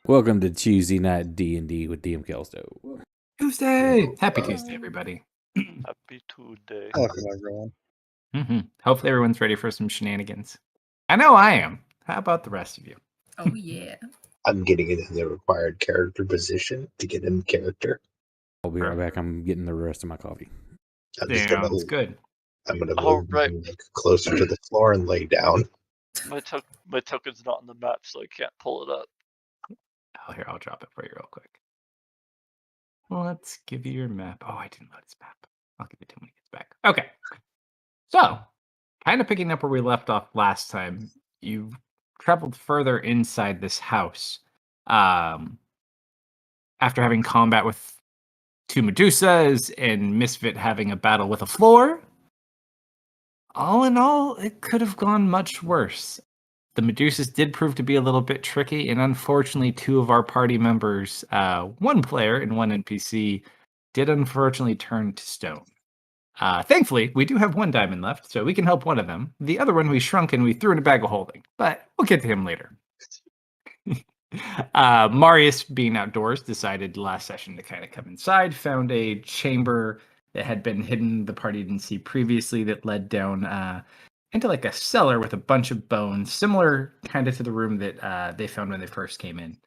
Welcome to Tuesday night D&D with DM Kalsto. Tuesday! Happy Tuesday, everybody. Happy Tuesday. Welcome, everyone. Hopefully everyone's ready for some shenanigans. I know I am. How about the rest of you? Oh, yeah. I'm getting into the required character position to get in character. I'll be right back. I'm getting the rest of my coffee. I'm just Damn, gonna, it's good. I'm gonna Oh, move right. like, closer to the floor and lay down. My token's not on the map, so I can't pull it up. Oh, here, I'll drop it for you real quick. Well, let's give you your map. Oh, I didn't load his map. I'll give it to him when he gets back. Okay. So, kind of picking up where we left off last time, you traveled further inside this house. After having combat with two Medusas and Misfit having a battle with a floor. All in all, it could have gone much worse. The Medusas did prove to be a little bit tricky, and unfortunately, two of our party members, one player and one NPC, did unfortunately turn to stone. Thankfully, we do have one diamond left, so we can help one of them. The other one we shrunk and we threw in a bag of holding, but we'll get to him later. Marius, being outdoors, decided last session to kind of come inside, found a chamber that had been hidden, the party didn't see previously, that led down into like a cellar with a bunch of bones, similar kind of to the room that they found when they first came in.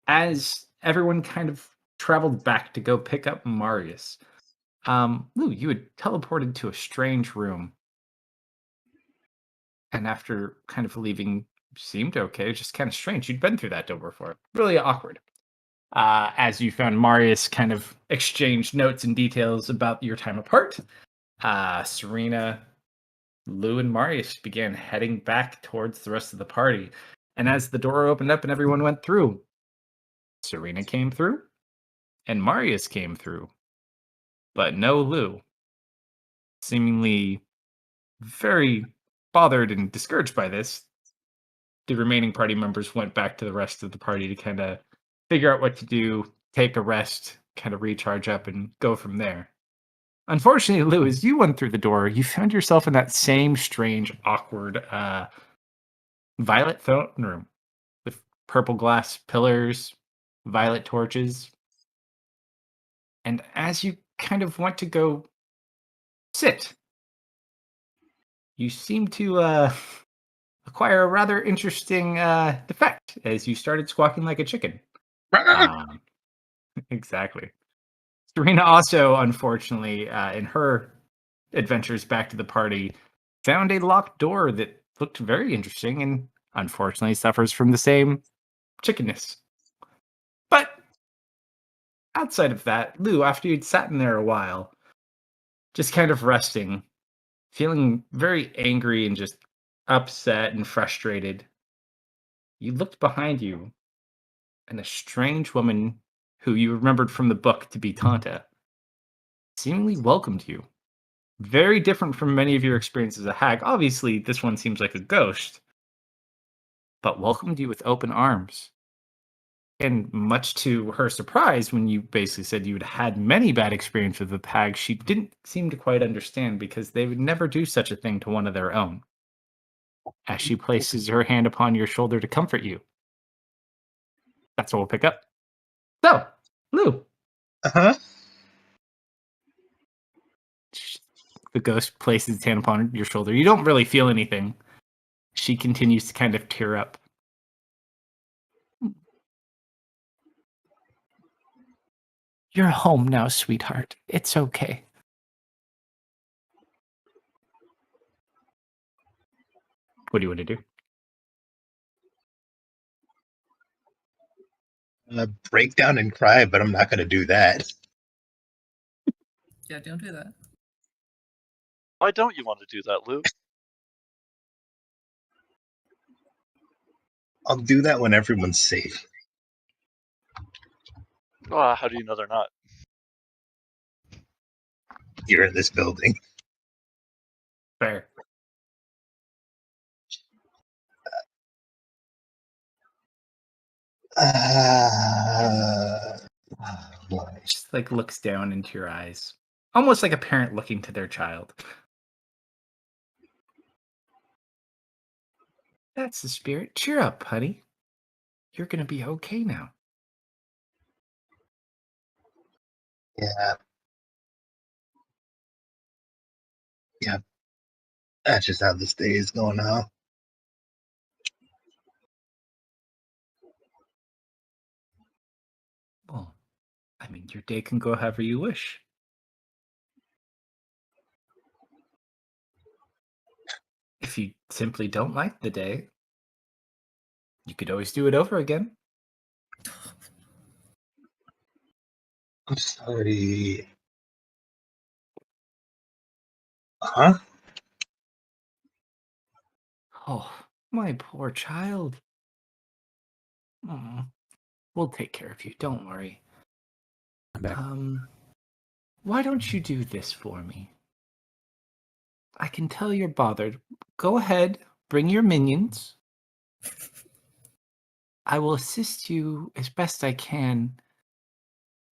As everyone kind of traveled back to go pick up Marius, Lou, you had teleported to a strange room. And after kind of leaving, seemed okay, just kind of strange. You'd been through that door before. Really awkward. As you found Marius, kind of exchanged notes and details about your time apart. Serena, Lou, and Marius began heading back towards the rest of the party. And as the door opened up and everyone went through, Serena came through and Marius came through, but no Lou. Seemingly very bothered and discouraged by this, the remaining party members went back to the rest of the party to kind of figure out what to do, take a rest, kind of recharge up, and go from there. Unfortunately, Lou, as you went through the door, you found yourself in that same strange, awkward, violet throne room with purple glass pillars, violet torches. And as you kind of went to go sit, you seem to acquire a rather interesting defect as you started squawking like a chicken. Exactly. Serena also, unfortunately, in her adventures back to the party, found a locked door that looked very interesting and unfortunately suffers from the same chickenness. But outside of that, Lou, after you'd sat in there a while, just kind of resting, feeling very angry and just upset and frustrated, you looked behind you, and a strange woman who you remembered from the book to be Tanta seemingly welcomed you. Very different from many of your experiences as a hag. Obviously, this one seems like a ghost, but welcomed you with open arms. And much to her surprise, when you basically said you'd had many bad experiences with hags, she didn't seem to quite understand because they would never do such a thing to one of their own. As she places her hand upon your shoulder to comfort you. That's what we'll pick up. So, Lou. Uh-huh. The ghost places its hand upon your shoulder. You don't really feel anything. She continues to kind of tear up. You're home now, sweetheart. It's okay. What do you want to do? Break down and cry, but I'm not going to do that. Yeah, don't do that. Why don't you want to do that, Lou? I'll do that when everyone's safe. How do you know they're not? You're in this building. Fair. Just like looks down into your eyes. Almost like a parent looking to their child. That's the spirit. Cheer up, honey. You're going to be okay now. Yeah. Yeah. That's just how this day is going now. Well, I mean, your day can go however you wish. If you simply don't like the day, you could always do it over again. I'm sorry. Huh? Oh, my poor child. Aw, we'll take care of you. Don't worry. I'm back. Why don't you do this for me? I can tell you're bothered. Go ahead, bring your minions. I will assist you as best I can.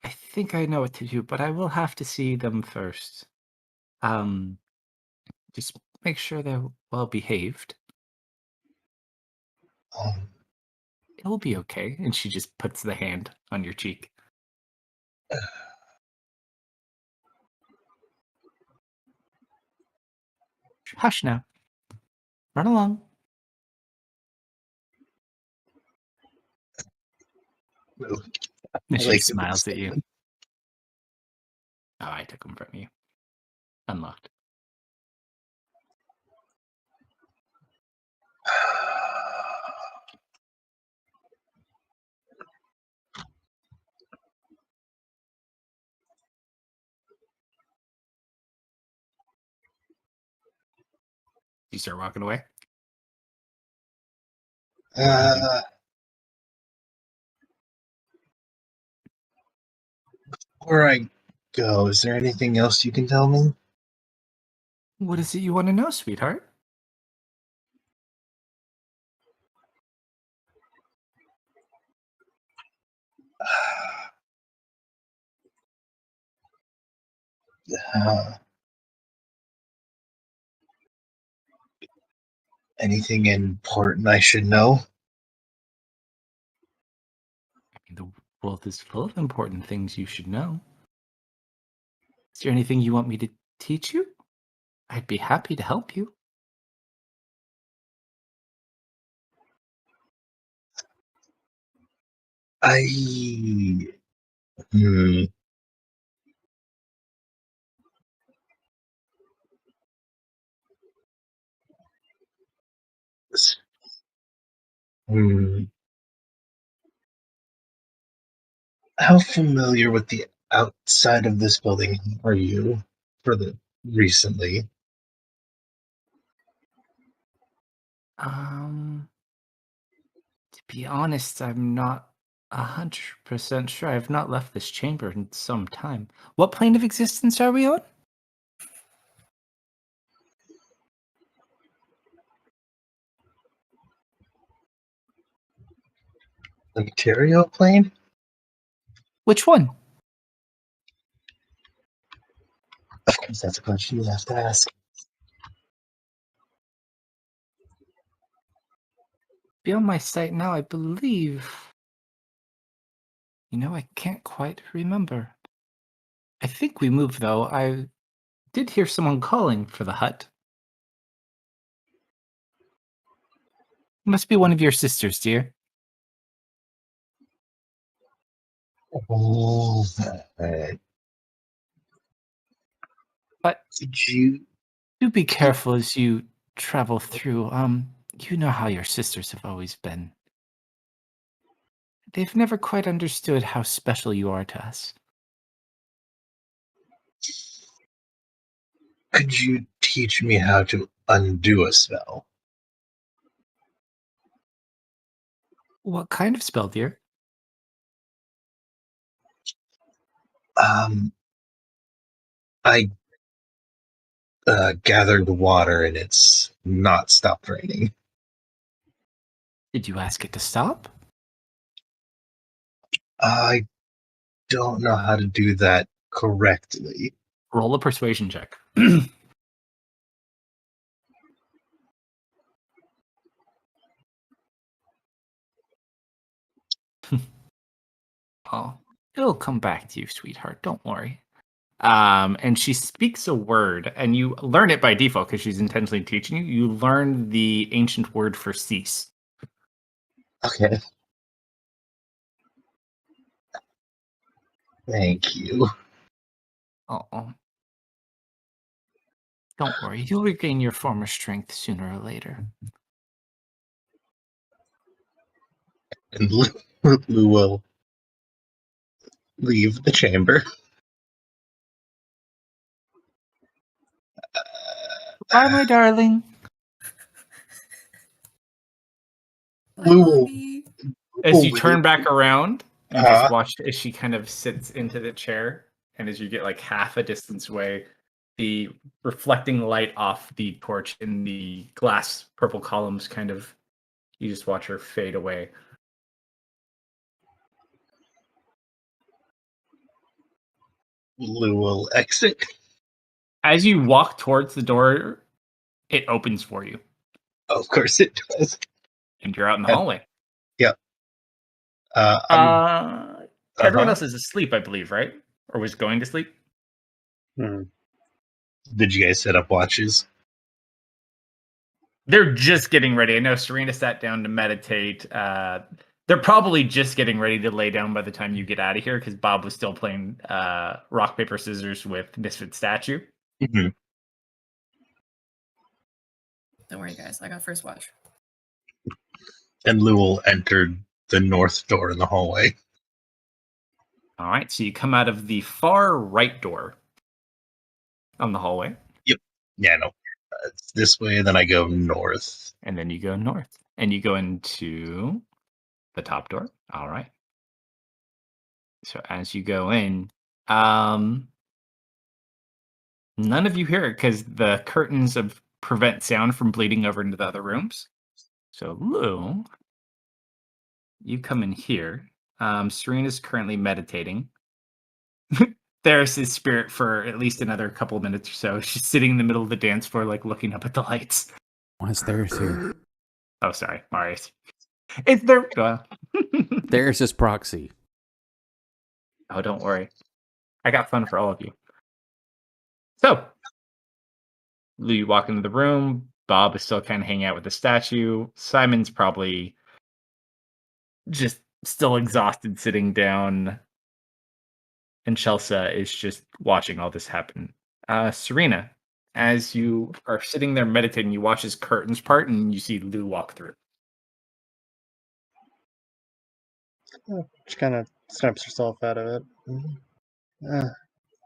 I think I know what to do, but I will have to see them first. Um, just make sure they're well behaved. Um, It'll be okay. And she just puts the hand on your cheek. Hush now. Run along. And she like smiles at you. Oh, I took them from you. Unlocked. You start walking away. Before I go, is there anything else you can tell me? What is it you want to know, sweetheart? Uh, anything important I should know? I mean, the world is full of important things you should know. Is there anything you want me to teach you? I'd be happy to help you. I. Hmm. Hmm. How familiar with the outside of this building are you for the recently? Um, to be honest, I'm not 100% sure. I have not left this chamber in some time. What plane of existence are we on? The material plane? Which one? Of course, that's a question you have to ask. Be on my site now, I believe. I can't quite remember. I think we moved, though. I did hear someone calling for the hut. Must be one of your sisters, dear. Oh, But did you? do be careful as you travel through. You know how your sisters have always been. They've never quite understood how special you are to us. Could you teach me how to undo a spell? What kind of spell, dear? I gathered water and it's not stopped raining. Did you ask it to stop? I don't know how to do that correctly. Roll a persuasion check. Oh, it'll come back to you, sweetheart. Don't worry. And she speaks a word, and you learn it by default because she's intentionally teaching you. You learn the ancient word for cease. Okay. Thank you. Oh. Don't worry, you'll regain your former strength sooner or later. And Lou will leave the chamber. Bye, my darling. Bye, Lou will mommy. As you turn back around, you Uh-huh. just watch as she kind of sits into the chair, and as you get like half a distance away, the reflecting light off the torch in the glass purple columns kind of, you just watch her fade away. Lou will exit. As you walk towards the door, it opens for you, Of course it does. and you're out in the Yeah. hallway. Everyone else is asleep, I believe, right? Or was going to sleep? Did you guys set up watches? They're just getting ready. I know Serena sat down to meditate. They're probably just getting ready to lay down by the time you get out of here because Bob was still playing rock, paper, scissors with Misfit Statue. Mm-hmm. Don't worry, guys. I got first watch. And Lou will enter the north door in the hallway. All right, so you come out of the far right door on the hallway, Yeah, no. It's this way, then I go north. and then you go north, and you go into the top door. All right. So as you go in, none of you hear it because the curtains prevent sound from bleeding over into the other rooms. So Lou, you come in here. Serena's currently meditating. There's his spirit for at least another couple of minutes or so. She's sitting in the middle of the dance floor, like looking up at the lights. Why is theirs here? Oh, sorry, Marius. It's there. There's his proxy. Oh, don't worry. I got fun for all of you. So, Lou, you walk into the room. Bob is still kind of hanging out with the statue. Simon's probably just still exhausted sitting down. And Chelsea is just watching all this happen. Serena, as you are sitting there meditating, you watch his curtains part and you see Lou walk through. She kind of snaps herself out of it.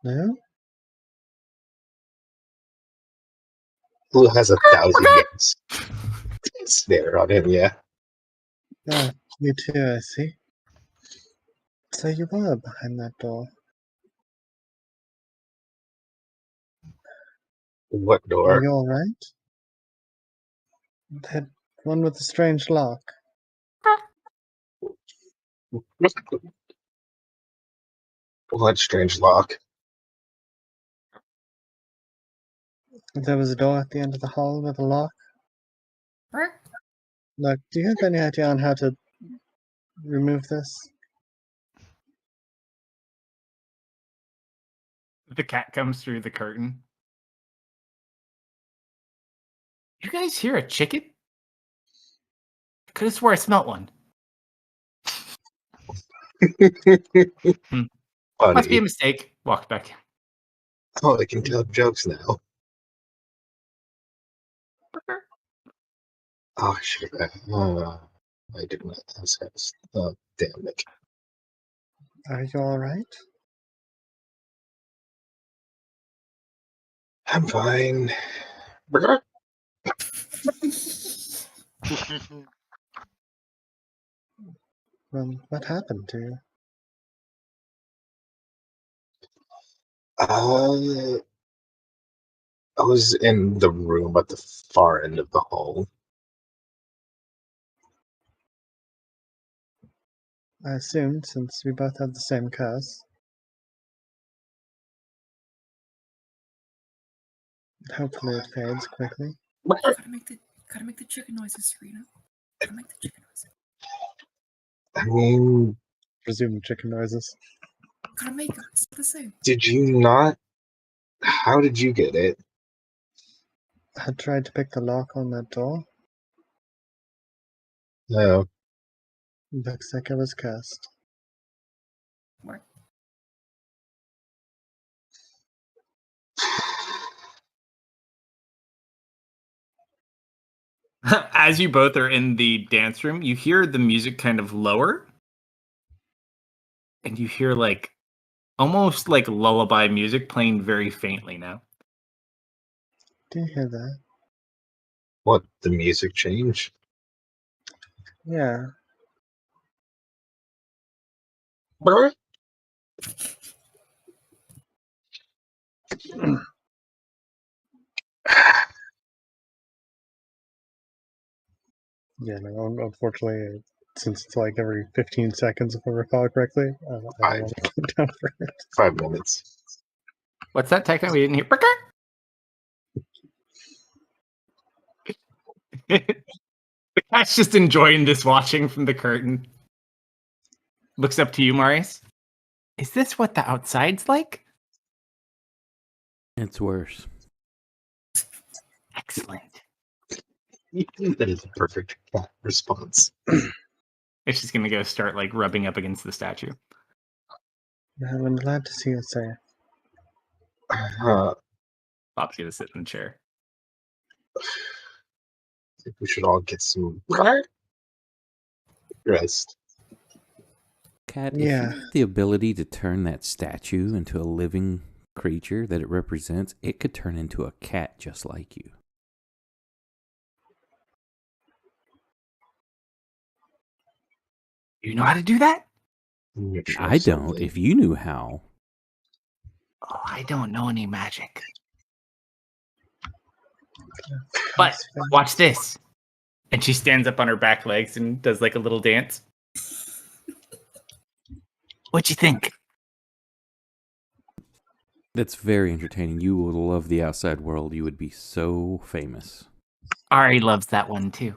No? Lou has 1,000 guns. Stare on him, yeah. You too, I see. So you were behind that door. What Are door? you alright? That one with the strange lock. What strange lock? There was a door at the end of the hall with a lock. Look, do you have any idea on how to remove this? The cat comes through the curtain. You guys hear a chicken? I could have swore I smelt one. Must be a Funny. mistake. Walked back. Oh, I can tell jokes now. Oh, shit. I did not ask us. Oh, damn it. Are you alright? I'm fine. What happened to you? I was in the room at the far end of the hall. I assumed, since we both have the same curse. Hopefully it fades quickly. Gotta make the chicken noises, Serena. Gotta make the chicken noises. I mean, Resume chicken noises. Gotta make it. It's not the same. Did you not? How did you get it? I tried to pick the lock on that door. No. Looks like I was cursed. Work. As you both are in the dance room, you hear the music kind of lower. And you hear like almost like lullaby music playing very faintly now. Do you hear that? What? The music change? Yeah. Brr? Yeah, no, unfortunately, since it's like every 15 seconds, if I recall correctly, I don't want to come down for it. 5 minutes. What's that, Techno? We didn't hear. The cat's just enjoying this watching from the curtain. Looks up to you, Marius. Is this what the outside's like? It's worse. Excellent. That is a perfect cat response. It's just gonna go start like rubbing up against the statue. Well, I'm glad to see you safe. Bob's gonna sit in the chair. I think we should all get some rest. Cat, Yeah. if you had the ability to turn that statue into a living creature that it represents, it could turn into a cat just like you. You know how to do that? I don't. If you knew how. Oh, I don't know any magic. But watch this. And she stands up on her back legs and does like a little dance. What'd you think? That's very entertaining. You would love the outside world. You would be so famous. Ari loves that one too.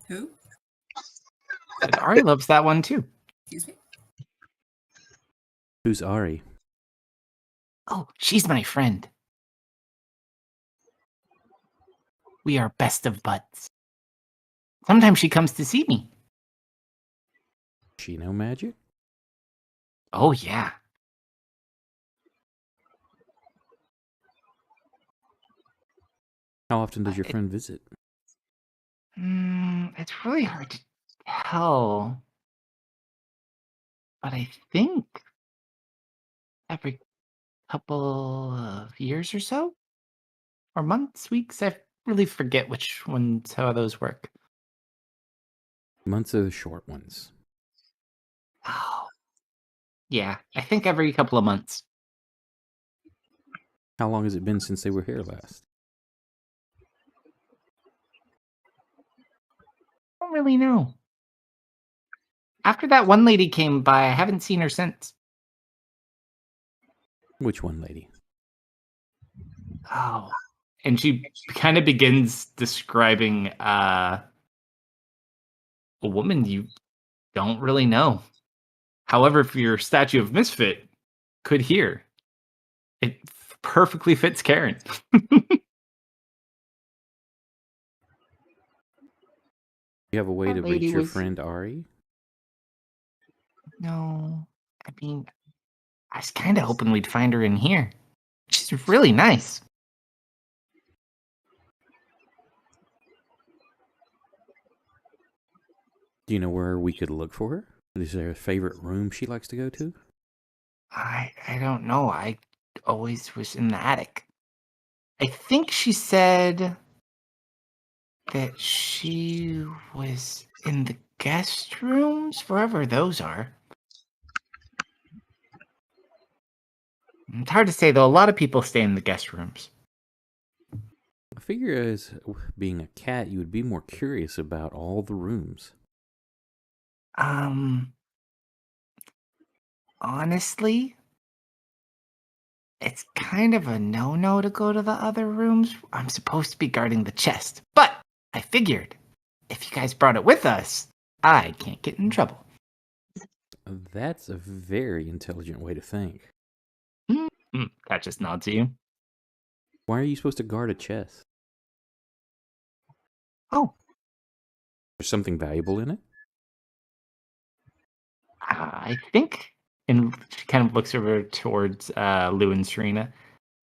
Who? And Ari loves that one too. Excuse me? Who's Ari? Oh, she's my friend. We are best of buds. Sometimes she comes to see me. She know magic? Oh, yeah. How often does your friend visit? It's really hard to tell. But I think every couple of years or so? Or months, weeks? I really forget which ones, how those work. Months are the short ones. Oh. Yeah, I think every couple of months. How long has it been since they were here last? I don't really know. After that one lady came by, I haven't seen her since. Which one, lady? Oh. And she kind of begins describing a woman you don't really know. However, if your statue of Misfit could hear, it perfectly fits Karen. You have a way That to lady reach your was- friend Ari? No, I mean, I was kind of hoping we'd find her in here. She's really nice. Do you know where we could look for her? Is there a favorite room she likes to go to? I don't know. I always was in the attic. I think she said that she was in the guest rooms, wherever those are. It's hard to say, though. A lot of people stay in the guest rooms. I figure as being a cat, you would be more curious about all the rooms. Honestly, It's kind of a no-no to go to the other rooms. I'm supposed to be guarding the chest. But I figured if you guys brought it with us, I can't get in trouble. That's a very intelligent way to think. That just nods to you. Why are you supposed to guard a chest? Oh, There's something valuable in it? I think, and she kind of looks over towards Lou and Serena.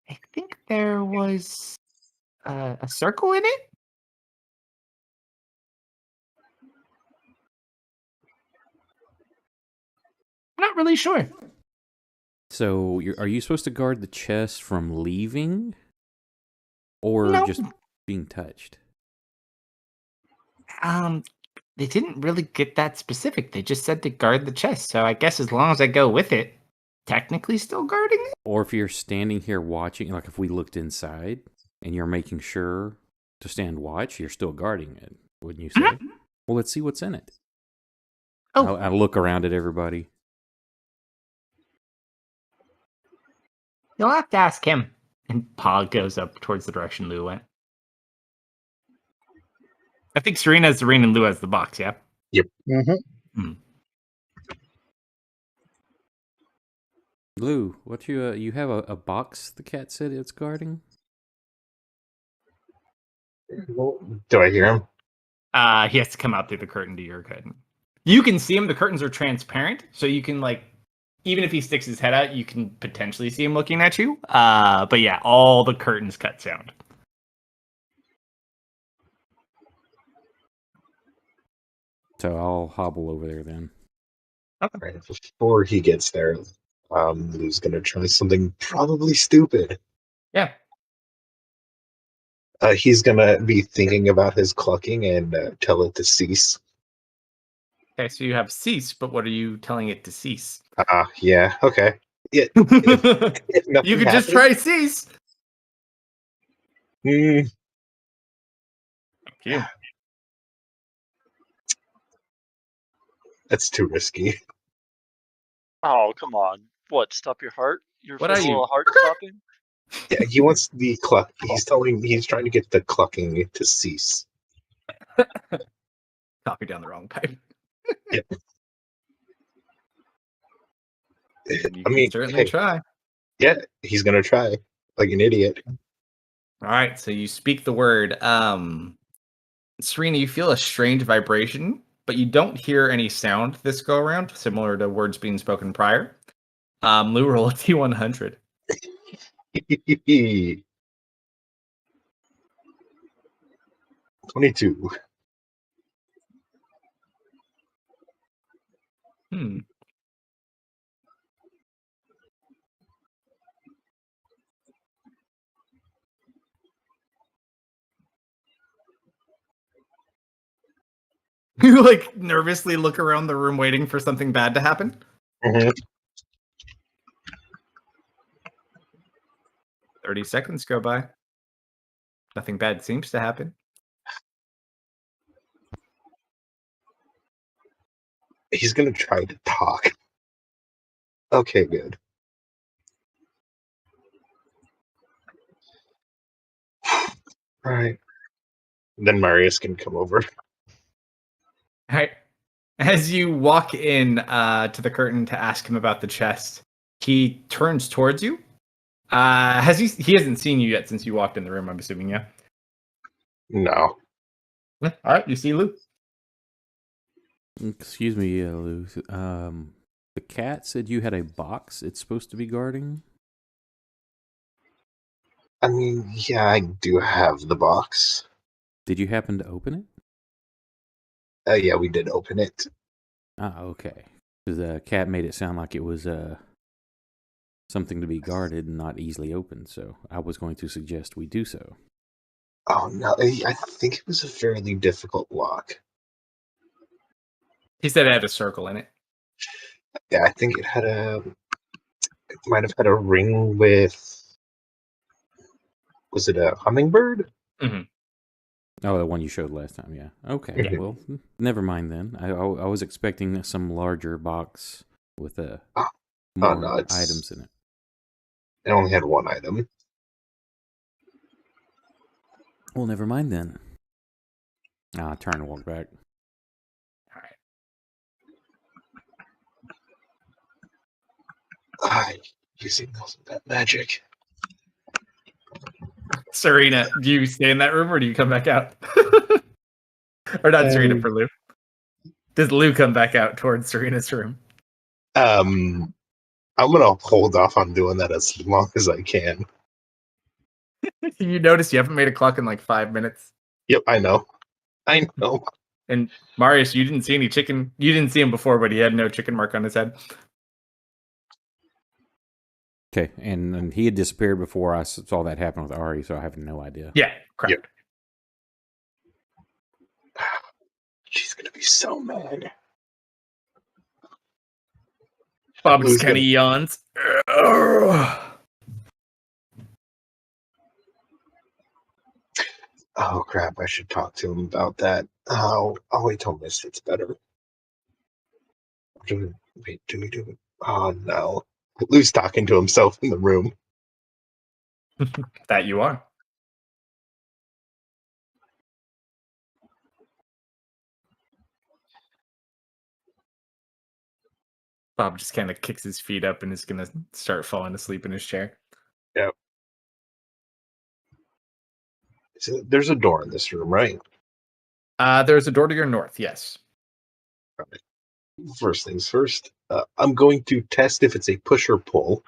I think there was a circle in it. I'm not really sure. So, are you supposed to guard the chest from leaving? Or No. just being touched? They didn't really get that specific. They just said to guard the chest. So I guess as long as I go with it, technically still guarding it. Or if you're standing here watching, like if we looked inside and you're making sure to stand watch, you're still guarding it, wouldn't you say? Mhm. Well, let's see what's in it. Oh. I look around at everybody. You'll have to ask him. And Pa goes up towards the direction Lou went. I think Serena has the ring and Lou has the box, yeah? Mm-hmm. Lou, what you have a box the cat said it's guarding? Do I hear him? He has to come out through the curtain to your curtain. You can see him. The curtains are transparent, so you can, like, even if he sticks his head out, you can potentially see him looking at you. But yeah, all the curtains cut sound. So I'll hobble over there then. Right, before he gets there, Lou's gonna try something probably stupid. Yeah. He's gonna be thinking about his clucking and tell it to cease. Okay, so you have cease, but what are you telling it to cease? Yeah, okay. Yeah, You if nothing could just happens- try cease. Mm, Thank you. that's too risky. Oh, come on. What, stop your heart? Your What are first you? little heart stopping? Yeah, he wants the cluck. He's trying to get the clucking to cease. Copy down the wrong pipe. Yep. You I can mean, certainly hey, try. yeah, he's gonna try like an idiot. All right, so you speak the word. Serena, you feel a strange vibration, but you don't hear any sound this go around, similar to words being spoken prior. Lou, roll a T100. 22. You like nervously look around the room waiting for something bad to happen. Mhm. 30 seconds go by. Nothing bad seems to happen. He's gonna try to talk. Okay, good. Right. Then Marius can come over. All right. As you walk in to the curtain to ask him about the chest, he turns towards you. He hasn't seen you yet since you walked in the room, I'm assuming, yeah? No. Yeah. All right, you see Lou. Excuse me, Lou. The cat said you had a box it's supposed to be guarding? I mean, yeah, I do have the box. Did you happen to open it? Yeah, we did open it. Ah, okay. Because the cat made it sound like it was something to be guarded and not easily opened, so I was going to suggest we do so. Oh no, I think it was a fairly difficult lock. He said it had a circle in it. Yeah, I think it might have had a ring with. Was it a hummingbird? Mm-hmm. Oh, the one you showed last time, yeah. Okay, Yeah. well, never mind then. I was expecting some larger box with Oh, more no, items in it. I only had one item. Well, never mind then. Turn and walk back. All right. Using that magic. Serena, do you stay in that room or do you come back out? Or not Serena, for Lou. Does Lou come back out towards Serena's room? I'm gonna hold off on doing that as long as I can. You notice you haven't made a clock in like 5 minutes. Yep, I know. And Marius, you didn't see any chicken. You didn't see him before, but he had no chicken mark on his head. Okay, and he had disappeared before I saw that happen with Ari, so I have no idea. Yeah, correct. Yep. She's gonna be so mad. Bob just kind of yawns. Oh crap! I should talk to him about that. Oh, I'll wait till Mist. It's better. Do we do it? Oh no! Lou's talking to himself in the room. That you are. Bob just kind of kicks his feet up and is going to start falling asleep in his chair. Yep. So there's a door in this room, right? There's a door to your north, yes. Right. First things first. I'm going to test if it's a push or pull.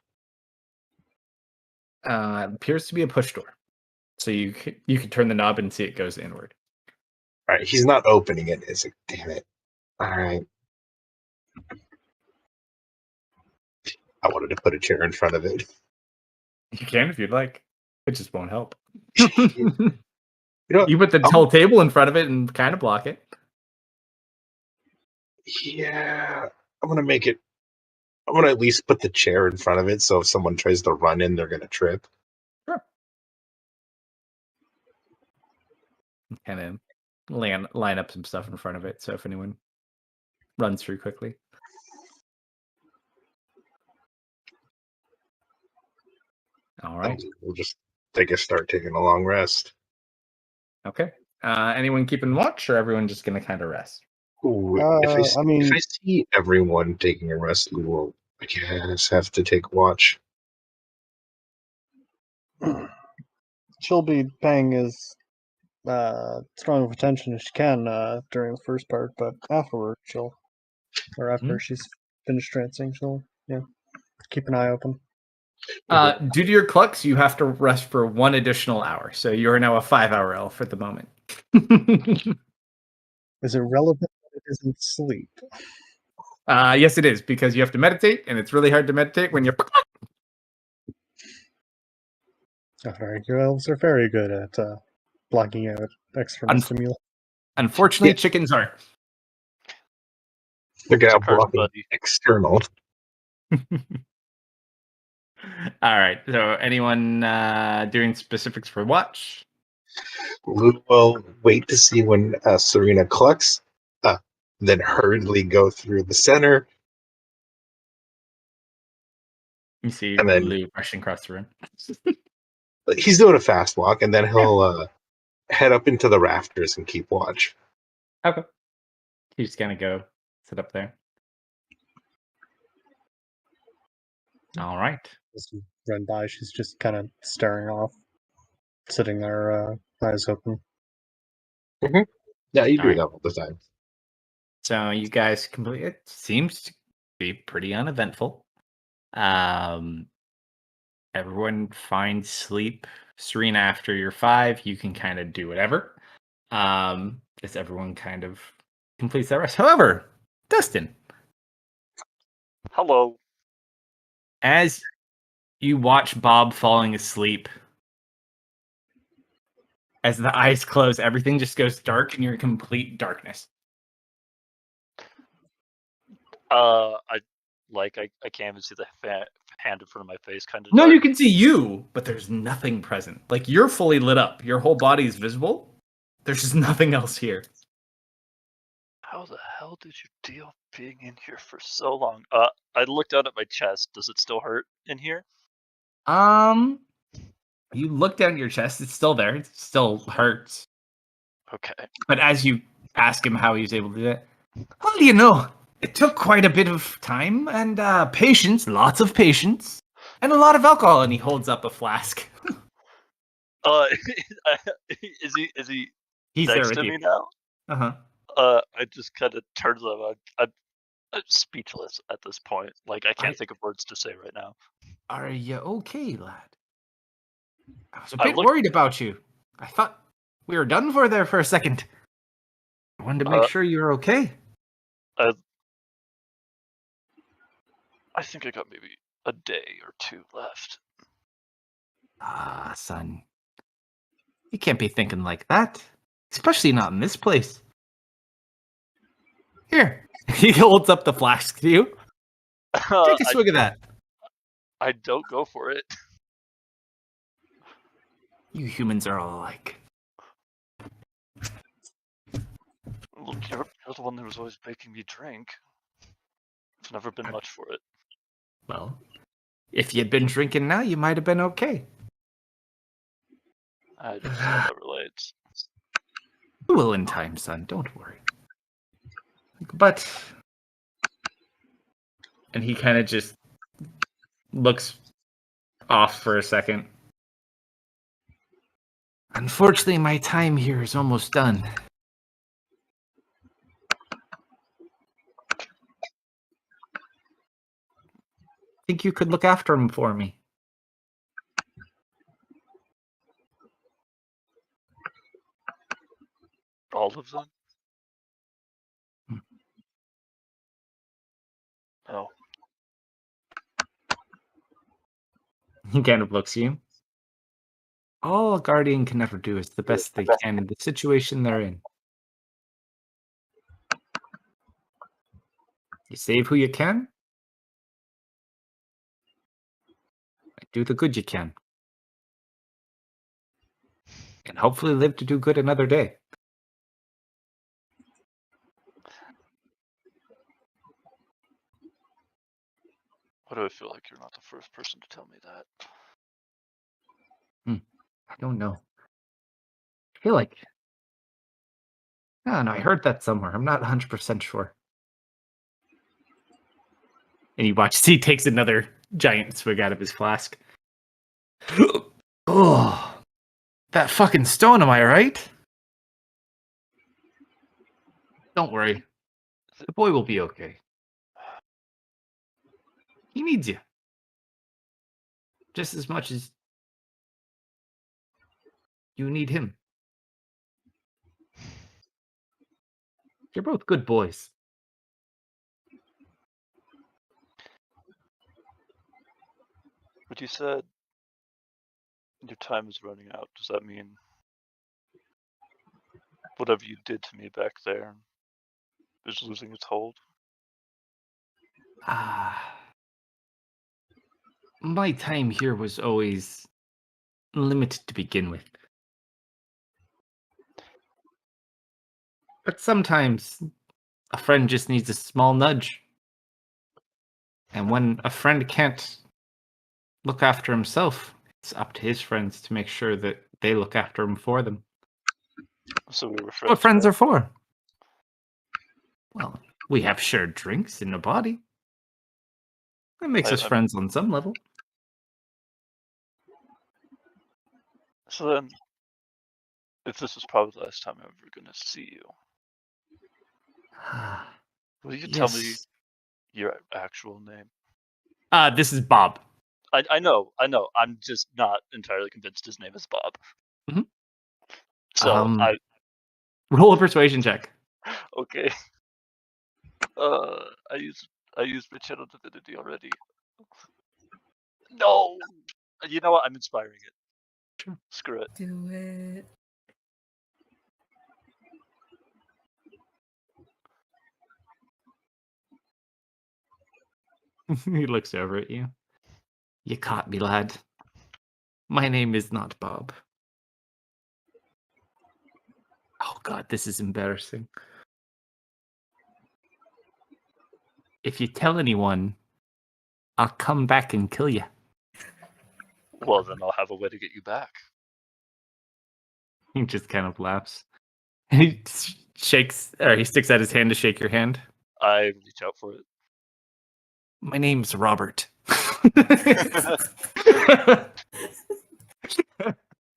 Appears to be a push door. So you can turn the knob and see it goes inward. All right, he's not opening it, is it? Damn it. All right. I wanted to put a chair in front of it. You can if you'd like. It just won't help. You know, You put the whole table in front of it and kind of block it. yeah, I'm gonna make it. I'm gonna at least put the chair in front of it, so if someone tries to run in, they're gonna trip. Sure. Kind of line up some stuff in front of it, so if anyone runs through quickly. All right. We'll just start taking a long rest. Okay. Anyone keeping watch, or everyone just gonna kind of rest? Ooh, I mean- if I see everyone taking a rest, we will, I guess, have to take watch. She'll be paying as strong of attention as she can during the first part, but afterward after she's finished trancing, she'll keep an eye open. Due to your clucks, you have to rest for 1 additional hour, so you are now a 5-hour elf at the moment. Is it relevant that it isn't sleep? Yes, it is, because you have to meditate, and it's really hard to meditate when you're. Alright, your elves are very good at blocking out external stimuli. Unfortunately, chickens are. They're gonna It's a curse, block buddy. external. All right. So, anyone doing specifics for watch? Lou will wait to see when Serena clucks, then hurriedly go through the center. You see And then- Lou rushing across the room. He's doing a fast walk, and then he'll head up into the rafters and keep watch. Okay. He's just gonna go sit up there. All right. As you run by, she's just kind of staring off, sitting there, eyes open. Yeah, you do Alright. that all the time. So you guys complete. It seems to be pretty uneventful. Everyone finds sleep. Serena, after you're 5, you can kind of do whatever. As everyone kind of completes that rest. However, Dustin, Hello. as you watch Bob falling asleep, as the eyes close, everything just goes dark and you're in complete darkness. I can't even see the hand in front of my face, kind of. No, you can see you, but there's nothing present. Like, you're fully lit up. Your whole body is visible. There's just nothing else here. How the hell did you deal being in here for so long? I looked down at my chest. Does it still hurt in here? You look down your chest. It's still there. It still hurts. Okay. But as you ask him how he was able to do it, well, you know, it took quite a bit of time and patience, lots of patience, and a lot of alcohol. And he holds up a flask. Uh, is he He's there next with to you. me now? Uh-huh. I just kind of turn to them. I'm speechless at this point. Like I can't think of words to say right now. Are you okay, lad? I was a I bit look- worried about you. I thought we were done for there for a second. I wanted to make sure you were okay. I think I got maybe a day or two left. Ah, son. You can't be thinking like that. Especially not in this place. Here. He holds up the flask to you. Take a swig of that. I don't go for it. You humans are all alike. Look, you're the one that was always making me drink. It's never been much for it. Well, if you'd been drinking now, you might have been okay. I just see how that relates. You will in time, son. Don't worry. But... And he kind of just looks off for a second. Unfortunately, my time here is almost done. Think you could look after him for me? All of them? Hmm. Oh. He kind of looks at you. All a guardian can ever do is the best they can in the situation they're in. You save who you can. Do the good you can. And hopefully live to do good another day. Why do I feel like you're not the first person to tell me that? I don't know. I feel like... I don't know, I heard that somewhere. I'm not 100% sure. And you watch, he takes another giant swig out of his flask. Oh, that fucking stone, am I right? Don't worry. The boy will be okay. He needs you. Just as much as you need him. You're both good boys. But you said your time is running out. Does that mean whatever you did to me back there is losing its hold? My time here was always limited to begin with. But sometimes a friend just needs a small nudge. And when a friend can't look after himself, it's up to his friends to make sure that they look after him for them. So we were friends. What friends are for? Well, we have shared drinks in a body. That makes us friends on some level. So then, if this is probably the last time I'm ever going to see you, will you tell me your actual name? This is Bob. I know. I'm just not entirely convinced his name is Bob. Mhm. So roll a persuasion check. Okay. I used my channel divinity already. No. You know what? I'm inspiring it. Sure. Screw it. Do it. He looks over at you. You caught me, lad. My name is not Bob. Oh god, this is embarrassing. If you tell anyone, I'll come back and kill you. Well, then I'll have a way to get you back. He just kind of laughs. He shakes, or he sticks out his hand to shake your hand. I reach out for it. My name's Robert.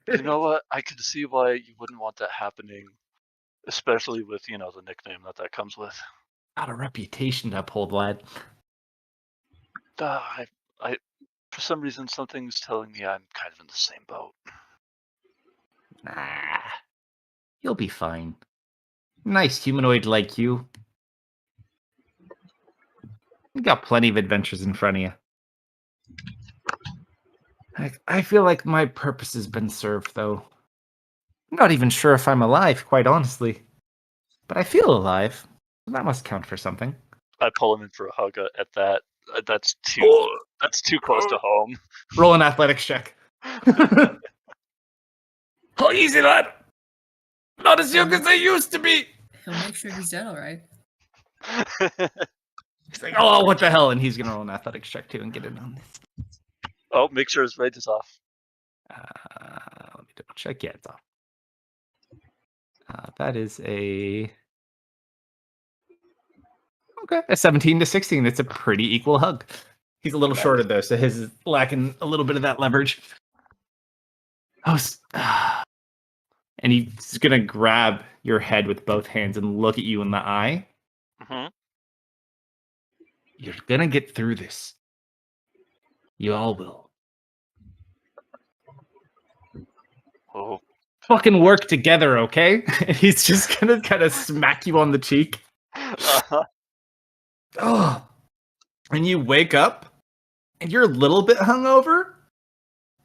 You know what? I can see why you wouldn't want that happening, especially with, the nickname that comes with. Got a reputation to uphold, lad. I, for some reason, something's telling me I'm kind of in the same boat. Nah, you'll be fine. Nice humanoid like you. You got plenty of adventures in front of you. I feel like my purpose has been served, though. I'm not even sure if I'm alive, quite honestly. But I feel alive. That must count for something. I pull him in for a hug at that. That's too close to home. Roll an athletics check. Oh, easy, lad. Not as young as I used to be. He'll make sure he's dead, all right. He's like, oh, what the hell? And he's going to roll an athletics check, too, and get in on this. Oh, make sure his rage is off. Let me double check. Yeah, it's off. That is a 17 to 16. It's a pretty equal hug. He's a little shorter though, so his is lacking a little bit of that leverage. And he's gonna grab your head with both hands and look at you in the eye. Mm-hmm. You're gonna get through this. You all will. Oh. Fucking work together, okay? And he's just gonna kind of smack you on the cheek. Oh, and you wake up, and you're a little bit hungover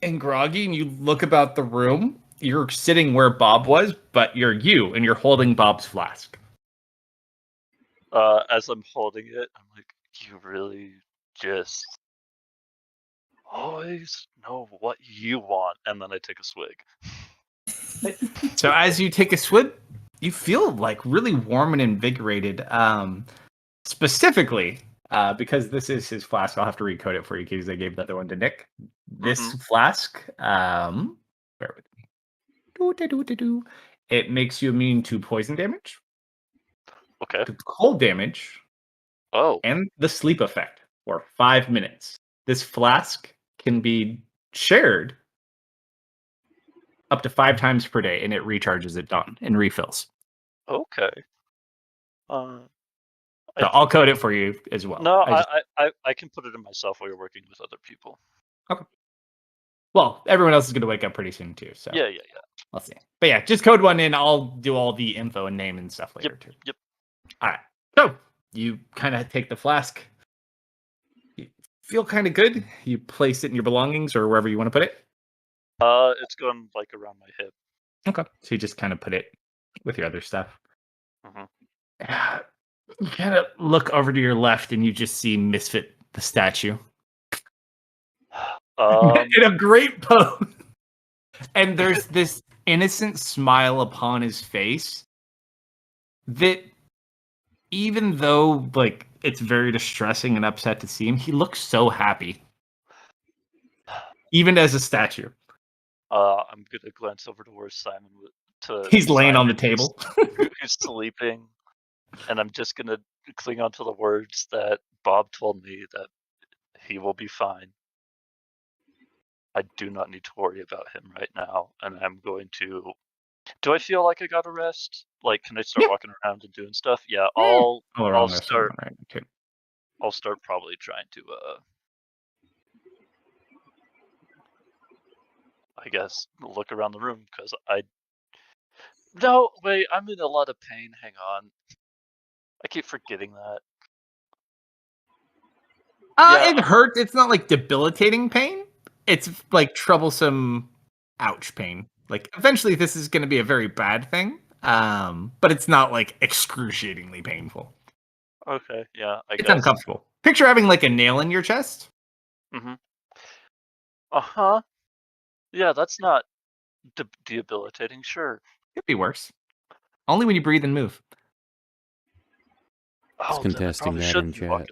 and groggy, and you look about the room. You're sitting where Bob was, but you're you, and you're holding Bob's flask. As I'm holding it, I'm like, you really just always know what you want, and then I take a swig. So as you take a swig, you feel like really warm and invigorated. Specifically, because this is his flask, I'll have to recode it for you because I gave the other one to Nick. This flask, bear with me. It makes you immune to poison damage, Okay. to cold damage, Oh. and the sleep effect for 5 minutes. This flask can be shared up to 5 times per day, and it recharges it done and refills. Okay. So I'll code it for you as well. No, I can put it in myself while you're working with other people. Okay. Well, everyone else is going to wake up pretty soon too. So Yeah. I'll see. But yeah, just code one in. I'll do all the info and name and stuff later too. Yep. All right. So you kind of take the flask. You feel kind of good. You place it in your belongings or wherever you want to put it. It's going like around my hip. Okay. So you just kind of put it with your other stuff. Mm-hmm. You kind of look over to your left and you just see Misfit the statue. In a great pose. And there's this innocent smile upon his face that even though like it's very distressing and upset to see him, he looks so happy. Even as a statue. I'm gonna glance over towards Simon. He's laying on the table. Who's sleeping, and I'm just gonna cling on to the words that Bob told me that he will be fine. I do not need to worry about him right now, and I'm going to. Do I feel like I got a rest? Like, can I start walking around and doing stuff? Yeah, I'll start. Right, okay. I'll start probably trying to. I guess look around the room because No, wait, I'm in a lot of pain. Hang on. I keep forgetting that. It hurts. It's not like debilitating pain. It's like troublesome ouch pain. Like eventually this is going to be a very bad thing. But it's not like excruciatingly painful. Okay, yeah, I guess. It's uncomfortable. Picture having like a nail in your chest. Mm-hmm. Uh-huh. Yeah, that's not debilitating, sure. Could be worse. Only when you breathe and move. It's contesting that in chat.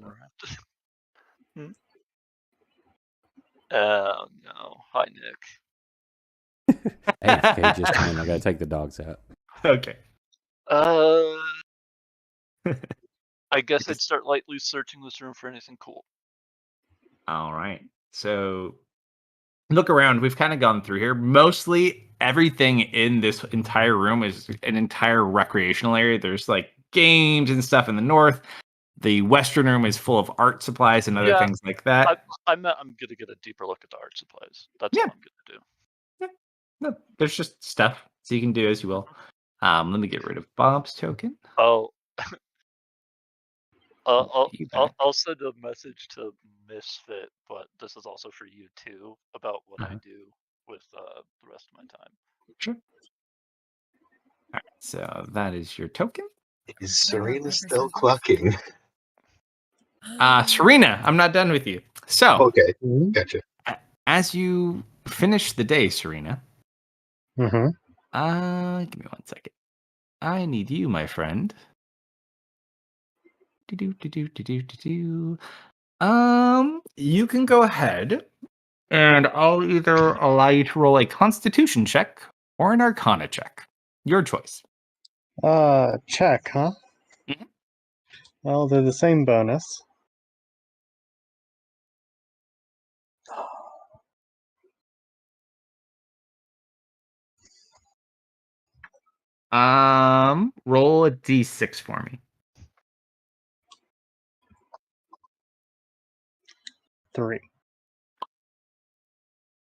Oh no. Hi, Nick. Hey, okay, just a minute. I gotta take the dogs out. Okay. I guess I'd start lightly searching this room for anything cool. All right. So look around. We've kind of gone through here. Mostly everything in this entire room is an entire recreational area. There's like games and stuff in the north. The western room is full of art supplies and other Yeah, things like that. I'm gonna get a deeper look at the art supplies. That's Yeah. all I'm gonna do. No, there's just stuff, so you can do as you will. Let me get rid of Bob's token. Oh, You back. I'll send a message to Misfit, but this is also for you too about what I do with the rest of my time. Sure. All right, so that is your token. Is Serena still clucking? Serena, I'm not done with you. So, Okay, gotcha. as you finish the day, Serena, Mm-hmm. give me 1 second. I need you, my friend. You can go ahead, and I'll either allow you to roll a Constitution check or an Arcana check. Your choice. Check, huh? Mhm. Well, they're the same bonus. Roll a d6 for me. 3.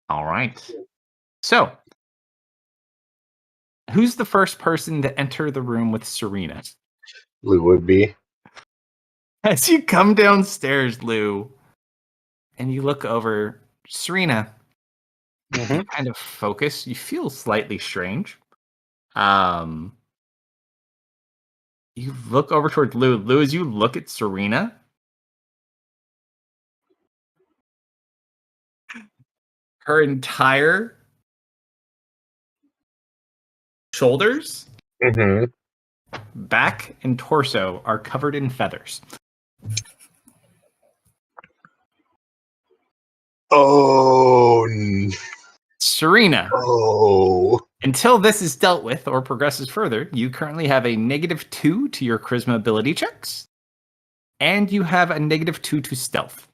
All right. So, who's the first person to enter the room with Serena? Lou would be. As you come downstairs, Lou, and you look over, Serena, Mm-hmm. you kind of focus. You feel slightly strange. You look over towards Lou. Lou, as you look at Serena, her entire shoulders, Mm-hmm. back, and torso are covered in feathers. Oh, Serena, oh. until this is dealt with or progresses further, you currently have a -2 to your charisma ability checks, and you have a -2 to stealth.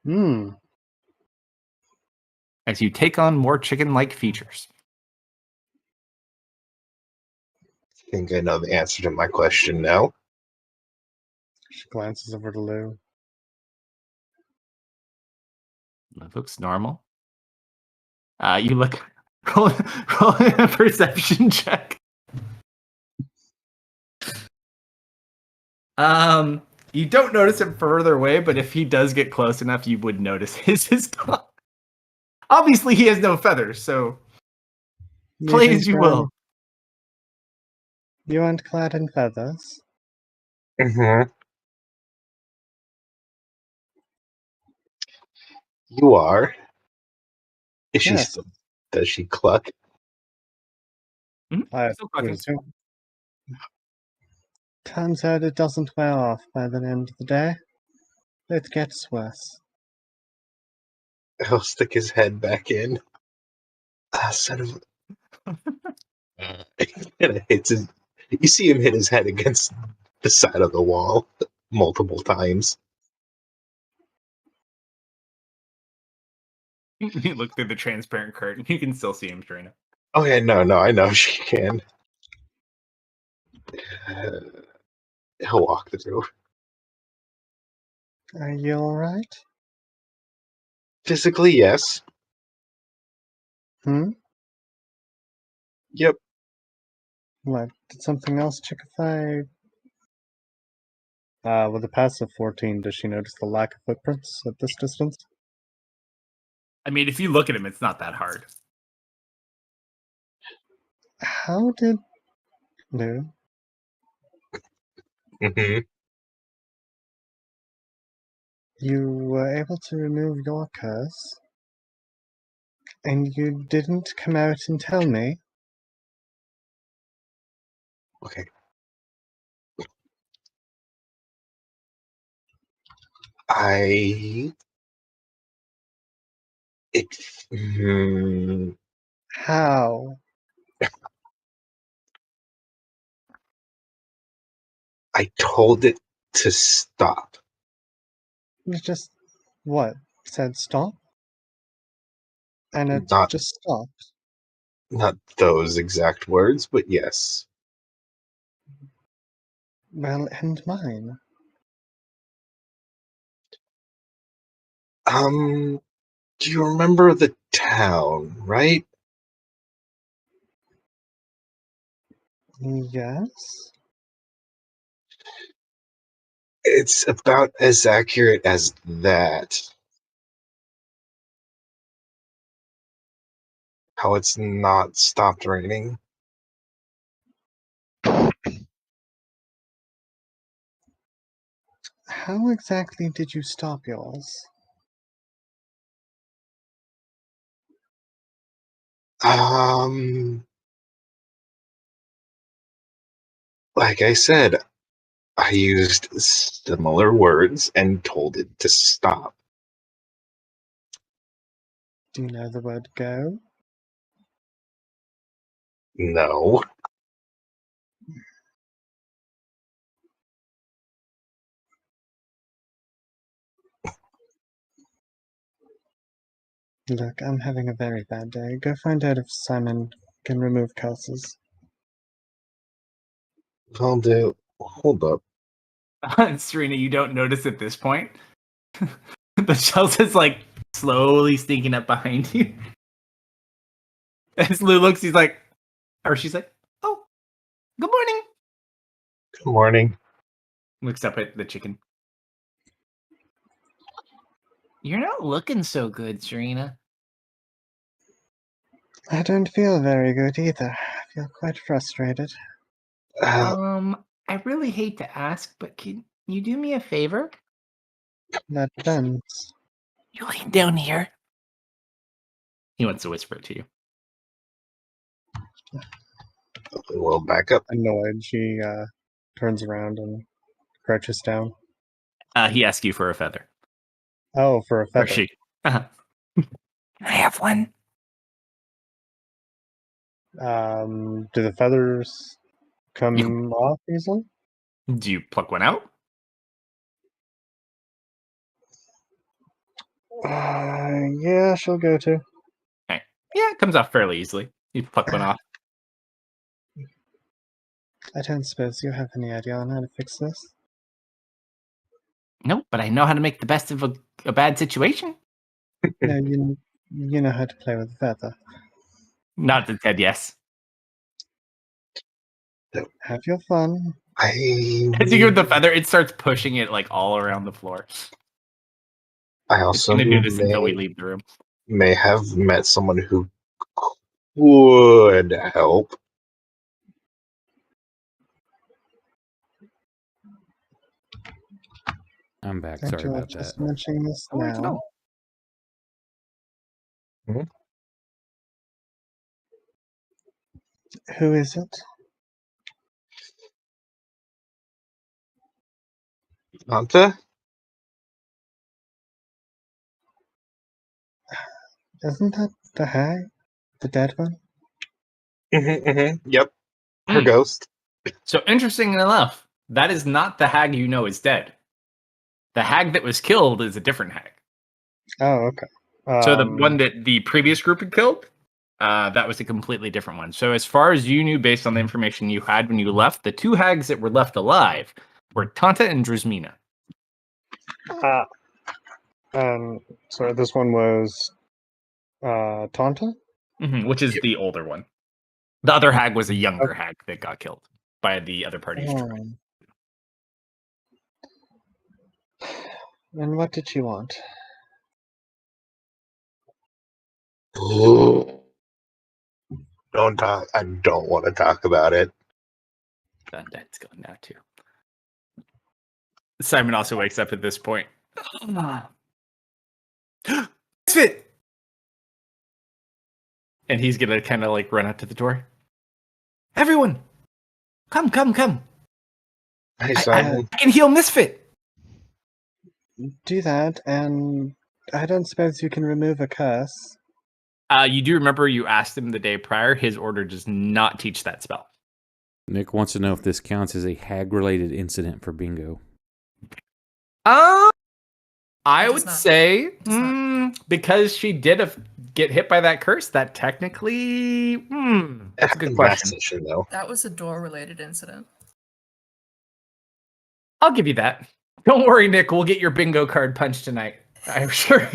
Hmm. As you take on more chicken-like features. I think I know the answer to my question now. She glances over to Lou. That looks normal. You look roll a perception check. You don't notice him further away, but if he does get close enough, you would notice his dog. Obviously, he has no feathers, so play as you will. You aren't clad in feathers. Mm-hmm. You are. Is she Yes. still? Does she cluck? I Still would clucking. assume. Turns out it doesn't wear off by the end of the day. It gets worse. He'll stick his head back in. Son of and it hits his. You see him hit his head against the side of the wall multiple times. You look through the transparent curtain. You can still see him, Trina. Oh yeah, no, I know she can. He'll walk through. Are you alright? Physically, yes. Hmm? Yep. What? Did something else check if I... with a passive 14, does she notice the lack of footprints at this distance? I mean, if you look at him, it's not that hard. How did... Lou? Mm-hmm. You were able to remove your curse, and you didn't come out and tell me? Okay. I It. How? I told it to stop. You just what? Said stop? And it Not just stopped. not those exact words, but yes. Well, and mine. Do you remember the town, right? Yes? It's about as accurate as that. How it's not stopped raining. How exactly did you stop yours? Like I said, I used similar words and told it to stop. Do you know the word go? No. Look, I'm having a very bad day. Go find out if Simon can remove curses. I'll do. Hold up. Serena, you don't notice at this point. The shells is like slowly sneaking up behind you. As Lou looks, he's like, or she's like, "Oh, good morning." Good morning. Looks up at the chicken. You're not looking so good, Serena. I don't feel very good either. I feel quite frustrated. I really hate to ask, but can you do me a favor? That depends. You lay down here. He wants to whisper it to you. We'll back up. Annoyed, she turns around and crouches down. He asks you for a feather. Oh, for a Or feather. she. Can I have one? Do the feathers come off easily? Do you pluck one out? Yeah, she'll go to. Okay. Yeah, it comes off fairly easily. You pluck one off. I don't suppose you have any idea on how to fix this? Nope, but I know how to make the best of a bad situation. No, you know how to play with a feather. Not the Ted, yes. Have your fun. As you give the feather, it starts pushing it like all around the floor. I It's also gonna do this until we leave the room. may have met someone who would help. I'm back. And Sorry you're about just that. mentioning this Oh, it's now. Mhm. Who is it? Anta? Isn't that the hag? The dead one? Yep. Her Hmm. ghost. So interesting enough, that is not the hag you know is dead. The hag that was killed is a different hag. Oh, okay. So the one that the previous group had killed, that was a completely different one. So as far as you knew, based on the information you had when you left, the two hags that were left alive were Tanta and Drusmina. Sorry, this one was Tonta? Which is the older one. The other hag was a younger hag that got killed by the other party's tribe. And what did she want? Don't talk. I don't want to talk about it. That's gone now too. Simon also wakes up at this point. Misfit! And he's gonna kind of like run out to the door. Everyone, come. Hey, I Simon. can heal Misfit. Do that, and I don't suppose you can remove a curse. You do remember you asked him the day prior. His order does not teach that spell. Nick wants to know if this counts as a hag-related incident for bingo. I It does would not. say Does not. because she did get hit by that curse, that technically, that's a good Happened last question. session, though. That was a door-related incident. I'll give you that. Don't worry, Nick. We'll get your bingo card punched tonight. I'm sure.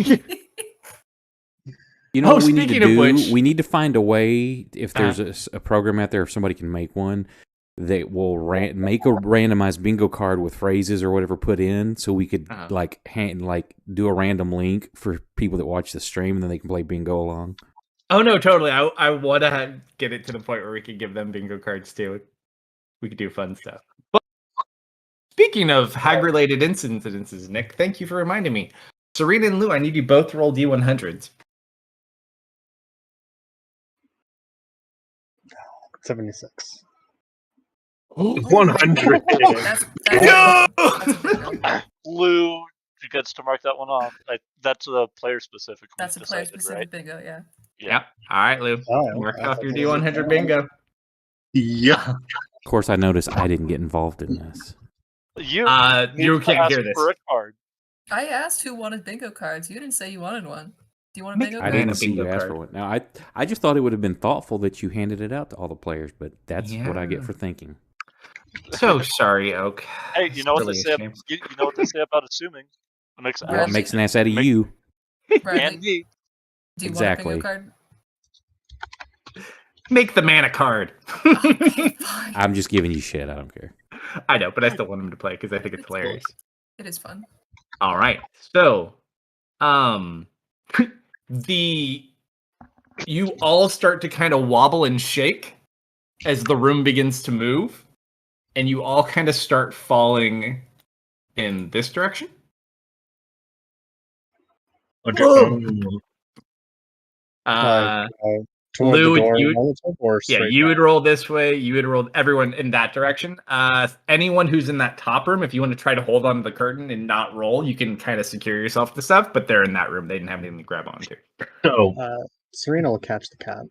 You know Oh, what we need to speaking of do? which- We need to find a way, if there's a program out there, if somebody can make one, that will make a randomized bingo card with phrases or whatever put in, so we could do a random link for people that watch the stream, and then they can play bingo along. Oh no, totally. I want to get it to the point where we can give them bingo cards too. We could do fun stuff. But speaking of hag-related incidences, Nick, thank you for reminding me. Serena and Lou, I need you both to roll D100s. 76. 100. That's No! that's a bingo. Lou gets to mark that one off. That's a player specific. That's a player decided, specific right? bingo, yeah. Yep. All right, Lou. Oh, Mark I off thought your it was D100 bingo. Yeah. Of course, I noticed I didn't get involved in this. You You need to can't ask hear this. for a card. I asked who wanted bingo cards. You didn't say you wanted one. Do you want a Make- bingo I card? And didn't a see you bingo ask card. for one. Now, I just thought it would have been thoughtful that you handed it out to all the players, but that's what I get Yeah. for thinking. So sorry, Oak. Hey, you know what they Really a say? shame. You know what they say about assuming? It makes What Bradley- makes an ass out of you? Bradley, and me. do you Exactly. want a bingo Make the man a card. card? Fine. I'm just giving you shit. I don't care. I know, but I still want him to play because I think it's It's cool. hilarious. It is fun. All right. So, you all start to kind of wobble and shake as the room begins to move, and you all kind of start falling in this direction. Toward Lou, the door you- relative or Yeah, straight you down? would roll this way. You would roll everyone in that direction. Anyone who's in that top room, if you want to try to hold on to the curtain and not roll, you can kind of secure yourself to stuff. But they're in that room; they didn't have anything to grab onto. So Serena will catch the cat.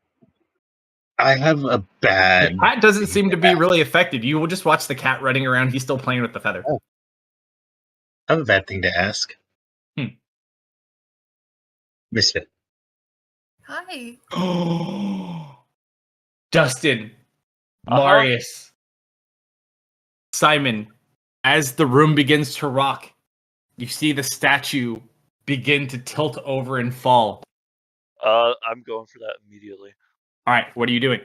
I have a bad. The cat doesn't seem to be really affected. You will just watch the cat running around. He's still playing with the feather. Oh. I have a bad thing to ask. Misfit. Hi. Dustin, Uh-huh. Marius, Simon, as the room begins to rock, you see the statue begin to tilt over and fall. I'm going for that immediately. All right, what are you doing?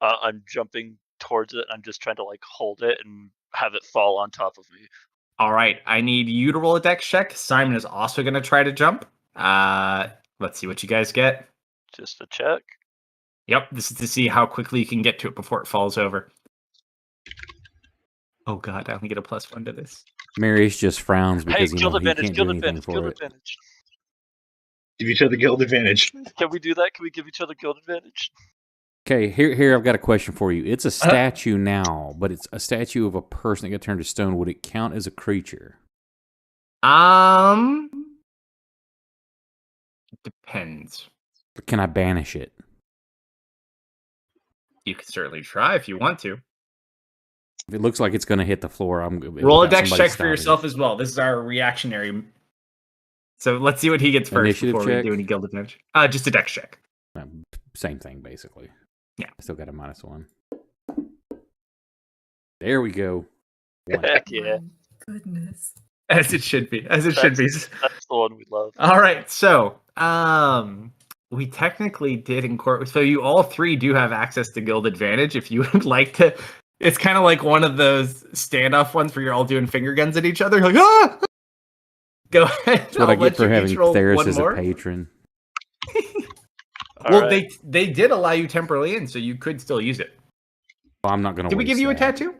I'm jumping towards it. I'm just trying to hold it and have it fall on top of me. All right, I need you to roll a dex check. Simon is also going to try to jump. Let's see what you guys get. Just a check. Yep, this is to see how quickly you can get to it before it falls over. Oh god, I only get a +1 to this. Marius just frowns because Hey, he guild knows he advantage, can't do guild anything advantage, for guild it. advantage. Give each other guild advantage. Can we do that? Can we give each other guild advantage? Okay, here I've got a question for you. It's a statue now, but it's a statue of a person that got turned to stone. Would it count as a creature? Depends. Can I banish it? You can certainly try if you want to. If it looks like it's going to hit the floor, I'm Roll a without dex somebody check for stopping yourself it. as well. This is our reactionary. So let's see what he gets first Initiative before we check? do any guild advantage. Just a dex check. Same thing, basically. Yeah. I still got a -1. There we go. One. Heck yeah. My goodness. As it should be. As it should be. That's the one we love. All right. So, we technically did incorporate. So you all three do have access to guild advantage if you would like to. It's kind of like one of those standoff ones where you're all doing finger guns at each other. Like, ah! Go ahead. That's what I get for having Theris as a patron. Well, Alright. they did allow you temporarily in, so you could still use it. Well, I'm not going to. Did we give you a tattoo?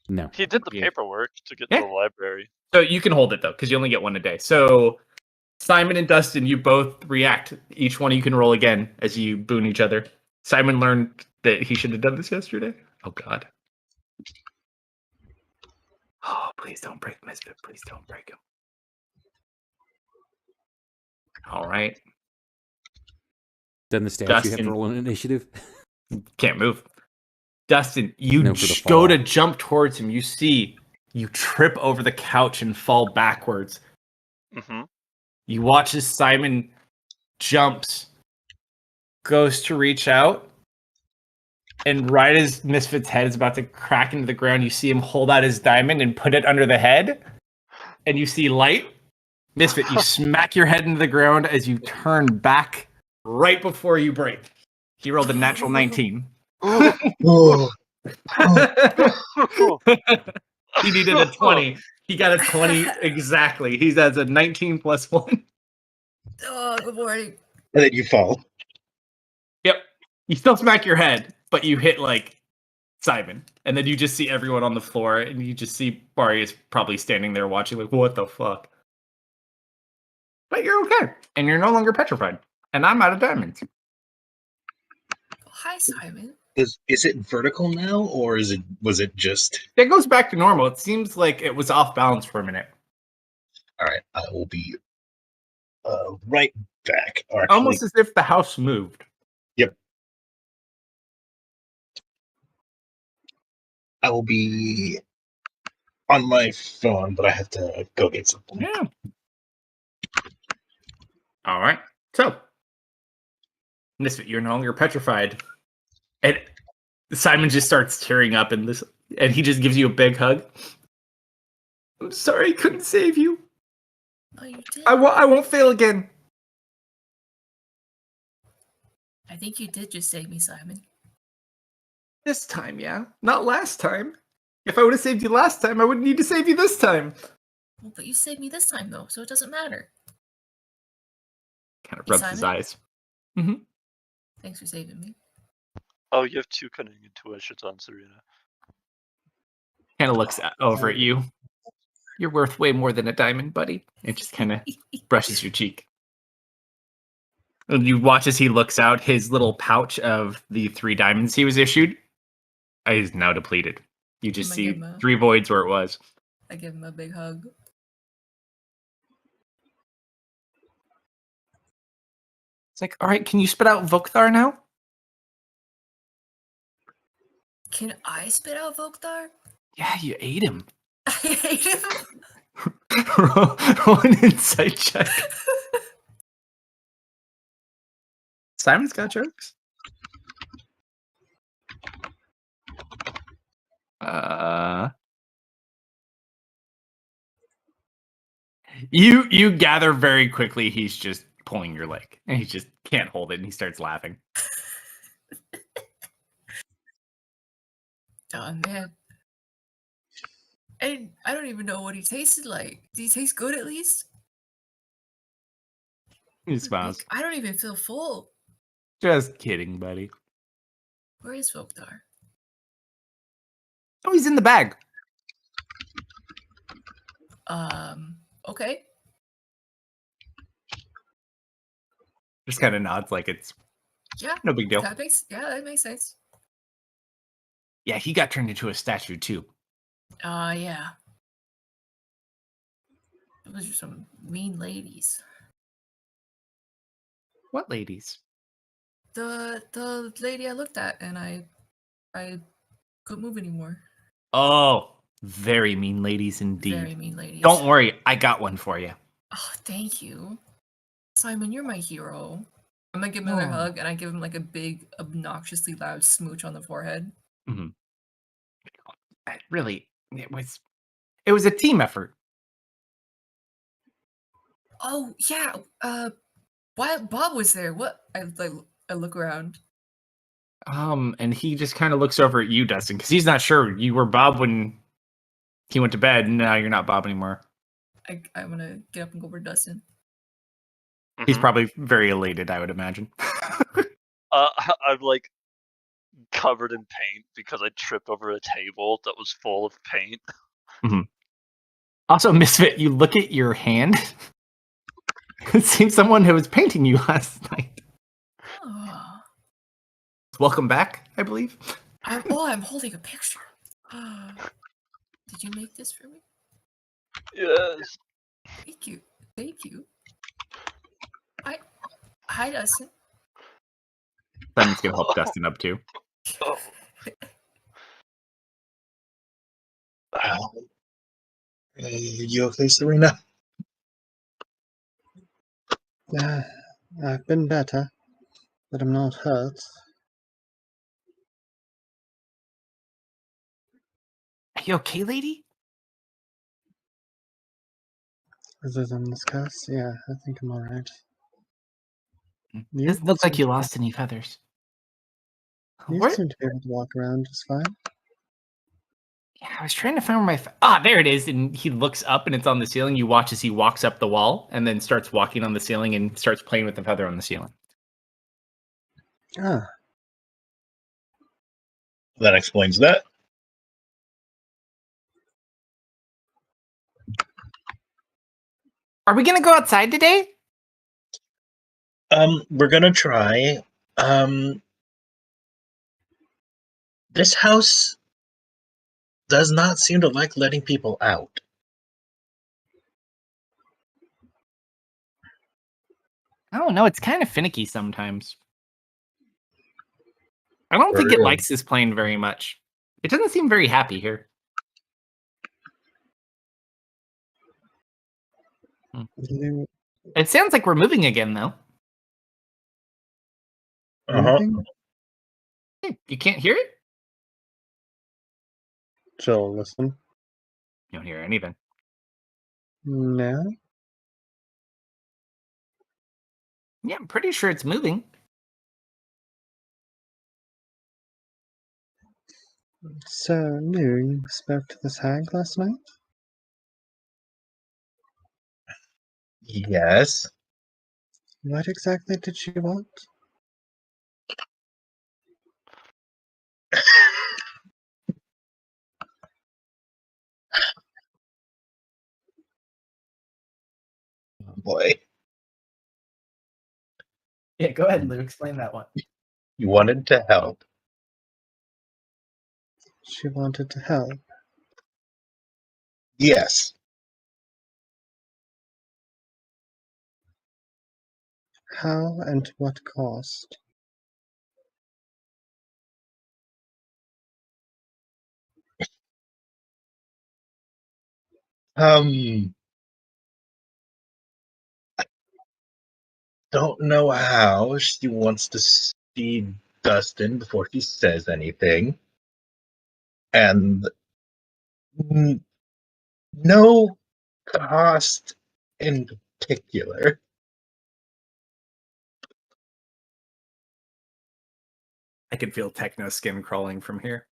No. He did the Yeah. paperwork to get Yeah. to the library. So you can hold it though, because you only get one a day. So Simon and Dustin, you both react. Each one you can roll again as you boon each other. Simon learned that he should have done this yesterday. Oh god. Oh, please don't break Misfit. Please don't break him. All right. Doesn't the statue have to Dustin. roll an initiative? Can't move. Dustin, you No, for the go fall. to jump towards him. You see, you trip over the couch and fall backwards. Mm-hmm. You watch as Simon jumps, goes to reach out, and right as Misfit's head is about to crack into the ground, you see him hold out his diamond and put it under the head, and you see light. Misfit, you smack your head into the ground as you turn back right before you break. He rolled a natural 19. Oh, He needed a 20. He got a 20 exactly. He has a 19 plus 1. Oh, good morning. and then you fall. Yep. You still smack your head, but you hit like Simon. And then you just see everyone on the floor, and you just see Marius probably standing there watching, like, what the fuck? But you're okay. And you're no longer petrified. And I'm out of diamonds. Hi, Simon. Is it vertical now, or was it just? It goes back to normal. It seems like it was off balance for a minute. All right, I will be right back. Or actually, Almost as if the house moved. Yep. I will be on my phone, but I have to go get something. Yeah. All right. So, Misfit, you're no longer petrified. And Simon just starts tearing up, and he just gives you a big hug. I'm sorry I couldn't save you. Oh, you did. I won't fail again. I think you did just save me, Simon. This time, yeah. Not last time. If I would have saved you last time, I wouldn't need to save you this time. Well, but you saved me this time, though, so it doesn't matter. Kind of Hey, rubs his Simon? eyes. Thanks for saving me. Oh, you have 2 cunning intuitions on Serena. Kind of looks over at you. You're worth way more than a diamond, buddy. And just kind of brushes your cheek. And you watch as he looks out. His little pouch of the 3 diamonds he was issued is now depleted. You just I'm gonna see give him a- 3 voids where it was. I give him a big hug. It's like, all right, can you spit out Vokthar now? Can I spit out Vokthar? Yeah, you ate him. I hate him. Roll an insight check. Simon's got jokes. You gather very quickly he's just pulling your leg, and he just can't hold it, and he starts laughing. Oh man. And I don't even know what he tasted like. Did he taste good at least? He smiles. I don't even feel full. Just kidding, buddy. Where is Vokthar? Oh, he's in the bag. Okay. Just kind of nods like it's Yeah. no big deal. That makes sense. Yeah, he got turned into a statue too. Yeah. Those are some mean ladies. What ladies? The lady I looked at and I couldn't move anymore. Oh, very mean ladies indeed. Very mean ladies. Don't worry, I got one for you. Oh, thank you. Simon, you're my hero. I'm gonna give him another hug, and I give him like a big, obnoxiously loud smooch on the forehead. Mm-hmm. Really, it was a team effort. Oh yeah. Why Bob was there? What? I look around. And he just kind of looks over at you, Dustin, because he's not sure. You were Bob when he went to bed, and now you're not Bob anymore. I'm gonna get up and go over to Dustin. He's probably very elated, I would imagine. I'm like covered in paint because I tripped over a table that was full of paint. Mm-hmm. Also, Misfit, you look at your hand. It seems someone who was painting you last night. Oh. Welcome back, I believe. I'm holding a picture. Did you make this for me? Yes. Thank you. Thank you. Hi, Dustin. Simon's gonna help Dustin up too. You okay, Serena? I've been better, but I'm not hurt. Are you okay, lady? Other than this curse, yeah, I think I'm alright. Doesn't look like you lost any feathers. You Where? seem to be able to walk around just fine. Yeah, I was trying to find where my there it is. And he looks up and it's on the ceiling. You watch as he walks up the wall and then starts walking on the ceiling and starts playing with the feather on the ceiling. Ah, That explains that. Are we gonna go outside today? We're gonna try. This house does not seem to like letting people out. I don't know. It's kind of finicky sometimes. I don't think it Really? likes this plane very much. It doesn't seem very happy here. you It sounds like we're moving again, though. moving? You can't hear it? She'll listen. You don't hear anything. No? Yeah, I'm pretty sure it's moving. So, you spoke to this hag last night? Yes. What exactly did she want? Boy, Yeah, go ahead, Lou. Explain that one. you wanted to help. She wanted to help. Yes. How and to what cost? Don't know how she wants to see Dustin before he says anything. And no cost in particular. I can feel techno skin crawling from here.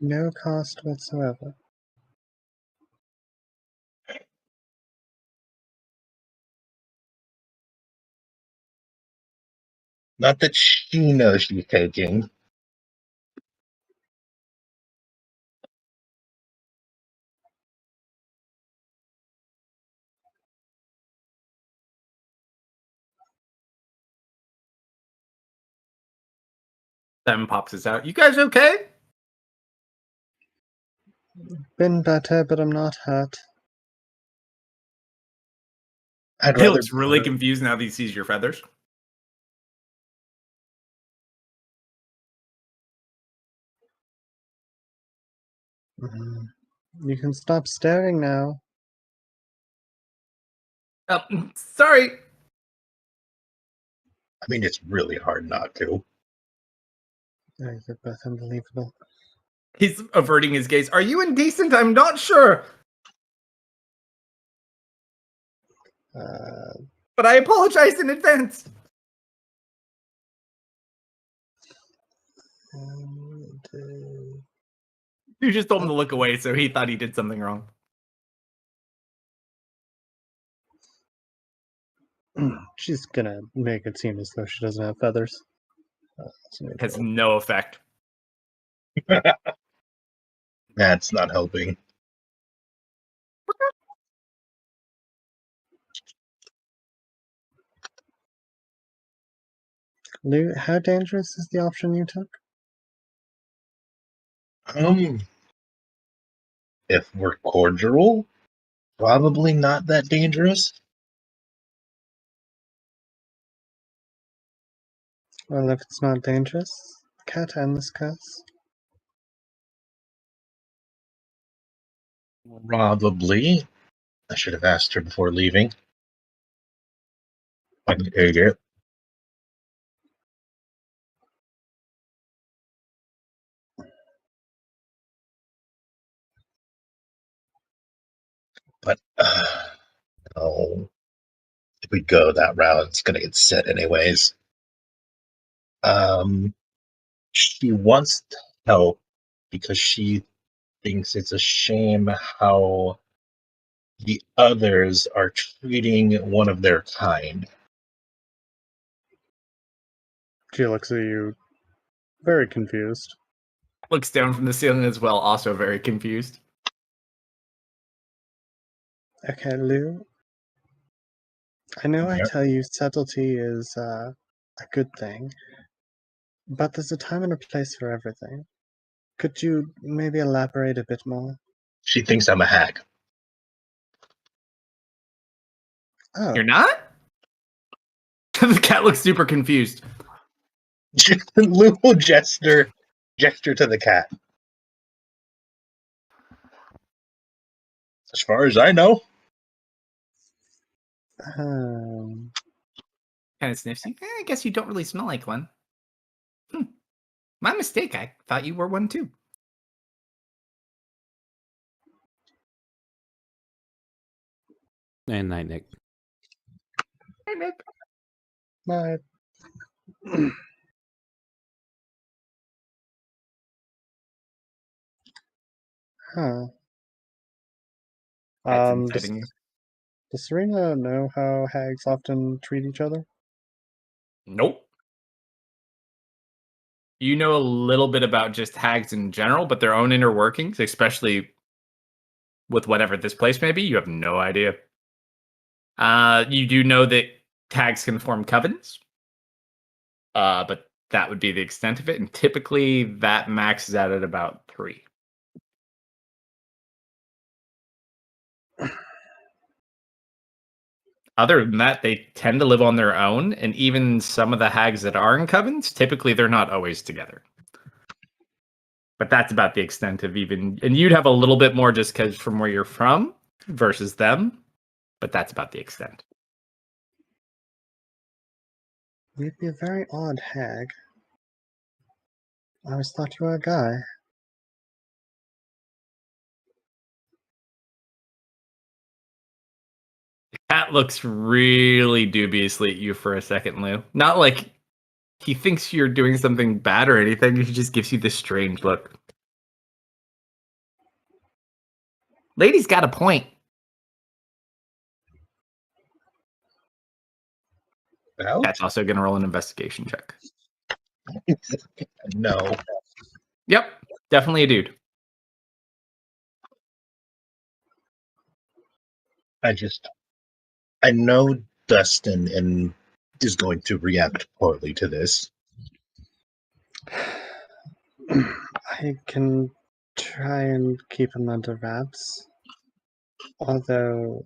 No cost whatsoever. Not that she knows she's taking. Simon pops this out. You guys okay? Been better, but I'm not hurt. I'd He rather looks really confused now that he sees your feathers. You can stop staring now. Oh, sorry. I mean, it's really hard not to. Oh, you're both unbelievable. He's averting his gaze. Are you indecent? I'm not sure. But I apologize in advance. You just told him to look away, so he thought he did something wrong. She's gonna make it seem as though she doesn't have feathers. Has no effect. That's not helping. Lou, how dangerous is the option you took? If we're cordial, probably not that dangerous. Well, if it's not dangerous, can't end this curse. Probably. I should have asked her before leaving. I can take it. But, no. If we go that route, it's going to get set anyways. She wants to help because she thinks it's a shame how the others are treating one of their kind. She looks at you, very confused. Looks down from the ceiling as well, also very confused. Okay, Lou. I know I Yep. tell you subtlety is a good thing, but there's a time and a place for everything. Could you maybe elaborate a bit more? She thinks I'm a hag. Oh, You're not? The cat looks super confused. Lou will gesture to the cat. As far as I know. um, Kind of sniffs you. I guess you don't really smell like one. My mistake. I thought you were one too. And night, Nick. Hey, Nick. my. Huh. That's Does inciting you. Serena know how hags often treat each other? Nope. You know a little bit about just hags in general, but their own inner workings, especially with whatever this place may be, you have no idea. You do know that hags can form covens, but that would be the extent of it, and typically that maxes out at about 3. Other than that, they tend to live on their own, and even some of the hags that are in covens, typically they're not always together. But that's about the extent of even, and you'd have a little bit more just because from where you're from versus them, but that's about the extent. You'd be a very odd hag. I always thought you were a guy. Cat looks really dubiously at you for a second, Lou. Not like he thinks you're doing something bad or anything. He just gives you this strange look. Lady's got a point. Out? Cat's also going to roll an investigation check. No. Yep, definitely a dude. I know Dustin and is going to react poorly to this. I can try and keep him under wraps. Although,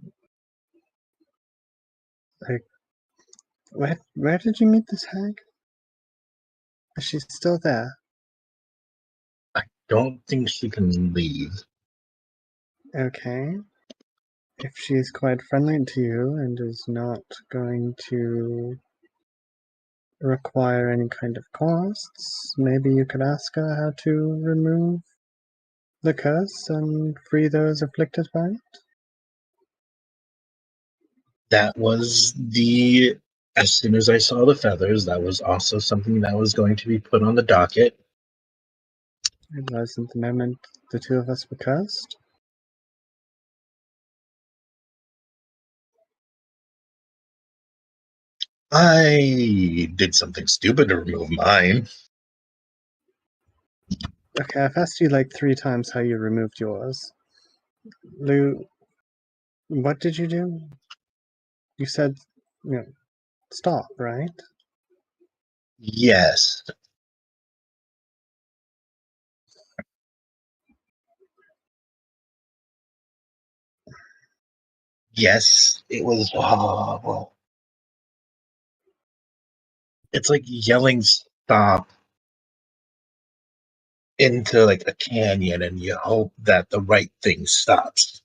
like, where did you meet this hag? Is she still there? I don't think she can leave. Okay. If she is quite friendly to you and is not going to require any kind of costs, maybe you could ask her how to remove the curse and free those afflicted by it. That was as soon as I saw the feathers, that was also something that was going to be put on the docket. It wasn't the moment the two of us were cursed. I did something stupid to remove mine. Okay, I've asked you like 3 times how you removed yours. Lou, what did you do? You said, stop, right? Yes. Yes, it was. Well, It's like yelling stop into like a canyon, and you hope that the right thing stops.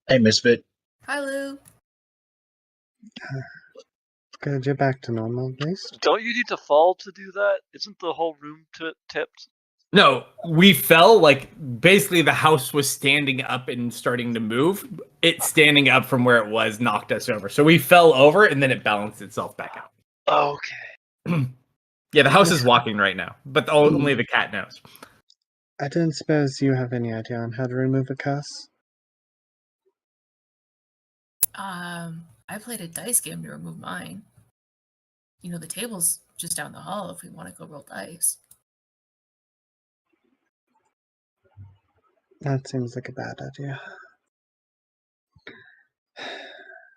Hey, Misfit. Hi, Lou. Good, you're back to normal at least. Don't you need to fall to do that? Isn't the whole room tipped? No, we fell, like, basically the house was standing up and starting to move. It standing up from where it was knocked us over. So we fell over, and then it balanced itself back out. Okay. Yeah, the house is walking right now, but only the cat knows. I don't suppose you have any idea on how to remove a curse? I played a dice game to remove mine. You know, the table's just down the hall if we want to go roll dice. That seems like a bad idea.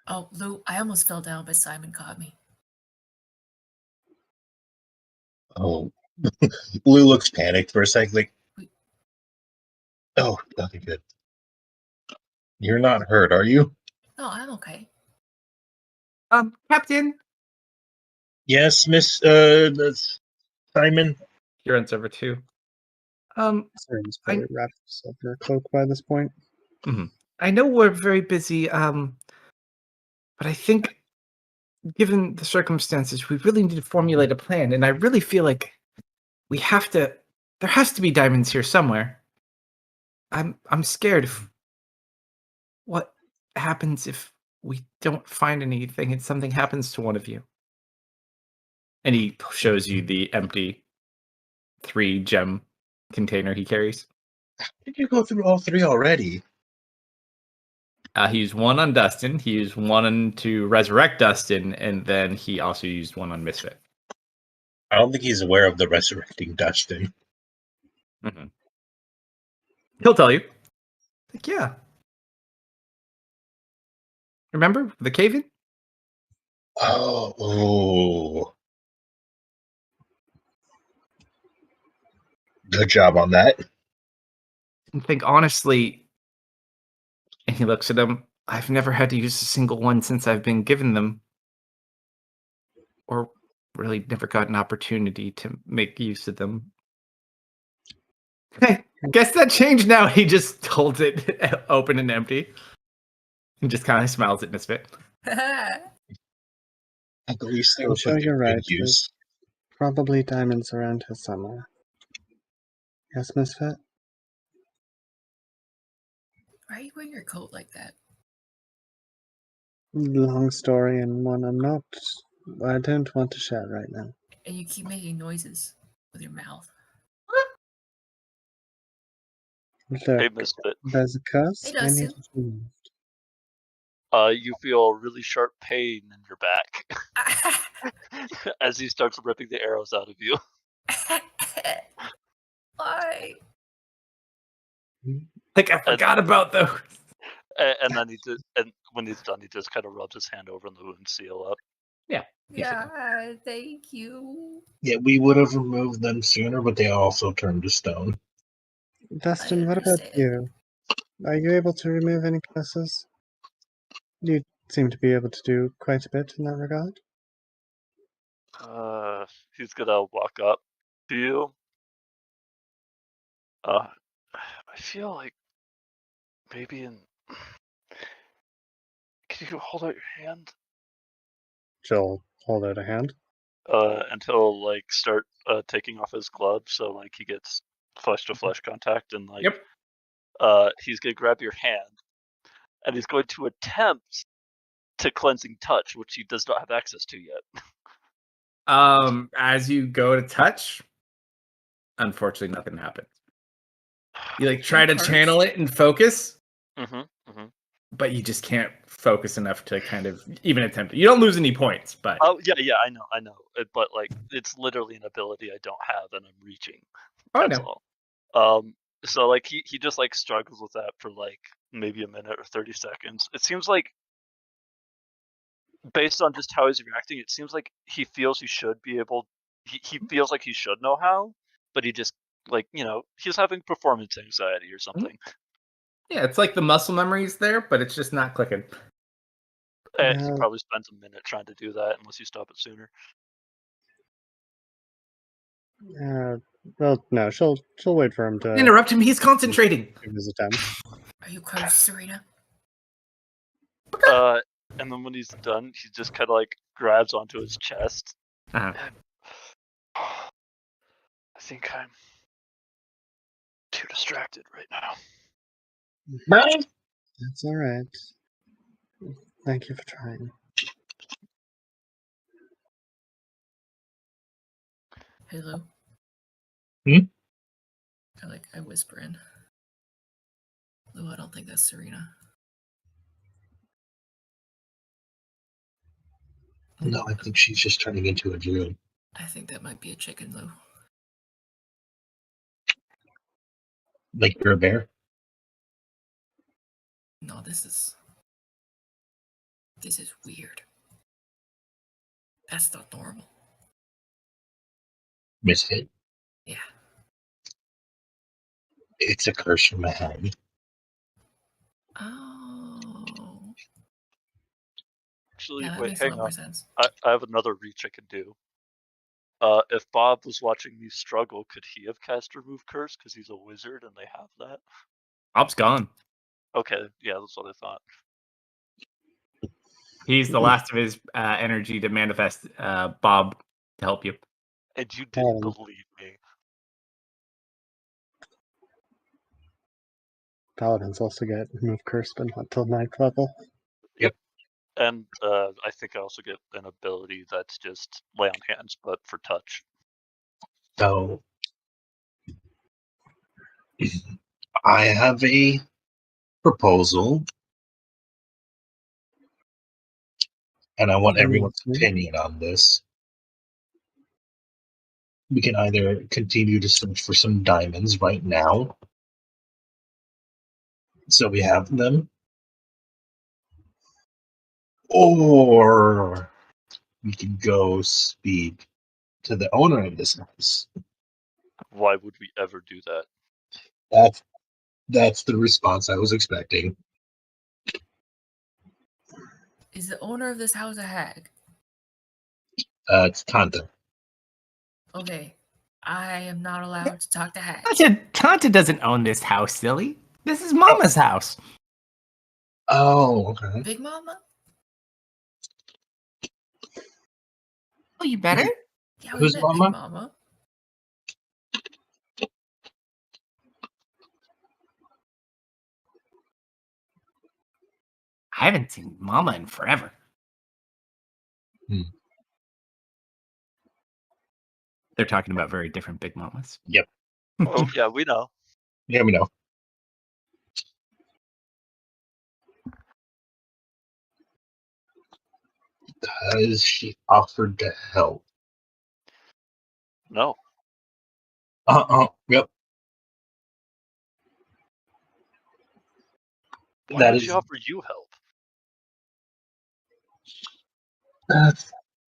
Oh, Lou, I almost fell down, but Simon caught me. Oh, Lou looks panicked for a sec. Like, oh, okay, good. You're not hurt, are you? No, I'm okay. Captain. Yes, Miss Simon. He runs over too. Siren's probably wrapped herself in her cloak by this point. I know we're very busy, but I think, given the circumstances, we really need to formulate a plan, and I really feel like we have to. There has to be diamonds here somewhere. I'm scared of what happens if we don't find anything and something happens to one of you. And he shows you the empty 3-gem container he carries. Did you go through all 3 already? He used one on Dustin, he used one to resurrect Dustin, and then he also used one on Misfit. I don't think he's aware of the resurrecting Dustin. Mm-hmm. He'll tell you. Like, yeah. Remember the cave-in? Oh. Good job on that. And think honestly, and he looks at them, I've never had to use a single one since I've been given them. Or really never got an opportunity to make use of them. Hey, guess that changed now. He just holds it open and empty. He just kind of smiles at Misfit. At least they I'm were sure put to you're right. good use. There's probably diamonds around here somewhere. Yes, Misfit? Why are you wearing your coat like that? Long story and one I don't want to share right now. And you keep making noises with your mouth. Look, Hey, Misfit. there's a curse. Hey, I need Dustin. it removed. You feel really sharp pain in your back as he starts ripping the arrows out of you. Why? Like, I forgot about those. And then and when he's done, he just kind of rubs his hand over and the wounds seal up. Yeah, thank you. Yeah, we would have removed them sooner, but they also turned to stone. Dustin, what about you? Are you able to remove any curses? You seem to be able to do quite a bit in that regard. He's gonna walk up to you. I feel like maybe can you hold out your hand? She'll hold out a hand. And he'll like start taking off his gloves, so like he gets flesh to flesh contact, and like he's gonna grab your hand, and he's going to attempt to cleansing touch, which he does not have access to yet. As you go to touch, unfortunately, nothing happens. You like try to channel it and focus, but you just can't focus enough to kind of even attempt it. You don't lose any points, but oh yeah, I know. But like, it's literally an ability I don't have, and I'm reaching. That's all. So like he just like struggles with that for like maybe a minute or 30 seconds. It seems like, based on just how he's reacting, it seems like he feels he should be able. He feels like he should know how, but he just like he's having performance anxiety or something. Yeah, it's like the muscle memory's there, but it's just not clicking. He probably spends a minute trying to do that unless you stop it sooner. Well, no, she'll wait for him to Interrupt him. He's concentrating. give his attempt. Are you close, Serena? And then when he's done, he just kind of like grabs onto his chest. Uh-huh. I think I'm too distracted right now. That's all right. Thank you for trying. Hey, Lou. I whisper in. Lou, I don't think that's Serena. No, I think she's just turning into a druid. I think that might be a chicken, Lou. Like you're a bear? No, this is weird. That's not normal. Misfit? Yeah. It's a curse from a hag. Oh. Actually, Yeah, that wait, makes a hang lot more on. sense. I have another reach I could do. If Bob was watching me struggle, could he have cast Remove Curse because he's a wizard and they have that? Bob's gone. Okay, yeah, that's what I thought. He's the last of his energy to manifest Bob to help you. And you didn't believe me. Paladins also get Remove Curse, but not till 9th level. And I think I also get an ability that's just lay on hands, but for touch. So I have a proposal, and I want everyone's opinion on this. We can either continue to search for some diamonds right now, so we have them, or we can go speak to the owner of this house. Why would we ever do that? That's the response I was expecting. Is the owner of this house a hag? It's Tanta. Okay. I am not allowed to talk to hags. Tanta doesn't own this house, silly. This is Mama's house. Oh, okay. Big Mama? Oh, you better? Yeah, we Who's met Mama? Big Mama. I haven't seen Mama in forever. They're talking about very different Big Mamas. Yep. Oh, yeah, we know. Yeah, we know. Has she offered to help? No. Yep. Why would she offer you help?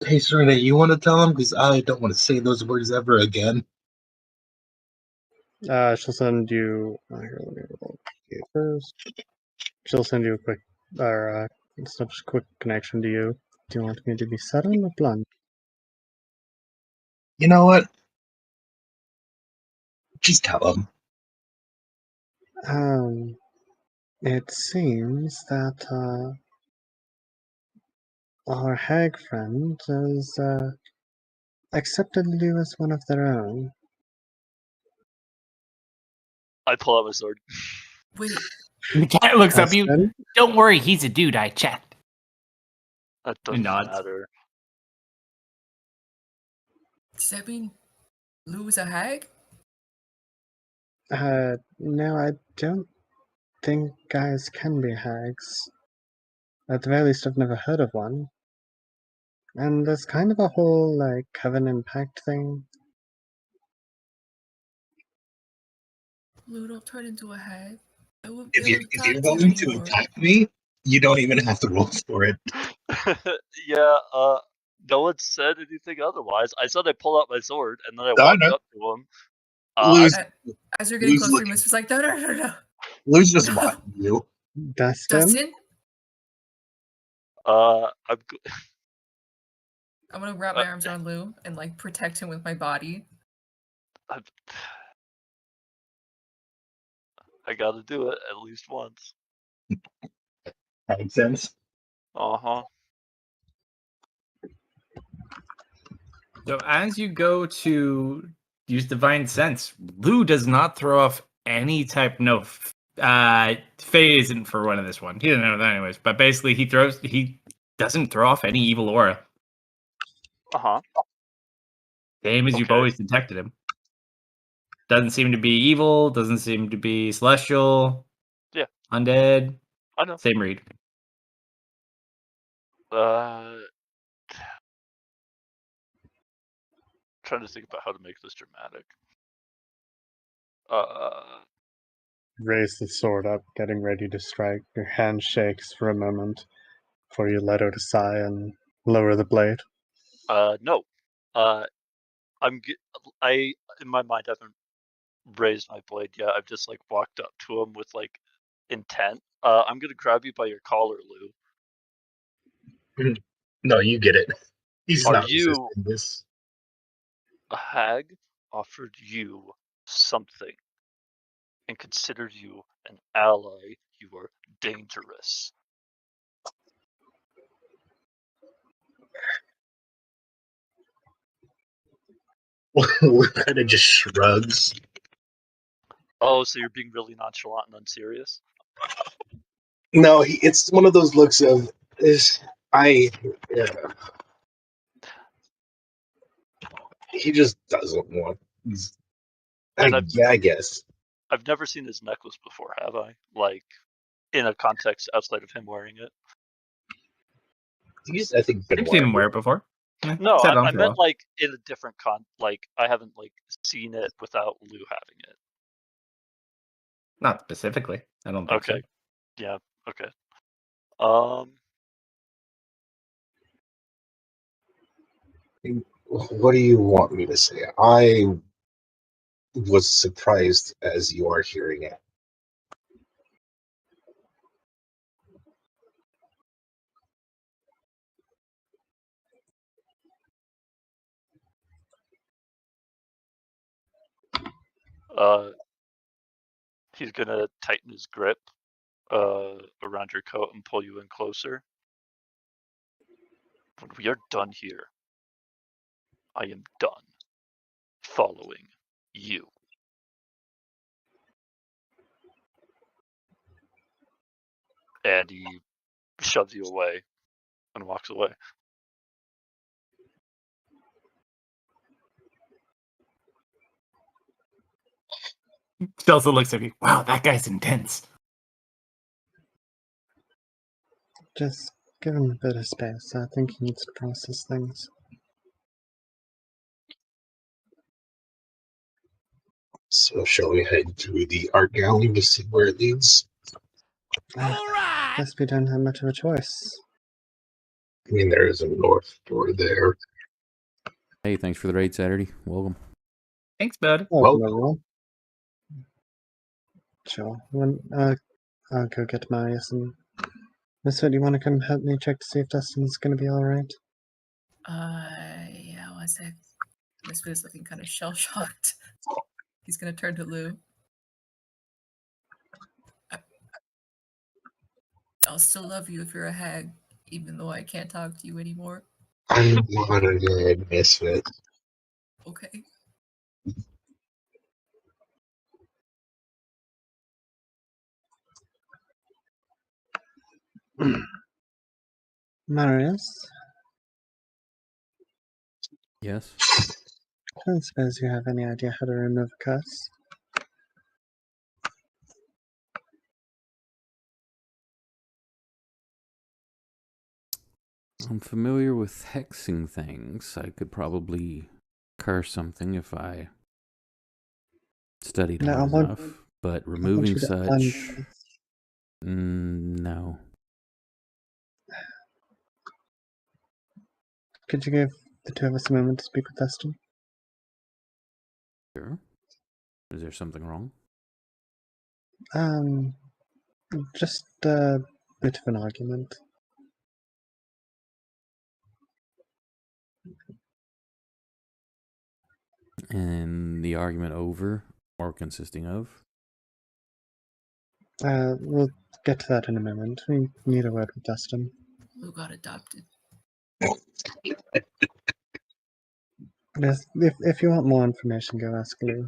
Hey, Serena, you want to tell him? Because I don't want to say those words ever again. She'll send you. Here, let me roll you first. She'll send you a quick, or just a quick connection to you. Do you want me to be subtle or blunt? You know what? Just tell him. It seems that our hag friend has accepted you as one of their own. I pull out my sword. Wait. The cat looks up you. Aspen? Don't worry, he's a dude. I checked. That doesn't nods. matter. Does that mean Lou is a hag? No, I don't think guys can be hags. At the very least, I've never heard of one. And there's kind of a whole, like, covenant pact thing. Lou, don't turn into a hag. If you're going to attack me, you don't even have to roll for it. Yeah, no one said anything otherwise. I said I pulled out my sword, and then I walked up to him. As you're getting closer, Miss was like, no. Lou's just watching you. Dustin? I'm gonna wrap my arms around Lou and like protect him with my body. I gotta do it at least once. That makes sense. Uh-huh. So as you go to use Divine Sense, Lou does not throw off any type. No, Faye isn't for one of this one. He doesn't know that anyways. But basically, he doesn't throw off any evil aura. Uh-huh. Same as you've Okay. always detected him. Doesn't seem to be evil. Doesn't seem to be celestial. Yeah. Undead. I know. Same read. Trying to think about how to make this dramatic. Raise the sword up, getting ready to strike. Your hand shakes for a moment before you let out a sigh and lower the blade. No. I in my mind haven't raised my blade yet. I've just like walked up to him with like intent. I'm gonna grab you by your collar, Lou. No, you get it. He's Are not you resisting this. a hag offered you something and considered you an ally? You are dangerous. What kind of just shrugs? Oh, so you're being really nonchalant and unserious? No, it's one of those looks of this. He just doesn't want. And I guess. I've never seen his necklace before, have I? Like, in a context outside of him wearing it? He's, I think, been I've seen him wearing wear it. it before. Yeah, No, set it on I for a while. meant like in a different like I haven't like seen it without Lou having it. Not specifically. I don't think Okay. so. Yeah, okay. What do you want me to say? I was surprised as you are hearing it. He's gonna tighten his grip around your coat and pull you in closer. When we are done here, I am done following you. And he shoves you away and walks away. She also looks at me. Wow, that guy's intense. Just give him a bit of space. I think he needs to process things. So shall we head to the art gallery to see where it leads? Guess we don't have much of a choice. I mean, there is a north door there. Hey, thanks for the raid Saturday. Welcome. Thanks, bud. Welcome, Well- everyone. Sure. I'll go get Marius and Miss Hood, you want to come help me check to see if Dustin's going to be alright? Yeah, one sec. Miss Food's looking kind of shell-shocked. He's gonna turn to Lou. I'll still love you if you're a hag, even though I can't talk to you anymore. I'm not a good misfit. Okay. Marius, Yes. I don't suppose you have any idea how to remove a curse? I'm familiar with hexing things. I could probably curse something if I studied No, hard enough. But I want removing you to such, no. Could you give the two of us a moment to speak with Dustin? Sure. Is there something wrong? Just a bit of an argument. And the argument over, or consisting of? We'll get to that in a moment. We need a word with Dustin. Who got adopted? Yes, if you want more information, go ask Lou.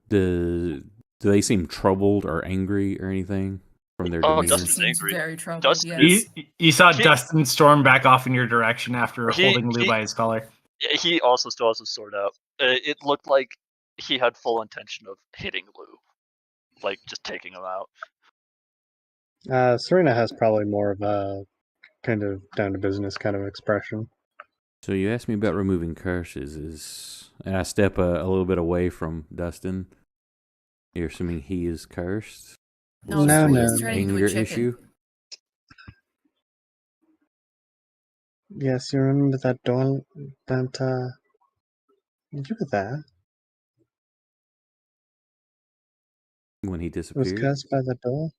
Do they seem troubled or angry or anything from their demeanor? Dustin's Seems angry. very troubled. Dustin Yes. You saw He- Dustin storm back off in your direction after He- holding Lou he- by his collar. He also still has his sword out. It looked like he had full intention of hitting Lou, like just taking him out. Serena has probably more of a kind of down to business kind of expression. So you asked me about removing curses, and I step a little bit away from Dustin. You're assuming he is cursed? No, No, Serena's no. turning into a Anger chicken. issue? Yes, you remember that door that you were there. When he It was disappeared? cursed by the door.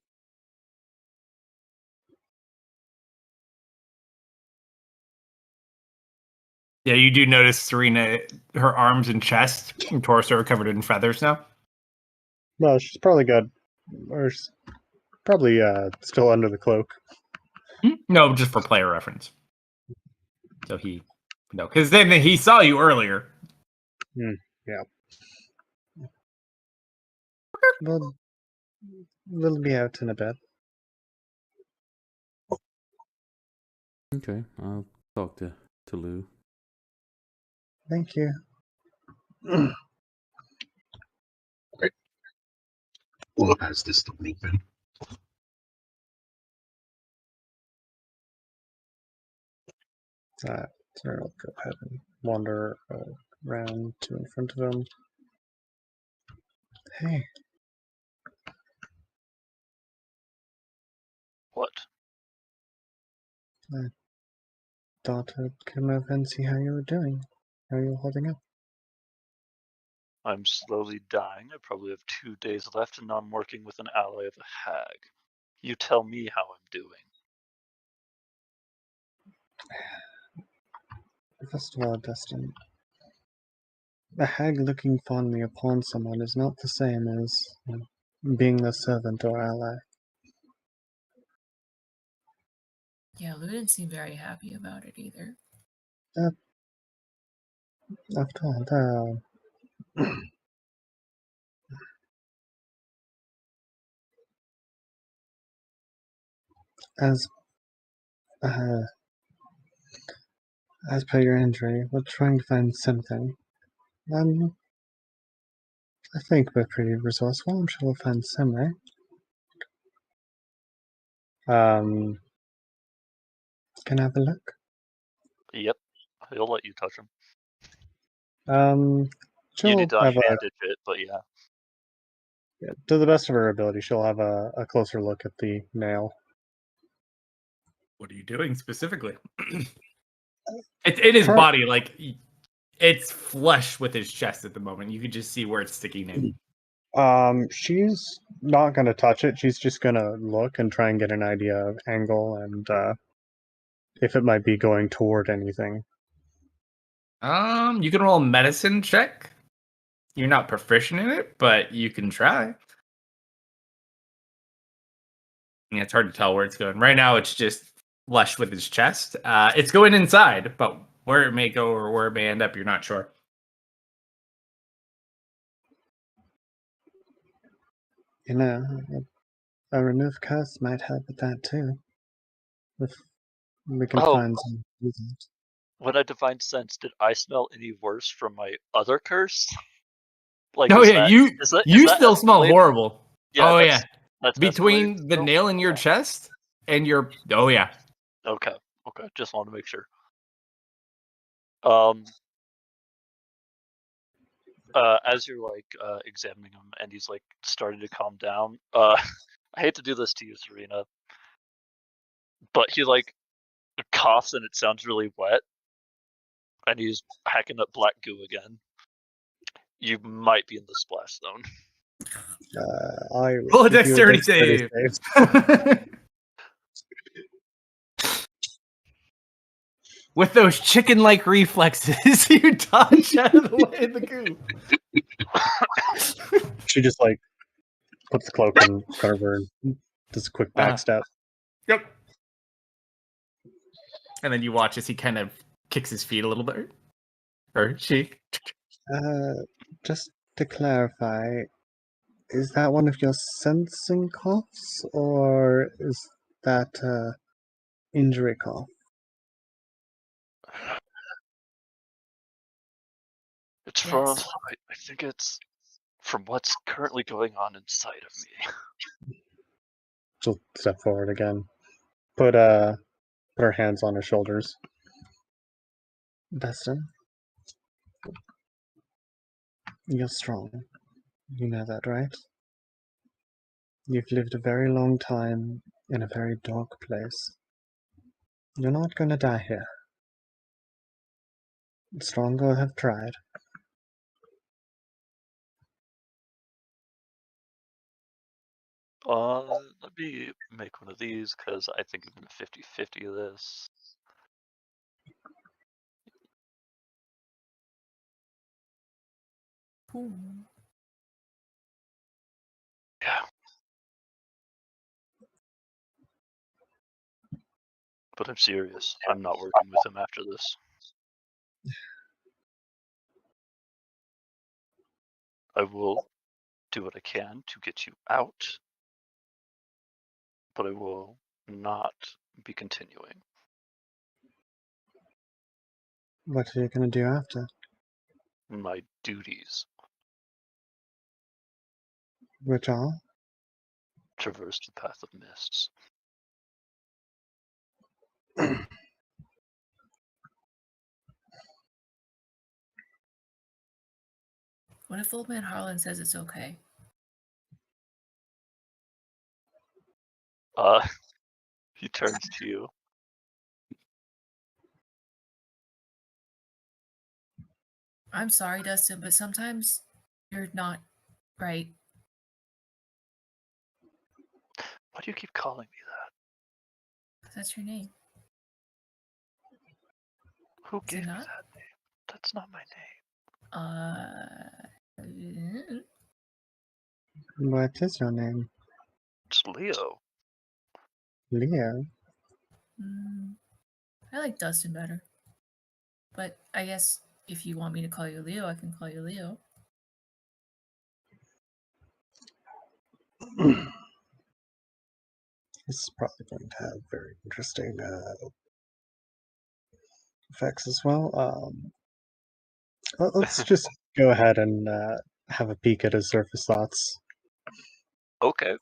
Yeah, you do notice Serena, her arms and chest and torso are covered in feathers now. Well, she's probably got, or she's probably still under the cloak. No, just for player reference. So because then he saw you earlier. We'll be out in a bit. Okay, I'll talk to Lou. Thank you. Lou has this to open. So I'll go ahead and wander around to in front of him. Hey, What? thought I'd come over and see how you were doing. How you were holding up. I'm slowly dying. I probably have 2 days left, and I'm working with an ally of a hag. You tell me how I'm doing. First of all, Dustin, a hag looking fondly upon someone is not the same as being the servant or ally. Yeah, Lou didn't seem very happy about it either. After all, as uh, as per your injury, we're trying to find something. I think we're pretty resourceful. I'm sure we'll find some way. Can I have a look? Yep. He'll let you touch him. She'll You need to have bandage it, but yeah. to the best of her ability, she'll have a closer look at the nail. What are you doing specifically? It's in his Her- body, like it's flush with his chest at the moment. You can just see where it's sticking in. She's not gonna touch it. She's just gonna look and try and get an idea of angle and if it might be going toward anything. You can roll a medicine check. You're not proficient in it, but you can try. Yeah, it's hard to tell where it's going. Right now, it's just flush with his chest. It's going inside, but where it may go or where it may end up, you're not sure. You know, a remove curse might help with that too. If we can find some reasons. When I divined sense, did I smell any worse from my other curse? Like, Oh is yeah, that- you is that- you is that still smell escalated? horrible. Yeah, oh that's- yeah, That's between escalated the still? nail in your chest and your yeah. Okay. Just wanted to make sure. As you're like examining him and he's like starting to calm down, I hate to do this to you, Serena, but he like coughs and it sounds really wet, and he's hacking up black goo again. You might be in the splash zone. I Roll a give you dexterity dexterity save. with those chicken-like reflexes, you dodge out of the way of the group. She just like puts the cloak in front of her and does a quick back step. Yep. And then you watch as he kind of kicks his feet a little bit. Or she. Just to clarify, is that one of your sensing coughs, or is that injury cough? It's from, Yes. I think it's from what's currently going on inside of me. She'll step forward again. Put her hands on her shoulders. Dustin, you're strong. You know that, right? You've lived a very long time in a very dark place. You're not gonna die here. Stronger have tried. Let me make one of these because I think I'm gonna 50-50 this. Ooh. Yeah. But I'm serious. I'm not working with him after this. I will do what I can to get you out, but I will not be continuing. What are you gonna do after? My duties. Which are? Traverse the path of mists. What if Old Man Harlan says it's okay? He turns to you. I'm sorry, Dustin, but sometimes you're not right. Why do you keep calling me that? That's your name. Who Is it gave me not? that name? That's not my name. What is your name? It's Leo. Leo? I like Dustin better. But I guess if you want me to call you Leo, I can call you Leo. This is probably going to have very interesting effects as well. Let's just go ahead and have a peek at his surface thoughts. Okay.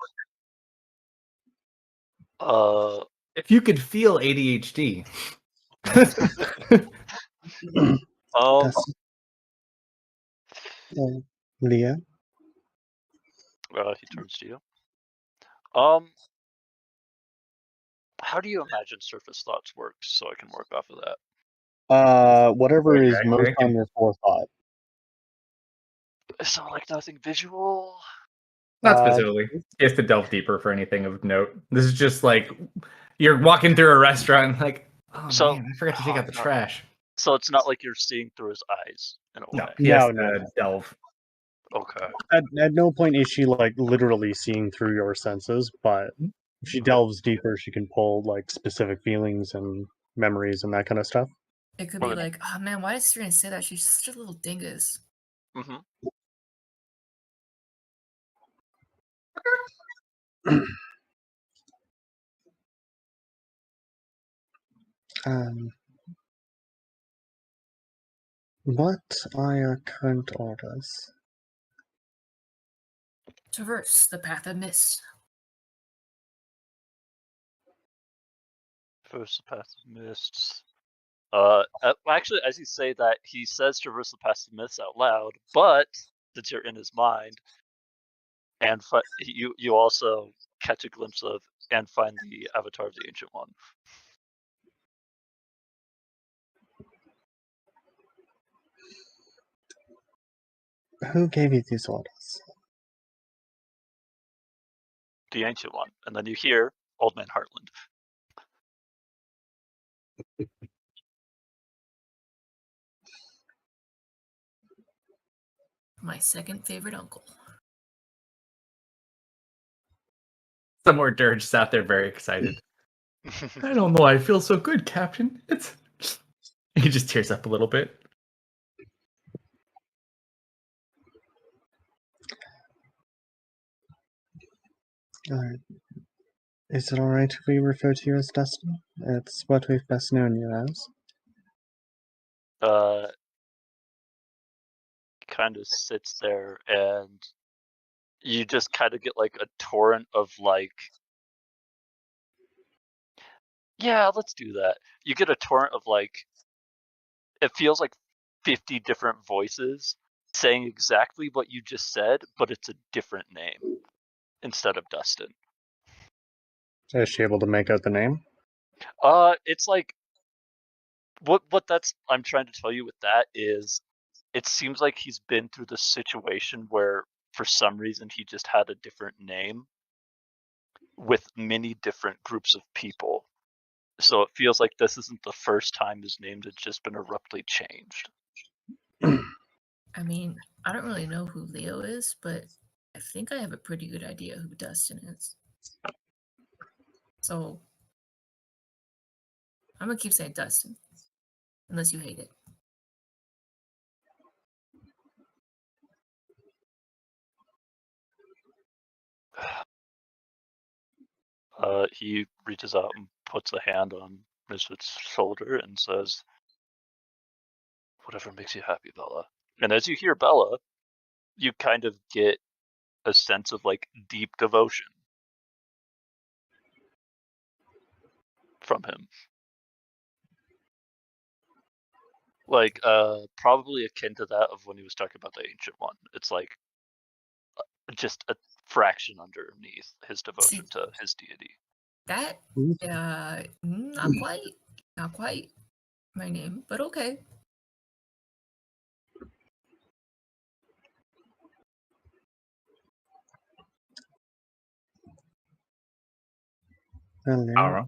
If you could feel ADHD. Dustin? Leo? He turns to you. How do you imagine surface thoughts works so I can work off of that? Whatever is Okay, most I can- on your forethought. So like nothing visual? Not specifically. He has to delve deeper for anything of note. This is just like you're walking through a restaurant and like, oh So- man, I forgot to take out the no. trash. So it's not like you're seeing through his eyes in a No, way. he has No. to delve. Okay. At no point is she like literally seeing through your senses, but if she delves deeper, she can pull like specific feelings and memories and that kind of stuff. It could Well, be like, oh man, why did Siren say that? She's such a little dingus. Mm-hmm. What are your current orders? Traverse the path of mist. Traverse the path of mists. Actually, as you say that, he says traverse the path of mists out loud, but since you're in his mind, and you also catch a glimpse of and find the avatar of the Ancient One. Who gave you these orders? The Ancient One. And then you hear Old Man Heartland. My second favorite uncle. Somewhere Dirge's out there very excited. I don't know. I feel so good, Captain. It's. He just tears up a little bit. Alright. Is it alright if we refer to you as Dustin? It's what we've best known you as. Kind of sits there, and you just kind of get like a torrent of like, yeah, let's do that. You get a torrent of like, it feels like 50 different voices saying exactly what you just said, but it's a different name instead of Dustin. Is she able to make out the name? It's like what that's I'm trying to tell you with that is it seems like he's been through the situation where for some reason he just had a different name with many different groups of people. So it feels like this isn't the first time his name had just been abruptly changed. I mean, I don't really know who Leo is, but I think I have a pretty good idea who Dustin is. So I'm gonna keep saying Dustin, unless you hate it. He reaches out and puts a hand on Misfit's shoulder and says, "Whatever makes you happy, Bella." And as you hear Bella, you kind of get a sense of like deep devotion from him. Like, probably akin to that of when he was talking about the Ancient One. It's like just a fraction underneath his devotion to his deity. That, not quite my name, but okay. Well, Leo,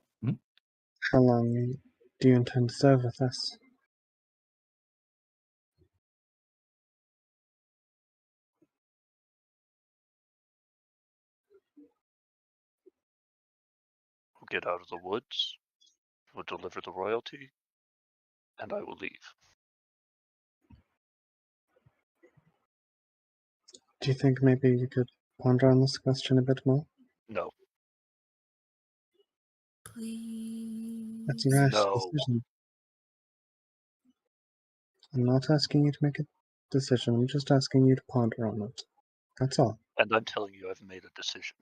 how long do you intend to serve with us? We'll get out of the woods, we'll deliver the royalty, and I will leave. Do you think maybe you could ponder on this question a bit more? No. Please. That's a rash No. decision. I'm not asking you to make a decision, I'm just asking you to ponder on it. That's all. And I'm telling you, I've made a decision.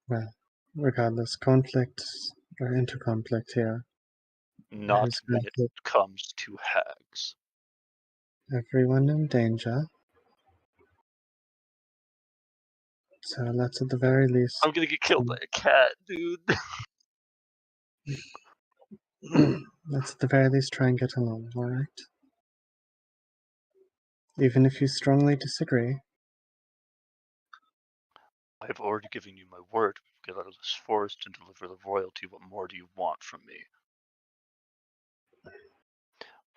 Well, regardless, conflict or interconflict here. Not is when going it to put comes to hags. everyone in danger. So let's at the very least. I'm gonna get killed by a cat, dude. Let's at the very least try and get along, alright? Even if you strongly disagree. I've already given you my word. Get out of this forest and deliver the royalty. What more do you want from me?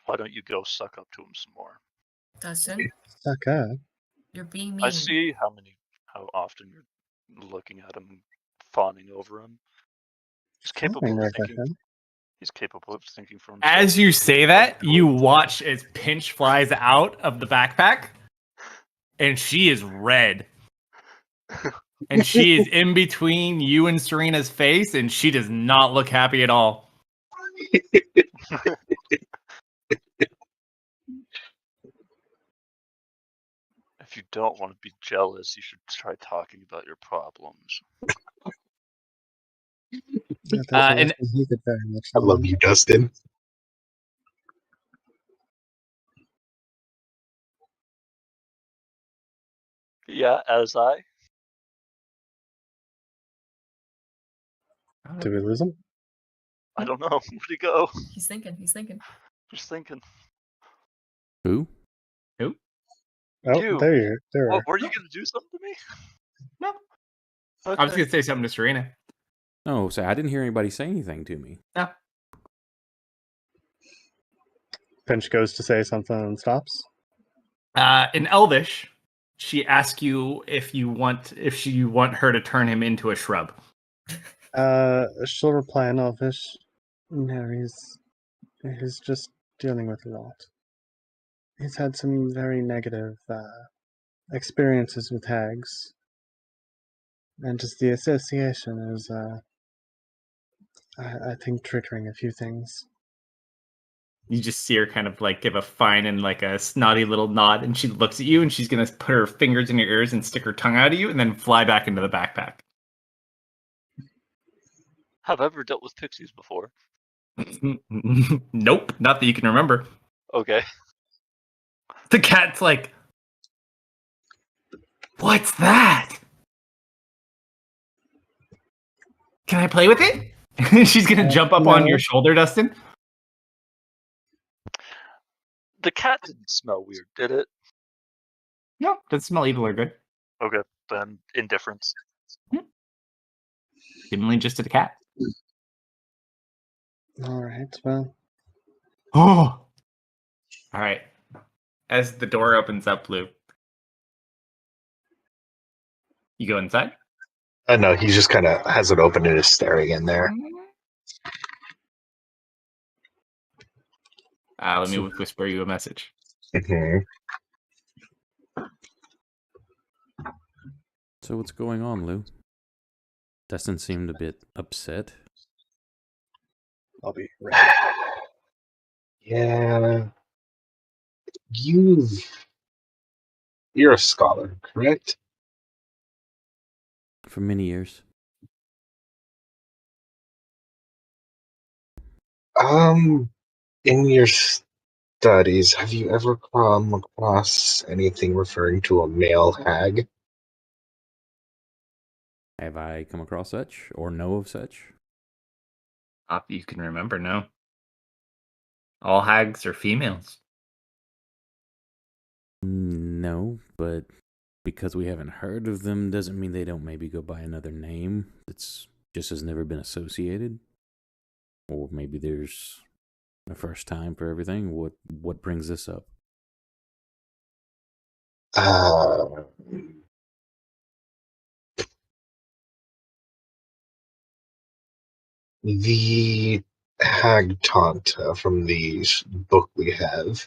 Why don't you go suck up to him some more? Dustin, Suck up. you're being mean. I see how often you're looking at him and fawning over him. He's capable of thinking. He's capable of thinking for himself. As you say that, you watch as Pinch flies out of the backpack, and she is red. And she is in between you and Serena's face, and she does not look happy at all. If you don't want to be jealous, you should try talking about your problems. And I love you, Dustin. Yeah, as I. Did we lose him? I don't know. Where'd he go? He's thinking. Just thinking. Who? Oh, You. there What, were you gonna do something to me? No. Okay. I was gonna say something to Serena. No, I didn't hear anybody say anything to me. No. Pinch goes to say something and stops. In Elvish, she asks you if you want her to turn him into a shrub. She'll reply in Elvish. No, he's just dealing with a lot. He's had some very negative experiences with hags. And just the association is, I think, triggering a few things. You just see her kind of like give a fine and like a snotty little nod, and she looks at you, and she's gonna put her fingers in your ears and stick her tongue out at you, and then fly back into the backpack. Have I ever dealt with pixies before? Nope, not that you can remember. Okay. The cat's like, "What's that? Can I play with it?" She's gonna jump up on no. your shoulder, Dustin. The cat didn't smell weird, did it? No, doesn't smell evil or good. Okay, then indifference. Seemingly just a cat. All right, well. Oh. All right. As the door opens up, Blue, you go inside. No, he just kind of has it open and is staring in there. Let me whisper you a message. Mhm. So what's going on, Lou? Dustin seemed a bit upset. I'll be right. Yeah. You're a scholar, correct? For many years. In your studies, have you ever come across anything referring to a male hag? Have I come across such or know of such? Not that you can remember, no. All hags are females. No, but because we haven't heard of them doesn't mean they don't maybe go by another name that's just has never been associated. Or maybe there's a first time for everything. What brings this up? The hag taunt from the book we have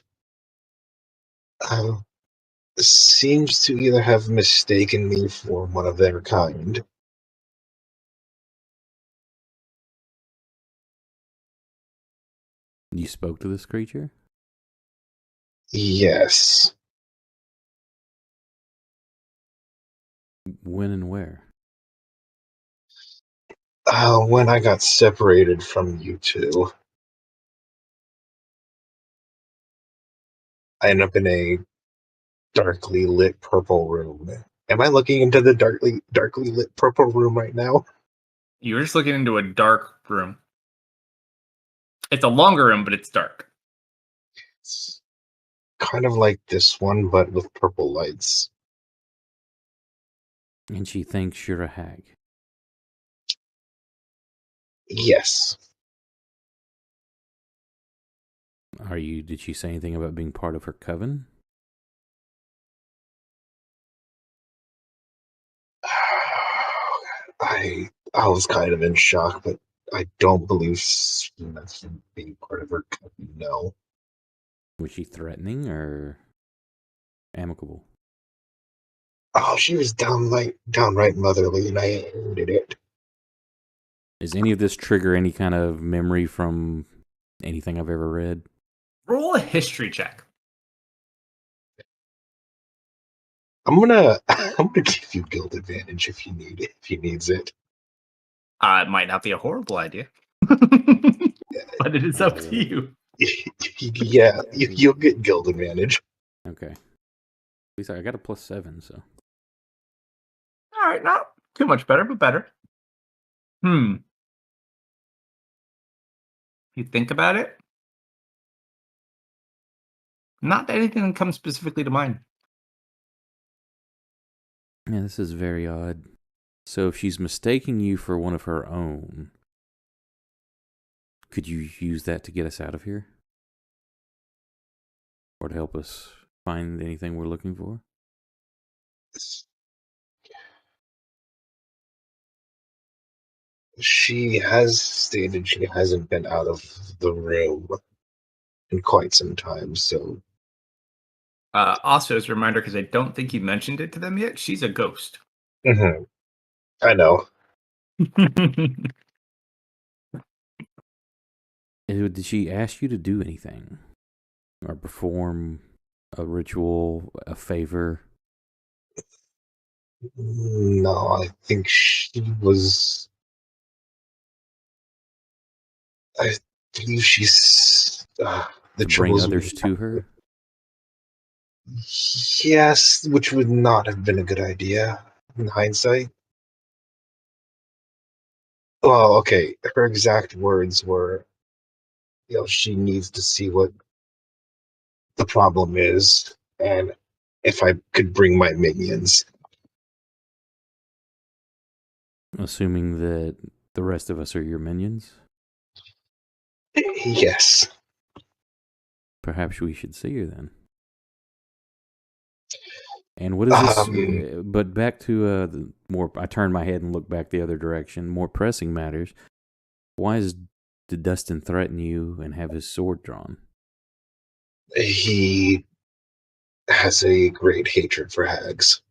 seems to either have mistaken me for one of their kind. You spoke to this creature? Yes. When and where? When I got separated from you two, I ended up in a darkly lit purple room. Am I looking into the darkly lit purple room right now? You were just looking into a dark room. It's a longer room, but it's dark. It's kind of like this one, but with purple lights. And she thinks you're a hag. Yes. Did she say anything about being part of her coven? I was kind of in shock, but I don't believe she mentioned being part of her company. No. Was she threatening or amicable? Oh, she was downright motherly, and I hated it. Does any of this trigger any kind of memory from anything I've ever read? Roll a history check. I'm gonna give you guild advantage if you needs it. It might not be a horrible idea, but it is up to you. Yeah, you'll get guild advantage. Okay. At least I got a +7, so. All right, not too much better, but better. You think about it? Not anything that comes specifically to mind. Yeah, this is very odd. So if she's mistaking you for one of her own, could you use that to get us out of here? or to help us find anything we're looking for? She has stated she hasn't been out of the room in quite some time, so... Also, as a reminder, because I don't think you mentioned it to them yet, she's a ghost. Mm-hmm. I know. Did she ask you to do anything? Or perform a ritual, a favor? No, I think she was... I believe she's... the To bring troubles others to her? Yes, which would not have been a good idea in hindsight. Well, okay, her exact words were, she needs to see what the problem is, and if I could bring my minions. Assuming that the rest of us are your minions? Yes. Perhaps we should see her then. And what is this? But back to the more. I turned my head and looked back the other direction. More pressing matters. Did Dustin threaten you and have his sword drawn? He has a great hatred for hags.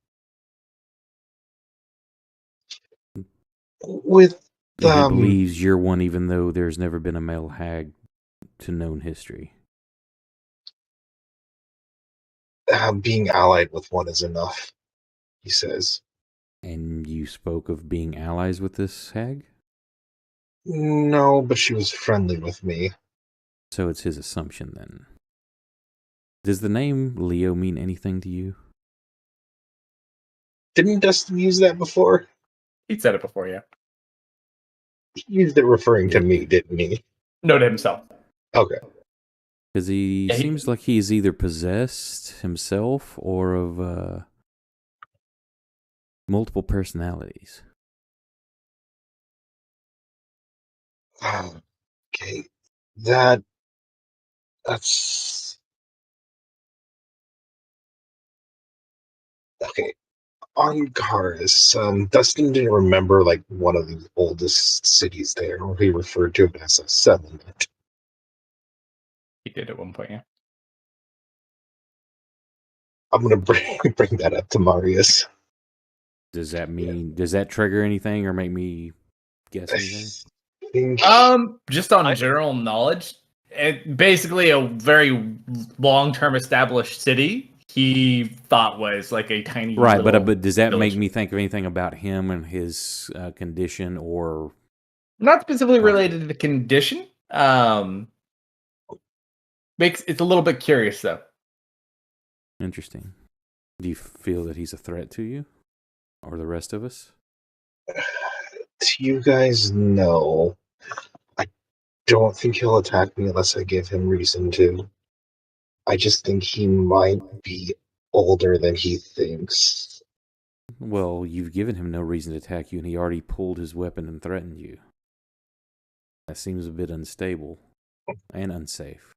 With And he believes you're one, even though there's never been a male hag to known history. Being allied with one is enough, he says. And you spoke of being allies with this hag? No, but she was friendly with me. So it's his assumption then. Does the name Leo mean anything to you? Didn't Dustin use that before? He'd said it before, yeah. He used it referring to me, didn't he? No, to himself. Okay. Because he seems like he's either possessed himself or of multiple personalities. Okay. That's... Okay. On Garis, Dustin didn't remember, one of the oldest cities there, or he referred to it as a settlement. He did at one point, yeah. I'm going to bring that up to Marius. Does that trigger anything or make me guess anything? Just on general knowledge, basically a very long-term established city he thought was like a tiny right, but does that village. make me think of anything about him and his condition, or not specifically related to the condition? It's a little bit curious though. Interesting. Do you feel that he's a threat to you or the rest of us? To you guys, no. I don't think he'll attack me unless I give him reason to. I just think he might be older than he thinks. Well, you've given him no reason to attack you, and he already pulled his weapon and threatened you. That seems a bit unstable and unsafe.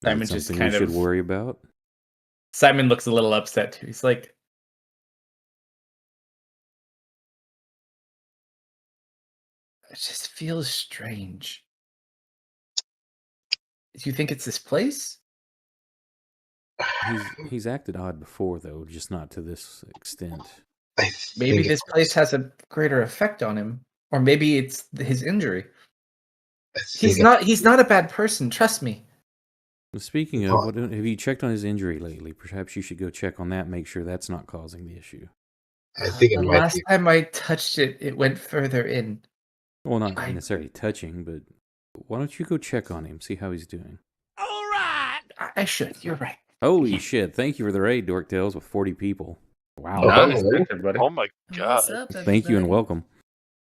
Simon just something we should worry about. Simon looks a little upset too. He's like, it just feels strange. Do you think it's this place? He's acted odd before, though, just not to this extent. Maybe this place has a greater effect on him, or maybe it's his injury. He's not a bad person. Trust me. Speaking of, have you checked on his injury lately? Perhaps you should go check on that. Make sure that's not causing the issue. I think the last time I touched it, it went further in. Well, not necessarily touching, but why don't you go check on him, see how he's doing? All right, I should. You're right. Holy shit! Thank you for the raid, Dork Tales, with 40 people. Wow. Oh my god. Up, thank you and welcome.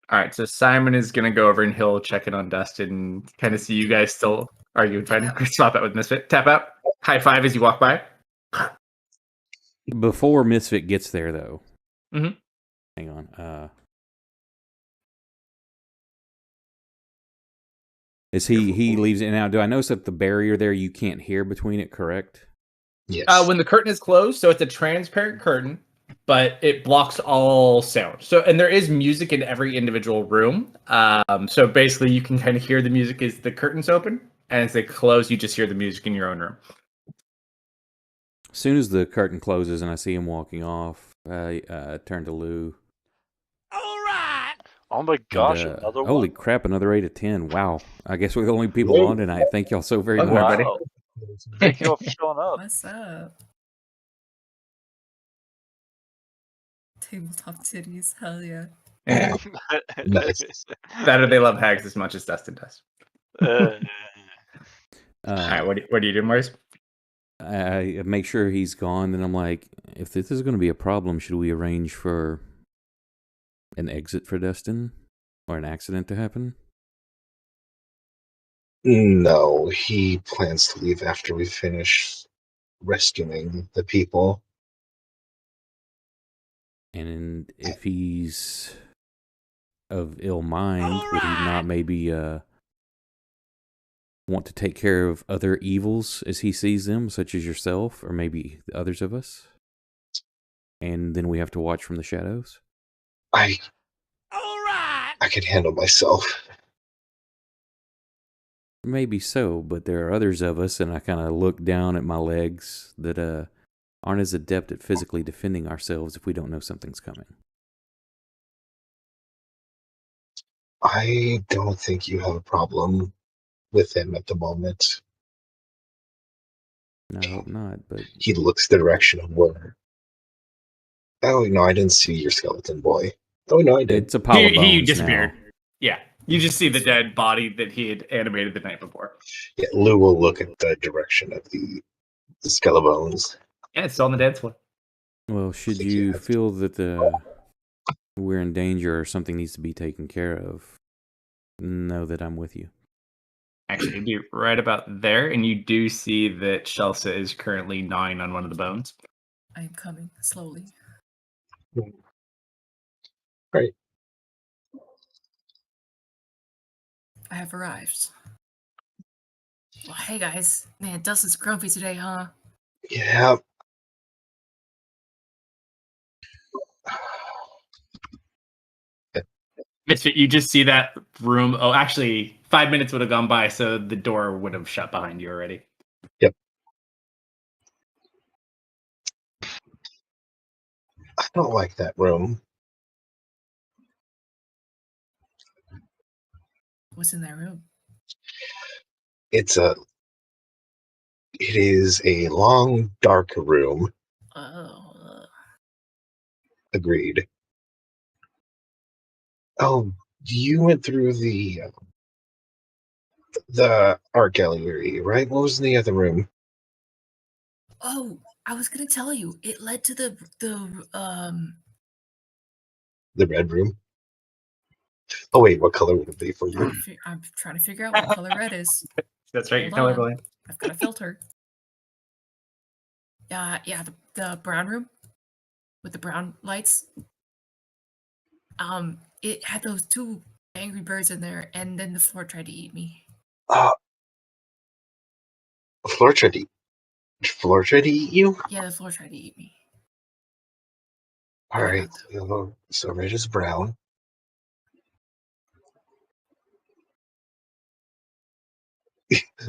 All right, so Simon is going to go over and he'll check in on Dustin and kind of see you guys still arguing. Fine. Swap out with Misfit. Tap out. High five as you walk by. Before Misfit gets there, though. Mm-hmm. Hang on. Is he leaves it now? Do I notice that the barrier there you can't hear between it? Correct. Yes. When the curtain is closed, so it's a transparent curtain, but it blocks all sound. So, and there is music in every individual room. So basically, you can kind of hear the music as the curtains open, and as they close, you just hear the music in your own room. As soon as the curtain closes and I see him walking off, I turn to Lou. Oh my gosh, And, another holy one? crap, another 8 of 10. Wow. I guess we're the only people Lou. on tonight. Thank y'all so very Welcome, much. everybody. Wow. Thank you all for showing up. What's up? Tabletop titties, hell yeah. Yeah. Nice. Better they love hags as much as Dustin does. All right, what do you do, Maurice? I make sure he's gone, and I'm like, if this is going to be a problem, should we arrange for an exit for Dustin? Or an accident to happen? No, he plans to leave after we finish rescuing the people. And if he's of ill mind, would he not maybe want to take care of other evils as he sees them, such as yourself, or maybe the others of us? And then we have to watch from the shadows? I can handle myself. Maybe so, but there are others of us, and I kind of look down at my legs that aren't as adept at physically defending ourselves if we don't know something's coming. I don't think you have a problem with him at the moment. I hope not, but He looks the direction of where. Oh no, I didn't see your skeleton boy. Oh no, I did. it's a pile of bones He disappeared. now. Yeah, you just see the dead body that he had animated the night before. Yeah, Lou will look at the direction of the skelebones. Yeah, it's still on the dance floor. Well, should think you you have feel that we're in danger or something needs to be taken care of, know that I'm with you. Actually, you'd be right about there, and you do see that Shelsa is currently gnawing on one of the bones. I am coming slowly. Great. I have arrived. Well, hey guys. Man, Dustin's grumpy today, huh? Yeah. Misfit, you just see that room. Oh, actually, 5 minutes would have gone by, so the door would have shut behind you already. Yep. I don't like that room. What's in that room? It is a long, dark room. Oh. Agreed. Oh, you went through the art gallery, right? What was in the other room? Oh, I was gonna tell you. It led to the The red room. Oh wait, what color would it be for you? I'm trying to figure out what color red is. That's right, you're Hold on. colorblind. I've got a filter. Yeah, the brown room with the brown lights. It had those two angry birds in there, and then the floor tried to eat me. Floor tried to eat you? Yeah, the floor tried to eat me. All right, so red is brown.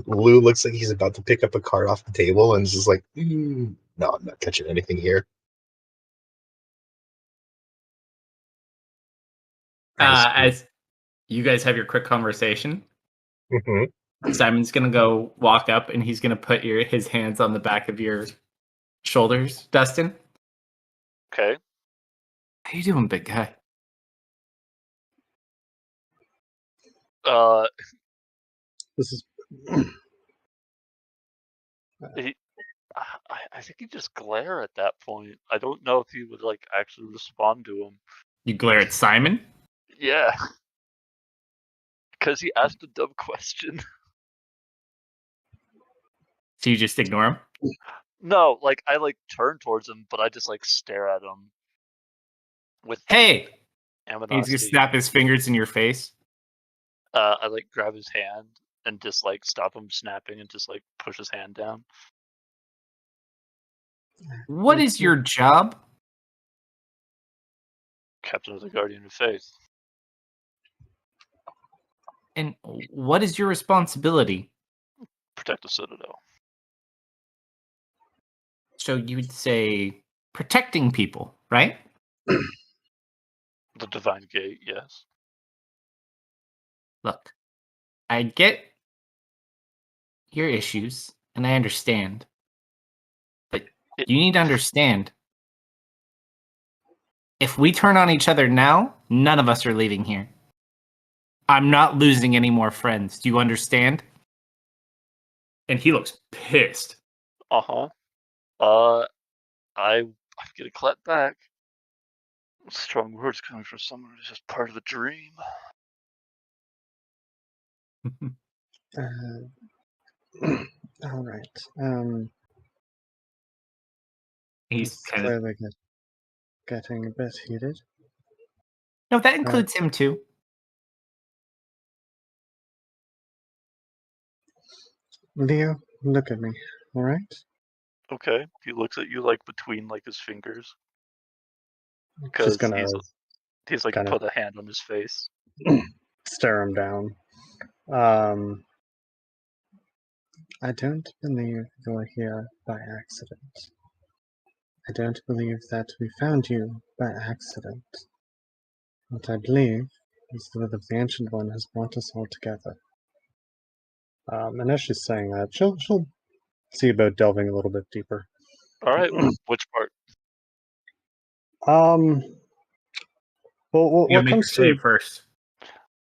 Lou looks like he's about to pick up a card off the table and is just like, no, I'm not touching anything here. As you guys have your quick conversation, Simon's gonna go walk up and he's gonna put his hands on the back of your shoulders, Dustin. Okay. How you doing, big guy? This is I think he'd just glare at that point. I don't know if he would like actually respond to him. You glare at Simon? Yeah. Because he asked a dumb question. So you just ignore him? No, like I like turn towards him, but I just like stare at him with Hey! animosity. He's gonna snap his fingers in your face. I like grab his hand and just like stop him snapping and just like push his hand down. What is your job? Captain of the Guardian of Faith. And what is your responsibility? Protect the Citadel. So you would say protecting people, right? The Divine Gate, yes. Look, I get your issues, and I understand. But you need to understand, if we turn on each other now, none of us are leaving here. I'm not losing any more friends. Do you understand? And he looks pissed. Uh-huh. I get a clap back. Strong words coming from someone who's just part of a dream. All right. He's It's kind of... clearly getting a bit heated. No, that includes him too. Leo, look at me, all right? Okay. He looks at you like between like his fingers. Just Because gonna he's like kinda- put a hand on his face. stare him down. I don't believe you're here by accident. I don't believe that we found you by accident. What I believe is the will of the Ancient One has brought us all together. And as she's saying that, she'll see about delving a little bit deeper. All right. Which part? Well, what make comes her to say first.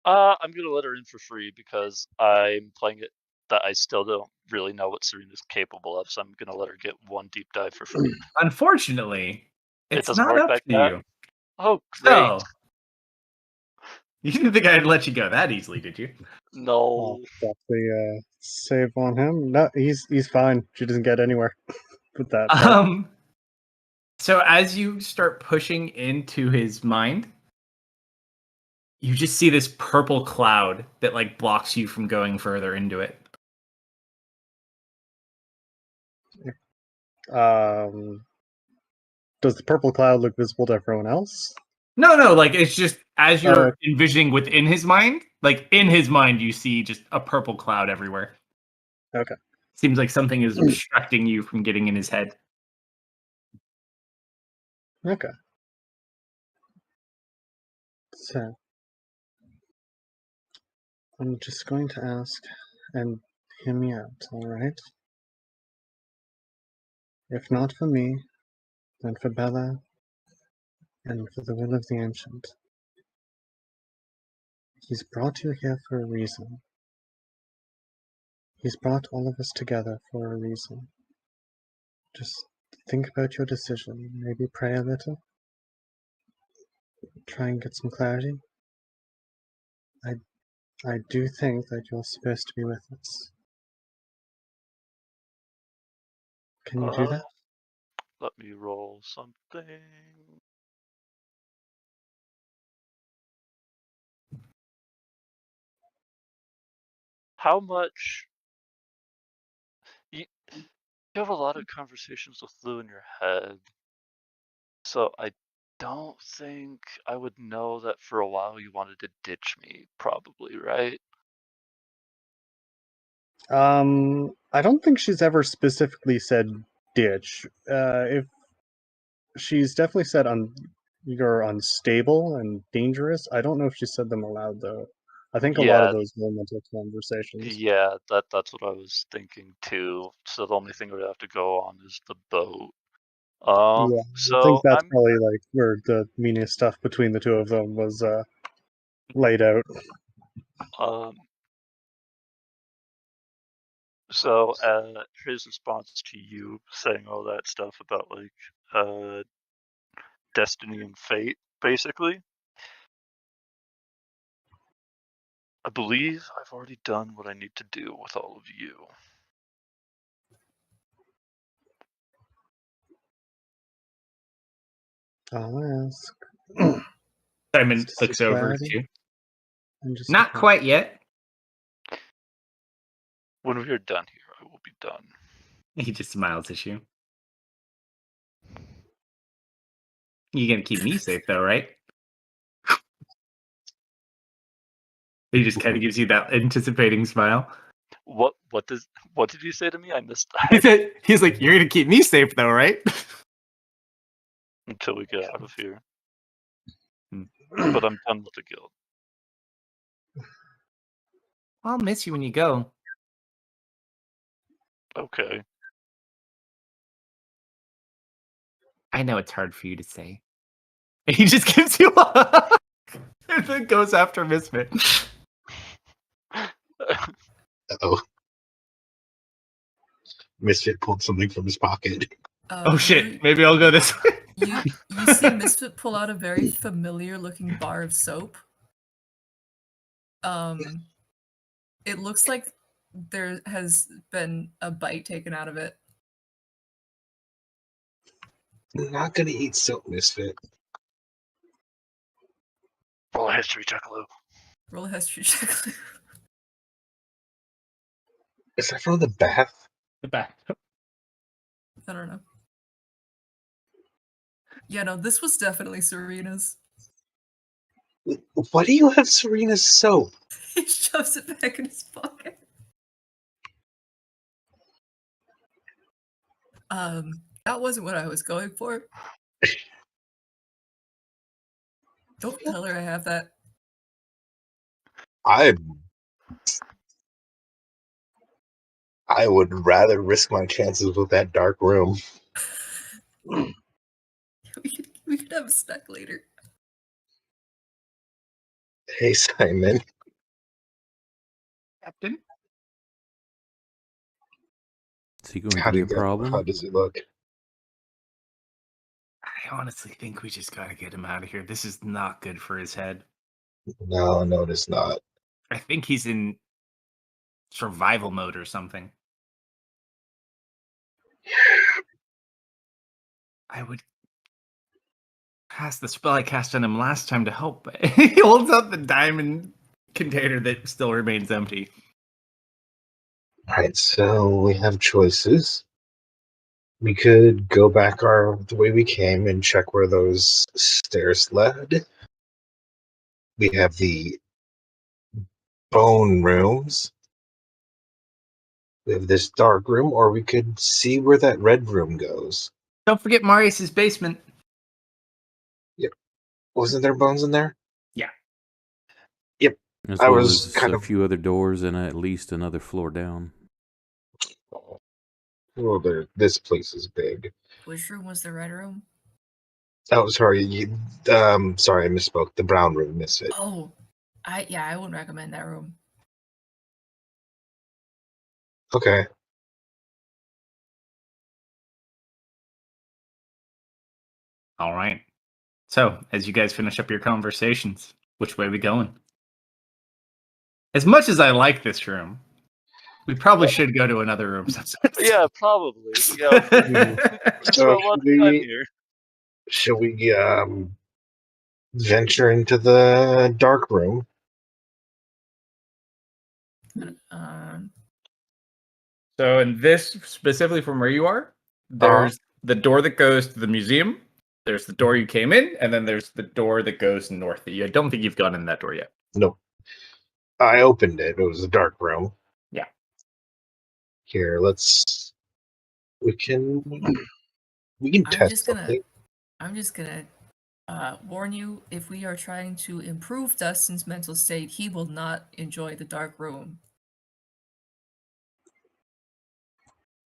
I'm gonna let her in for free because I'm playing it that I still don't really know what Serena's capable of, so I'm gonna let her get one deep dive for free. Unfortunately, It it's doesn't not work up like to that? you. Oh, great. So, you didn't think I'd let you go that easily, did you? No. drop the save on him? No, he's fine. She doesn't get anywhere with that. So as you start pushing into his mind, you just see this purple cloud that like blocks you from going further into it. Does the purple cloud look visible to everyone else? No, like it's just as you're envisioning within his mind, like in his mind, you see just a purple cloud everywhere. Okay. Seems like something is obstructing you from getting in his head. Okay. So, I'm just going to ask, and hear me out, alright? If not for me, then for Bella, and for the will of the Ancient. He's brought you here for a reason. He's brought all of us together for a reason. Just think about your decision, maybe pray a little. Try and get some clarity. I do think that you're supposed to be with us. Can you do that? Let me roll something. How much? You have a lot of conversations with Lou in your head, so I don't think I would know that for a while you wanted to ditch me, probably, right? I don't think she's ever specifically said ditch. If she's definitely said you're unstable and dangerous. I don't know if she said them aloud though. I think a lot of those were mental conversations. Yeah, that's what I was thinking too. So the only thing we'd have to go on is the boat. Yeah, So I think that's probably like where the meanest stuff between the two of them was laid out. So his response to you saying all that stuff about like destiny and fate, basically. I believe I've already done what I need to do with all of you. I'll ask. Simon looks over to you. And just Not quite yet. When we are done here, I will be done. He just smiles at you. You're gonna keep me safe, though, right? He just kind of gives you that anticipating smile. What did you say to me? I missed that. He's like, "You're gonna keep me safe, though, right?" Until we get out of here. But I'm done with the guild. I'll miss you when you go. Okay. I know it's hard for you to say. And he just gives you a and then goes after Misfit. Oh. Misfit pulled something from his pocket. Oh shit! Maybe I'll go this way. You see Misfit pull out a very familiar looking bar of soap. It looks like there has been a bite taken out of it. I'm not gonna eat soap, Misfit. Roll a history check, Lou. Roll a history check. Is that from the bath? The back. I don't know. Yeah, no, this was definitely Serena's. Why do you have Serena's soap? He shoves it back in his pocket. That wasn't what I was going for. Don't tell her I have that. I would rather risk my chances with that dark room. We could have a snack later. Hey, Simon. Captain? Is he going to be a problem? How does it look? I honestly think we just gotta get him out of here. This is not good for his head. No, it's not. I think he's in survival mode or something. I would cast the spell I cast on him last time to help, but he holds up the diamond container that still remains empty. Alright, so we have choices. We could go back the way we came and check where those stairs led. We have the bone rooms. We have this dark room, or we could see where that red room goes. Don't forget Marius' basement. Yep. Wasn't there bones in there? Yeah. Yep. As I well was as kind a of few other doors and at least another floor down. well, this place is big. Which room was the red room? Oh, sorry. Sorry, I misspoke. The brown room, Misfit. Oh, I wouldn't recommend that room. Okay. All right. So, as you guys finish up your conversations, which way are we going? As much as I like this room, we probably should go to another room sometime. Yeah, probably. Yeah. So should we venture into the dark room? So, in this specifically from where you are, there's the door that goes to the museum. There's the door you came in, and then there's the door that goes north. I don't think you've gone in that door yet. Nope. I opened it. It was a dark room. Yeah. Here, we can test something. I'm just gonna warn you, if we are trying to improve Dustin's mental state, he will not enjoy the dark room.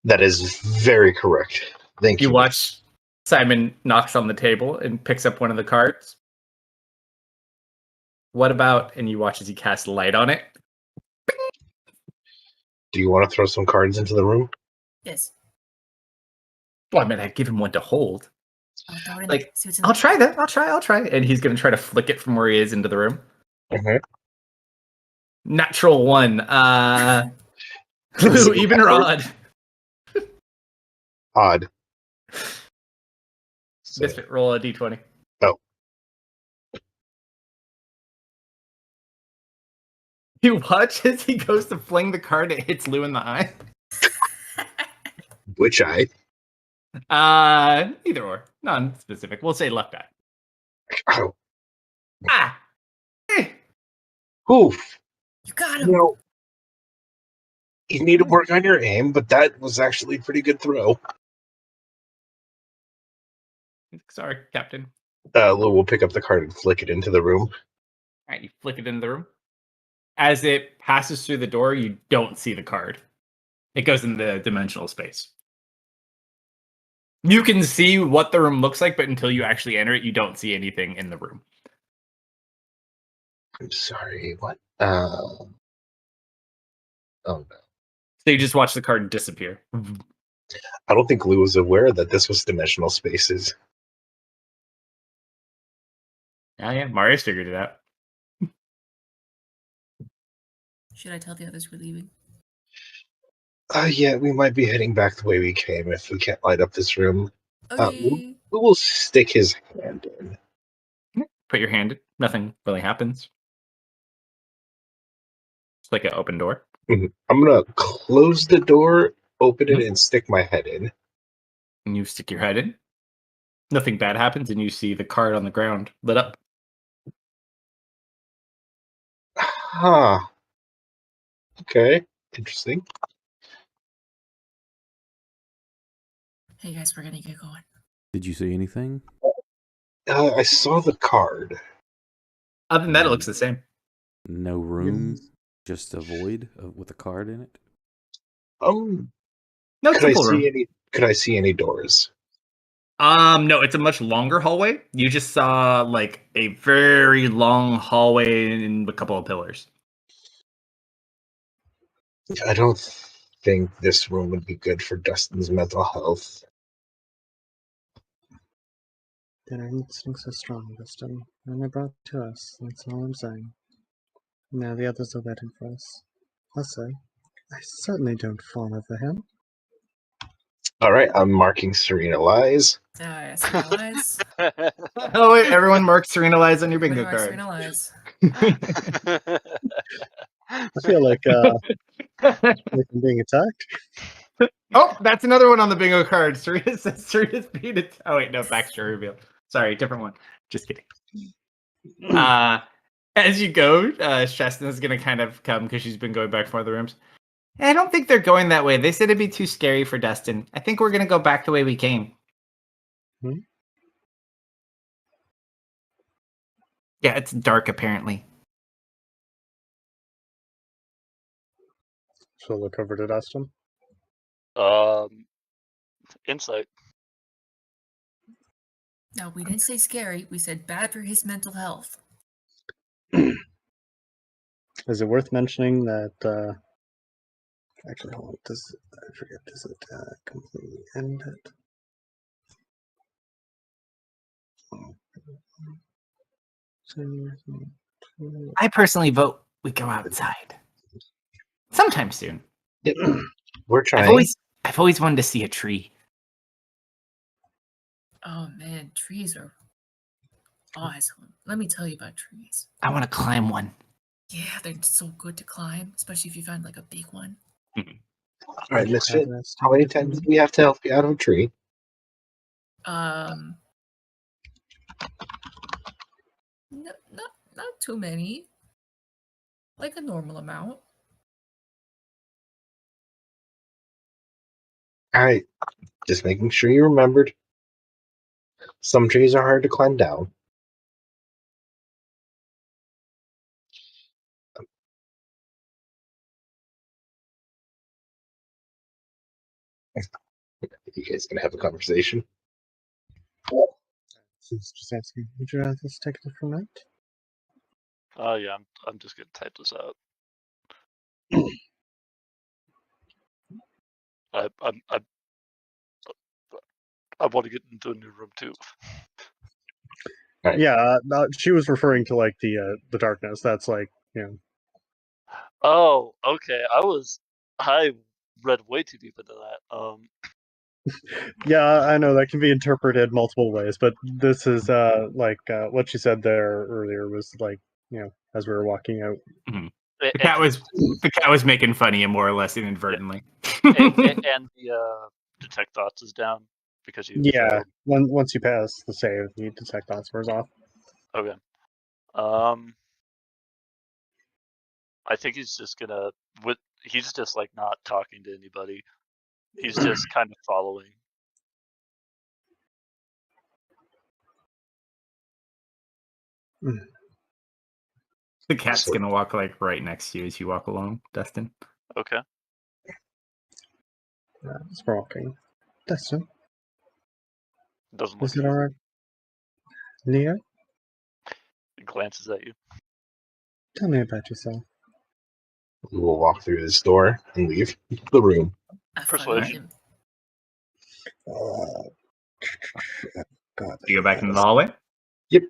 That is very correct. Thank you. You watch Simon knocks on the table and picks up one of the cards. What about, and you watch as he casts light on it. Do you want to throw some cards into the room? Yes. Well, I mean, I'd give him one to hold. Like, I'll try that. I'll try. And he's going to try to flick it from where he is into the room. Okay. Natural one. Even or odd? Odd. Misfit, roll a d20. Oh. You watch as he goes to fling the card, it hits Lou in the eye. Which eye? Either or, non-specific. We'll say left eye. Oh, Ah, oof. You got You him. know, you need to work on your aim, but that was actually a pretty good throw. Sorry, Captain. Lou will pick up the card and flick it into the room. All right, you flick it into the room. As it passes through the door, you don't see the card. It goes in the dimensional space. You can see what the room looks like, but until you actually enter it, you don't see anything in the room. I'm sorry, what? Oh, no. So you just watch the card disappear. I don't think Lou was aware that this was dimensional spaces. Oh yeah, Marius figured it out. Should I tell the others we're leaving? Yeah, we might be heading back the way we came if we can't light up this room. Okay. Lou will stick his hand in. Put your hand in. Nothing really happens. It's like an open door. I'm gonna close the door, open it, and stick my head in. And you stick your head in. Nothing bad happens, and you see the card on the ground lit up. Huh. Okay. Interesting. Hey guys, we're gonna get going. Did you see anything? I saw the card. Other than that, it looks the same. No room, just a void with a card in it. No, it's Could a I full room. see any? Could I see any doors? No, it's a much longer hallway. You just saw like a very long hallway and a couple of pillars. I don't think this room would be good for Dustin's mental health. Their instincts are strong, Dustin, and they brought to us. That's all I'm saying. Now the others are waiting for us. I'll say, I certainly don't fawn over him. All right, I'm marking Serena Lies. Serena Lies. Oh wait, everyone marks Serena Lies on your bingo Everyone marks card. Serena Lies. I feel like I'm being attacked. Oh, that's another one on the bingo card. Serena says Serena's being attacked. Oh wait, no, backstory reveal. Sorry, different one. Just kidding. As you go, Shastna's gonna kind of come because she's been going back from other rooms. I don't think they're going that way. They said it'd be too scary for Dustin. I think we're gonna go back the way we came. Hmm? Yeah, it's dark apparently. She'll look over to Dustin. Insight. No, we didn't say scary. We said bad for his mental health. Is it worth mentioning that? Actually, hold on. I forget? Does it completely end it? I personally vote we go outside. Sometime soon. We're trying. I've always wanted to see a tree. Oh man, trees are awesome. Let me tell you about trees. I want to climb one. Yeah, they're so good to climb, especially if you find like a big one. All right, Misfit. How many times do we have to help you out of a tree? Not too many. Like a normal amount. All right, just making sure you remembered. Some trees are hard to climb down. You guys gonna have a conversation? Just asking. Would you rather us take a different night? Oh yeah, I'm just gonna type this out. I want to get into a new room too. Right. Yeah, she was referring to like the darkness. That's like Oh, okay. I read way too deep into that. Yeah, I know that can be interpreted multiple ways, but this is like what she said there earlier was like as we were walking out. Yeah, The cat was making fun of you more or less inadvertently. and the detect thoughts is down because you failed. Once you pass the save, the detect thoughts wears off. Okay. I think he's just gonna. He's just like not talking to anybody. He's just kind of following. The cat's gonna walk like right next to you as you walk along, Dustin. Okay. It's walking. Dustin, Doesn't look is it at you. alright? Leo, He glances at you. tell me about yourself. We will walk through this door and leave the room. I followed Persuasion. him. God. You go back into the hallway. Yep.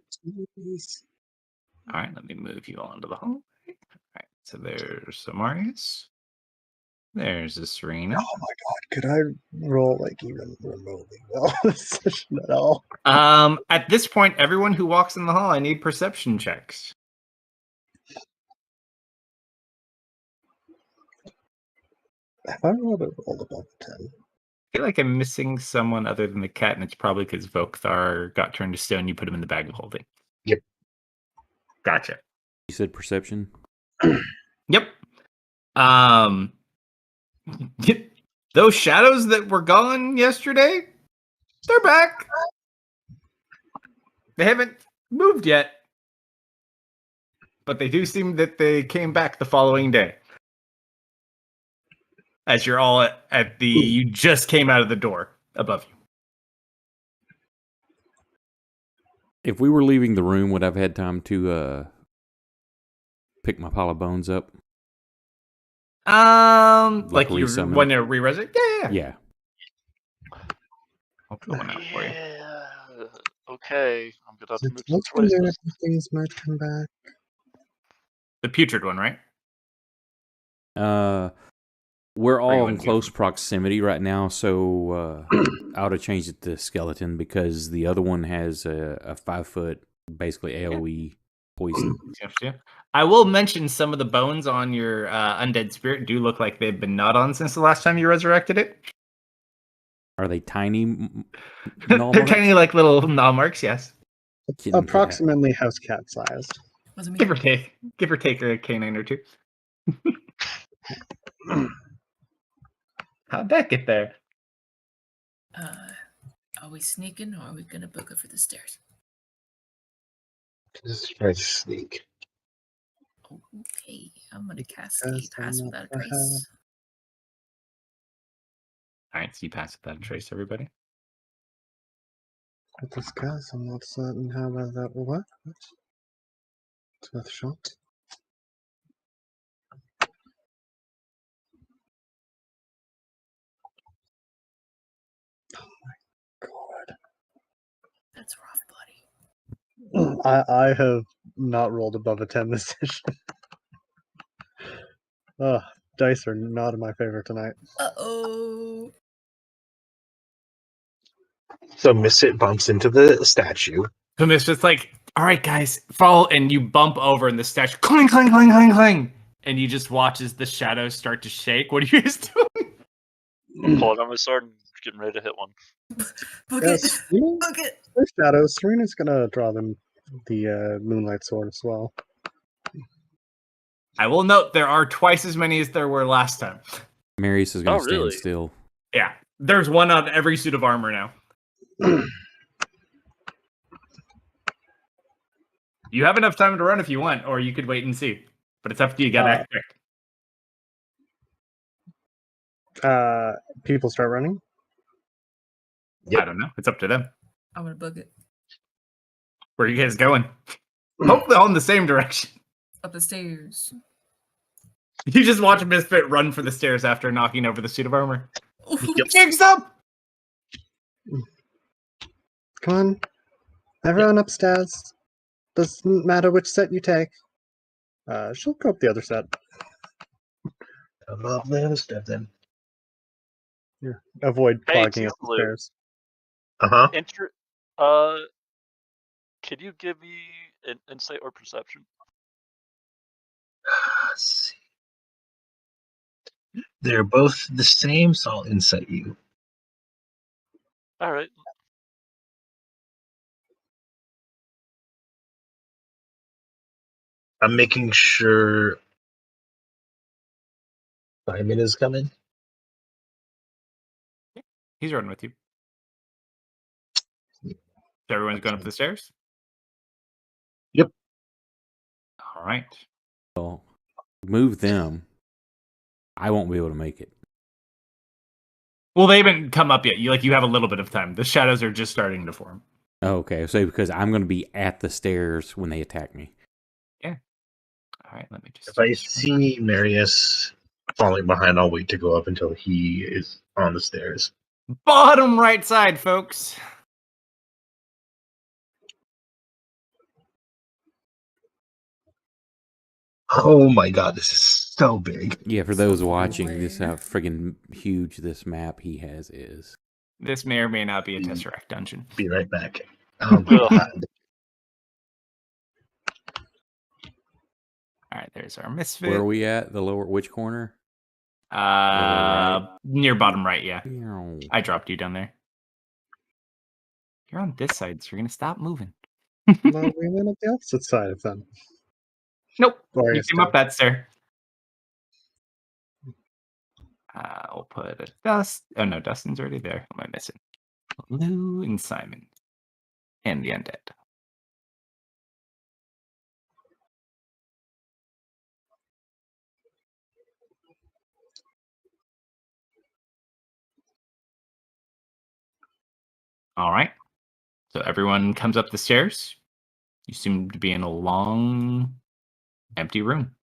All right, let me move you all into the hallway. All right, so there's Amarius. There's a Serena. Oh my god, could I roll like even remotely well this session at all? At this point, everyone who walks in the hall, I need perception checks. Have I rolled above 10? I feel like I'm missing someone other than the cat, and it's probably because Vokthar got turned to stone. You put him in the bag of holding. Yep. Gotcha. You said perception? Yep. Those shadows that were gone yesterday, they're back. They haven't moved yet, but they do seem that they came back the following day. As you're all at the, you just came out of the door above you. If we were leaving the room, would I have had time to pick my pile of bones up? Like you resummon? want to re-resurrect? Yeah. Yeah. I'll pull one out for you. Yeah. Okay. I'm gonna have to move Looks some like choices. things might come back. The putrid one, right? We're Or you all in wouldn't give close them? proximity right now, so I would have changed it to skeleton because the other one has a 5-foot, basically AoE poison. Yeah. I will mention some of the bones on your undead spirit do look like they've been gnawed on since the last time you resurrected it. Are they tiny? They're tiny, like little gnaw marks. Yes, Approximately house cat sized. Wasn't me. give or take a canine or two. How'd that get there? Are we sneaking or are we gonna book it for the stairs? Just try to sneak. Okay, I'm gonna cast Yes, a pass I'm without a not for trace. All right, so you pass without a trace, everybody. With this gas, I'm not certain how well that will work, but it's worth a shot. God. That's rough, buddy. I have not rolled above a 10 this session. Dice are not in my favor tonight. Uh-oh. So Misfit bumps into the statue. So it's just like, all right, guys, follow, and you bump over, and the statue clang, clang, clang, clang, clang, and you just watch as the shadows start to shake. What are you guys doing? I'm pulling out my sword and getting ready to hit one. Book Yes, it. Book it. there's shadows. Serena's gonna draw them the moonlight sword as well. I will note there are twice as many as there were last time. Marius is going to Oh, stand really? still. Yeah, there's one on every suit of armor now. You have enough time to run if you want, or you could wait and see. But it's up to you. You gotta act quick. People start running. Yep. I don't know. It's up to them. I'm gonna book it. Where are you guys going? Hopefully all in the same direction. Up the stairs. You just watch a misfit run for the stairs after knocking over the suit of armor. Yep. Jigs up! Come on, everyone upstairs. Doesn't matter which set you take. She'll go up the other set. Above the other step then. Yeah. Avoid Hey, clogging up the Tuvalu. stairs. Can you give me an insight or perception? Let's see. They're both the same, so I'll insight you. All right. I'm making sure Simon is coming. He's running with you. So everyone's going up the stairs? Yep. All right. Well, move them. I won't be able to make it. Well, they haven't come up yet. You have a little bit of time. The shadows are just starting to form. Oh, okay, so because I'm going to be at the stairs when they attack me. Yeah. All right, let me just... If I see Marius falling behind, I'll wait to go up until he is on the stairs. Bottom right side, folks. Oh my god, this is so big. Yeah, for those watching, this is how friggin' huge this map he has is. This may or may not be a Tesseract dungeon. Be right back. Oh my god. All right, there's our misfit. Where are we at? The lower, which corner? Near bottom right, yeah. Meow. I dropped you down there. You're on this side, so you're gonna stop moving. No, we went up the opposite side of them. Nope. Or You came up that stair. We'll put a Dust. Oh no, Dustin's already there. What am I missing? Lou and Simon. And the undead. All right. So everyone comes up the stairs. You seem to be in a long, empty room.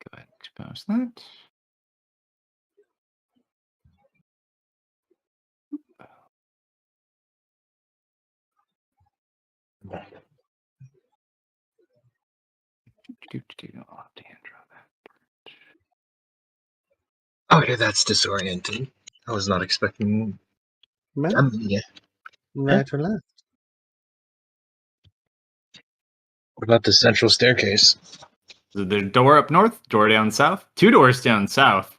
Go ahead and expose that. I'll have to hand draw that. Okay, that's disorienting. I was not expecting. Man, Yeah. right or left? What about the central staircase? So the door up north, door down south, 2 doors down south.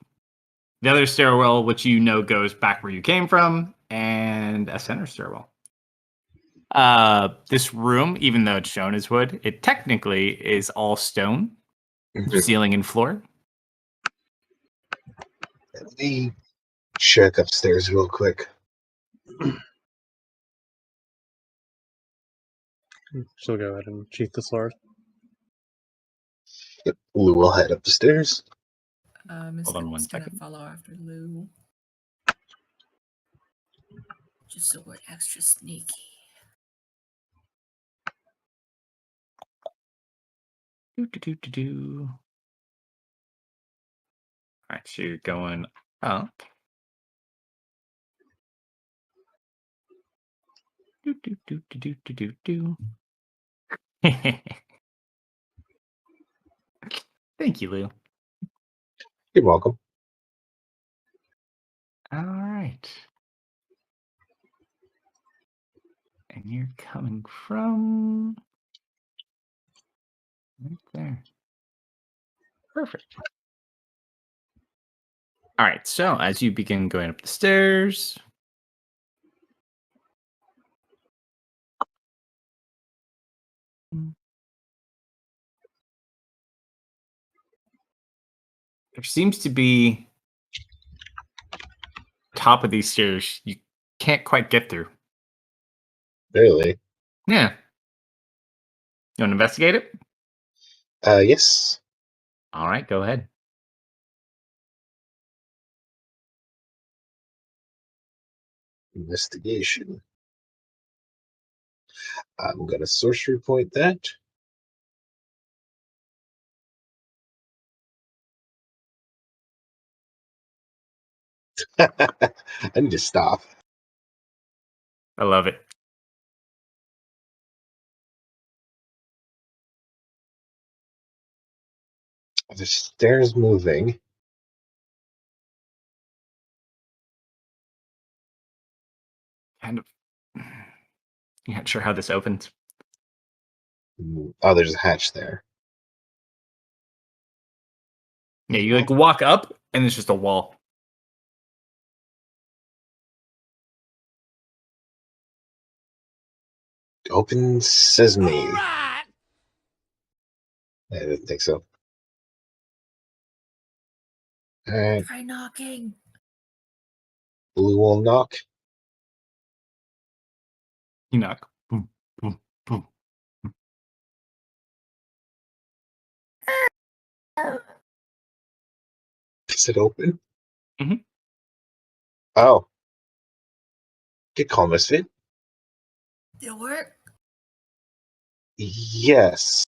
The other stairwell, which you know goes back where you came from, and a center stairwell. This room, even though it's shown as wood, it technically is all stone, ceiling and floor. Let me check upstairs real quick. She'll go ahead and sheath the sword. Yep, Lou will head up the stairs. Hold on one Misfit's gonna second. follow after Lou. Just so we're extra sneaky. Do. All right, so you're going up. Do. Thank you, Lou. You're welcome. All right. And you're coming from right there. Perfect. All right, so as you begin going up the stairs, there seems to be top of these stairs you can't quite get through. Really? Yeah. You want to investigate it? Yes. All right, go ahead. Investigation. I'm gonna sorcery point that. I need to stop. I love it. The stairs moving. Kind of. You're not sure how this opens. Oh, there's a hatch there. Yeah, you like walk up And it's just a wall. Open sesame. I didn't think so. Alright, Try knocking. Blue will knock. You knock. Boom, boom, boom. Is it open? Mhm. Oh. Good call, Misfit. Did it work? Yes.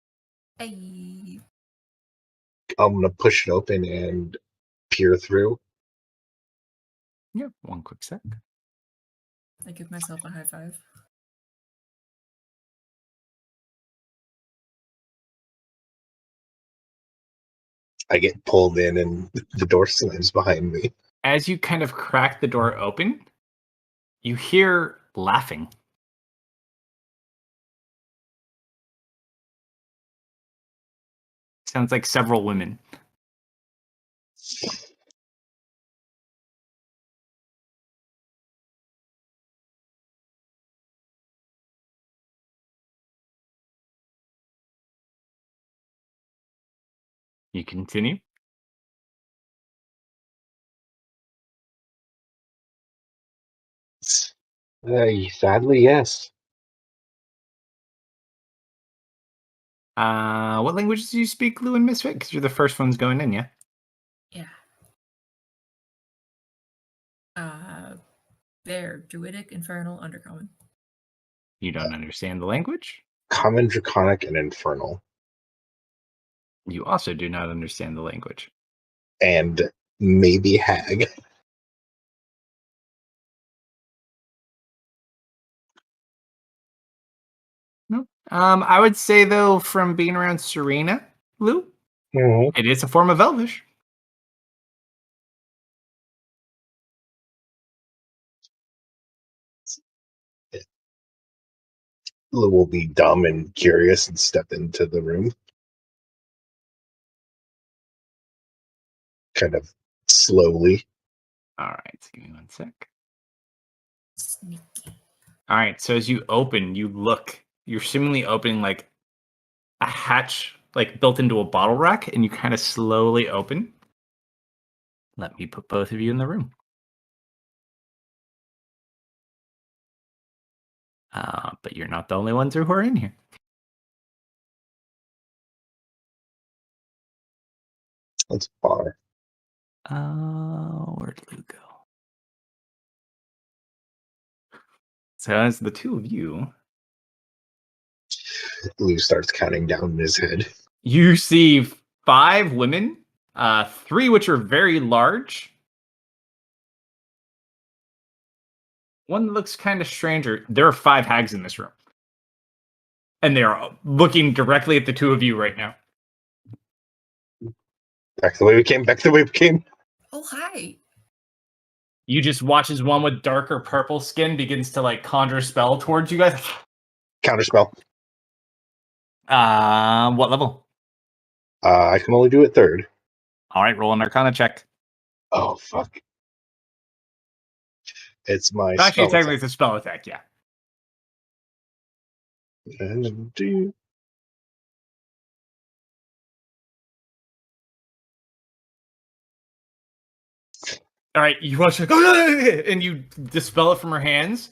Hey. I'm gonna push it open and peer through. Yeah, one quick sec. I give myself a high five. I get pulled in and the door slams behind me. As you kind of crack the door open, you hear laughing. Sounds like several women. You continue. Sadly, yes. What languages do you speak, Lou and Misfit? Because you're the first ones going in, yeah? Yeah. Bear, Druidic, Infernal, Undercommon. You don't understand the language? Common, Draconic, and Infernal. You also do not understand the language. And maybe Hag. No. I would say, though, from being around Serena, Lou, it is a form of Elvish. Lou will be dumb and curious and step into the room. Kind of slowly. All right, so give me one sec. Sneaky. All right, so as you open, you look. You're seemingly opening like a hatch, like built into a bottle rack, and you kind of slowly open. Let me put both of you in the room. But you're not the only ones who are in here. That's far. Where'd Lou go? So as the two of you, Lou starts counting down in his head. you see 5 women, 3 which are very large. One looks kind of stranger. There are 5 hags in this room. And they are looking directly at the two of you right now. Back the way we came. Oh, hi. You just watch as one with darker purple skin begins to like conjure a spell towards you guys. Counterspell. What level? I can only do it third. All right, roll an Arcana check. Oh, fuck. It's my Actually, spell technically, it's a spell attack, yeah. And do All right, you watch like, and you dispel it from her hands,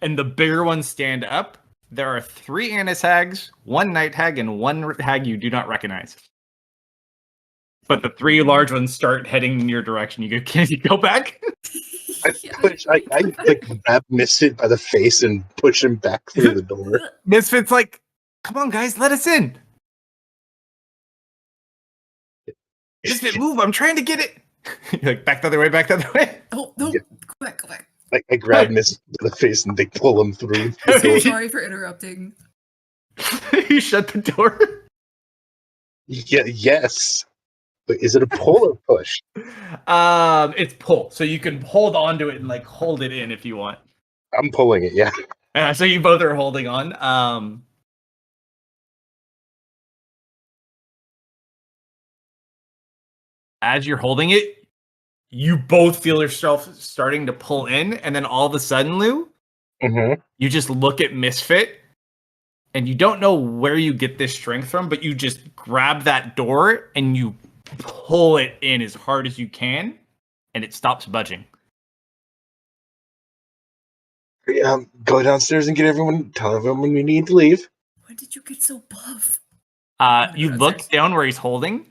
and the bigger ones stand up. There are 3 Annis hags, 1 night hag, and 1 hag you do not recognize. But the 3 large ones start heading in your direction. You go, can you go back? I like grab Misfit by the face and push him back through the door. Misfit's like, come on, guys, let us in. Misfit, move! I'm trying to get it. You're like, back the other way, back the other way. Oh, no. Yeah. Go back, go back. I grab Misfit by the face and they pull him through the door. Sorry for interrupting. You shut the door. Yeah, yes. But is it a pull or push? It's pull, so you can hold on to it and like hold it in if you want. I'm pulling it, yeah. So you both are holding on. As you're holding it, you both feel yourself starting to pull in, and then all of a sudden, Lou, you just look at Misfit, and you don't know where you get this strength from, but you just grab that door and you pull it in as hard as you can, and it stops budging. Go downstairs and tell everyone we need to leave. When did you get so buff? You look down where he's holding.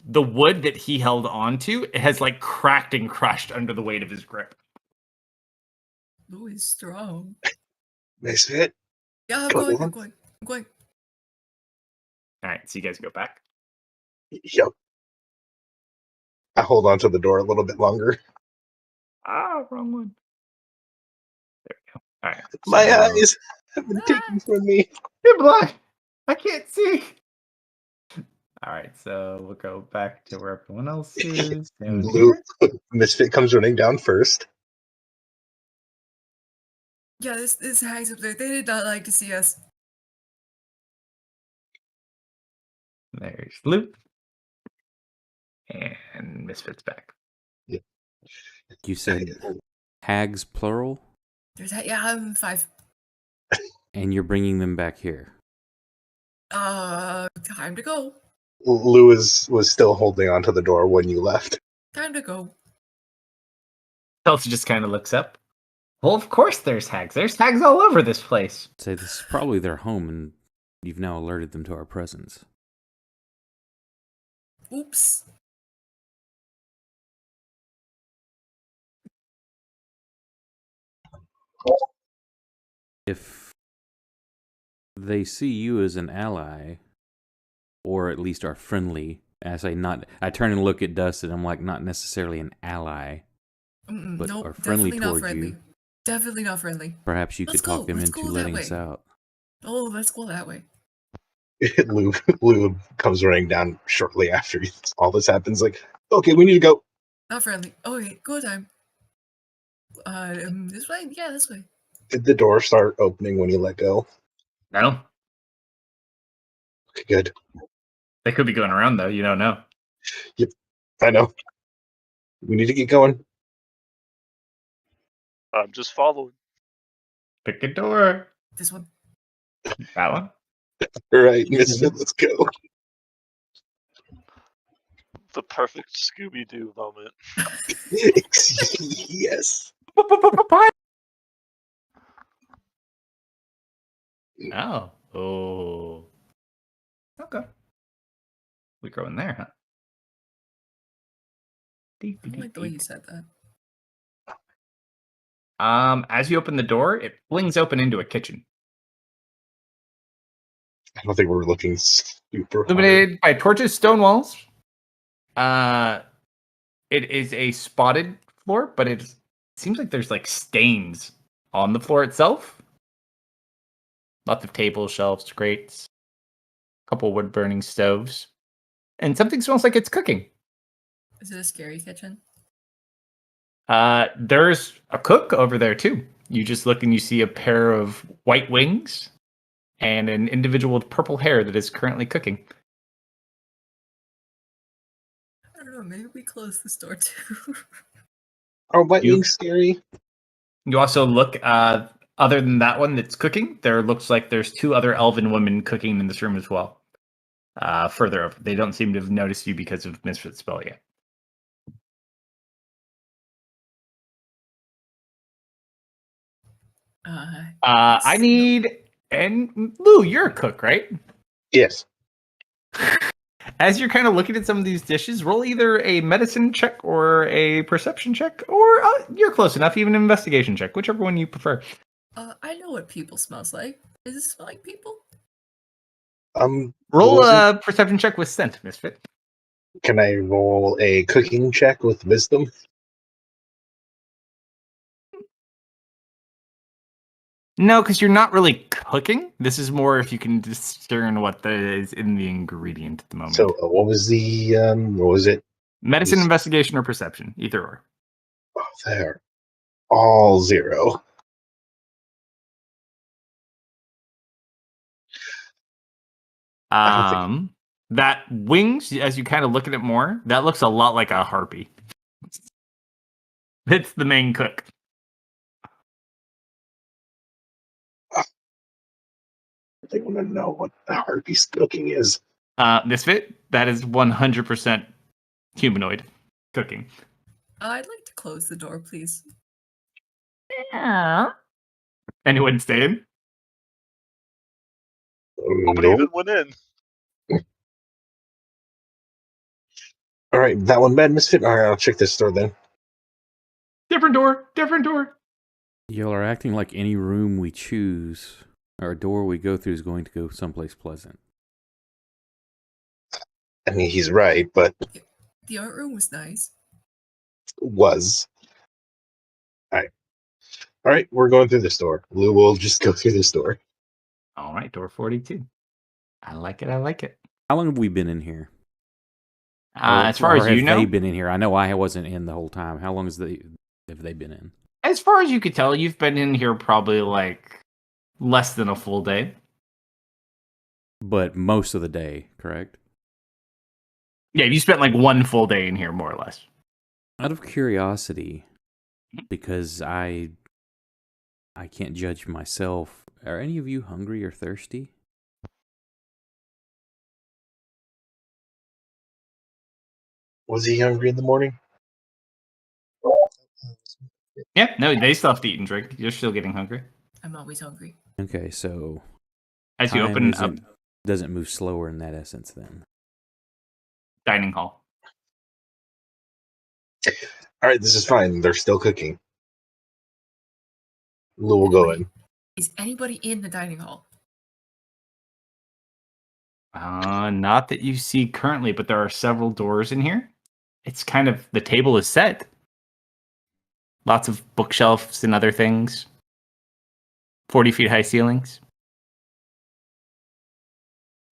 The wood that he held onto has like cracked and crushed under the weight of his grip. Lou is strong. Misfit. Yeah, I'm going. All right, so you guys go back. Yep. I hold on to the door a little bit longer. Wrong one. There we go. All right. My eyes have been taken from me. You're blind. I can't see. All right, so we'll go back to where everyone else is. Misfit comes running down first. Yeah, this hags up there. They did not like to see us. There's Luke. And Misfit's back. Yeah. You said hags plural? I'm 5. And you're bringing them back here. Time to go. Lou was still holding onto the door when you left. Time to go. Chelsea just kind of looks up. Well, of course there's hags. There's hags all over this place. I'd say this is probably their home, and you've now alerted them to our presence. Oops. If they see you as an ally, or at least are friendly, I turn and look at Dustin, I'm like, not necessarily an ally, but nope, are friendly definitely toward you. Definitely not friendly. Perhaps you could talk them into letting us out. Oh, let's go that way. Lou comes running down shortly after all this happens. Like, okay, we need to go. Not friendly. Okay, go time. This way? Yeah, this way. Did the door start opening when you let go? No. Okay, good. They could be going around, though. You don't know. Yep, I know. We need to get going. I'm just following. Pick a door. This one. That one. All right, Misfit, let's go. The perfect Scooby-Doo moment. Yes. Oh. Okay. We go in there, huh? I don't like the way you said that. As you open the door, it flings open into a kitchen. I don't think we're looking super Illuminated by torches, stone walls. It is a spotted floor, but it seems like there's like stains on the floor itself. Lots of tables, shelves, grates, a couple wood burning stoves, and something smells like it's cooking. Is it a scary kitchen? There's a cook over there too. You just look and you see a pair of white wings and an individual with purple hair that is currently cooking. I don't know, maybe we close this door too. Are white wings scary? You also look, other than that one that's cooking, there looks like there's 2 other elven women cooking in this room as well. Further up, they don't seem to have noticed you because of Misfit spell yet. I need, and Lou, you're a cook, right? Yes. As you're kind of looking at some of these dishes, roll either a medicine check or a perception check, or you're close enough, even an investigation check, whichever one you prefer. I know what people smells like. Does it smell like people? Roll a perception check with scent, Misfit. Can I roll a cooking check with wisdom? No, because you're not really cooking. This is more if you can discern what is in the ingredient at the moment. So, what was it? Medicine, investigation, or perception, either or. Oh, there. All 0. That wings, as you kind of look at it more, that looks a lot like a harpy. It's the main cook. They want to know what the harpy's cooking is. Misfit, that is 100% humanoid cooking. I'd like to close the door, please. Yeah. Anyone staying? Nobody even went in. All right, that one bad, Misfit. All right, I'll check this door then. Different door. Different door. Y'all are acting like any room we choose or door we go through is going to go someplace pleasant. I mean, he's right, but The art room was nice. was. All right, we're going through this door. Lou will just go through this door. All right, door 42. I like it. I like it. How long have we been in here? As far as you know, they've been in here. I know I wasn't in the whole time. How long have they been in? as far as you could tell, you've been in here probably like less than a full day. But most of the day, correct? Yeah, you spent like one full day in here, more or less. Out of curiosity, because I can't judge myself. Are any of you hungry or thirsty? Was he hungry in the morning? Yeah, no, they still have to eat and drink. You're still getting hungry. I'm always hungry. Okay, so As you time open up doesn't move slower in that essence then. dining hall. All right, this is fine. They're still cooking. Lou will go in. Is anybody in the dining hall? Not that you see currently, but there are several doors in here. It's kind of, the table is set. Lots of bookshelves and other things. 40 feet high ceilings.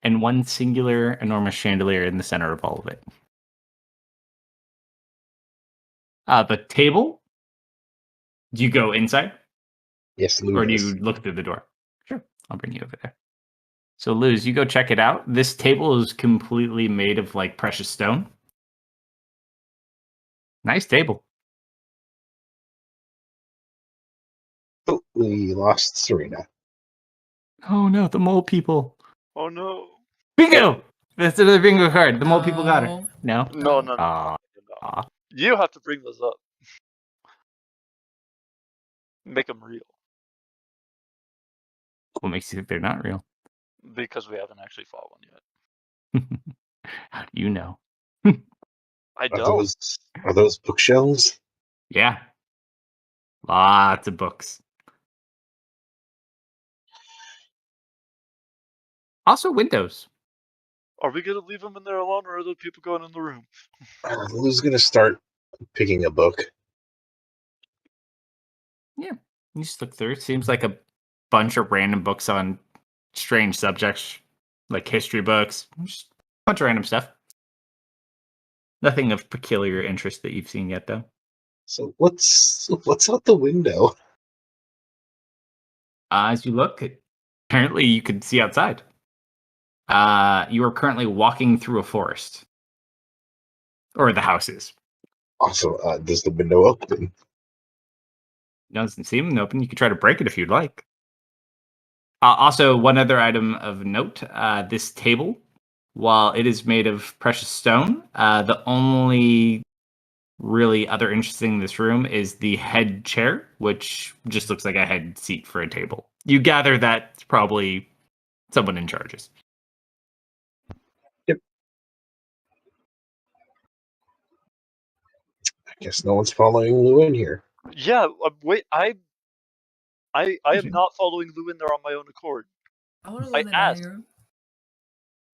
And one singular enormous chandelier in the center of all of it. The table, do you go inside? Yes, Lou Or do does. you look through the door? Sure, I'll bring you over there. So Luz, you go check it out. This table is completely made of like precious stone. Nice table. Oh, we lost Serena. Oh no, the mole people. Oh no. Bingo! That's another bingo card. The mole people got her. No. No? No. Aw. No. You have to bring those up. Make them real. What makes you think they're not real? Because we haven't actually fought one yet. How do you know? I don't. Are those bookshelves? Yeah. Lots of books. Also windows. Are we gonna leave them in there alone, or are there people going in the room? Lou's gonna start picking a book. Yeah. You just look through. It seems like a bunch of random books on strange subjects, like history books. Just a bunch of random stuff. Nothing of peculiar interest that you've seen yet, though. So what's out the window? As you look, apparently you can see outside. You are currently walking through a forest. Or the house is. Also, does the window open? Doesn't seem open. You could try to break it if you'd like. Also, one other item of note, this table, while it is made of precious stone, the only really other interesting in this room is the head chair, which just looks like a head seat for a table. You gather that's probably someone in charge. Yep. I guess no one's following Lou in here. Yeah, wait, I am not following Lou in there on my own accord. I want to go in the dining room.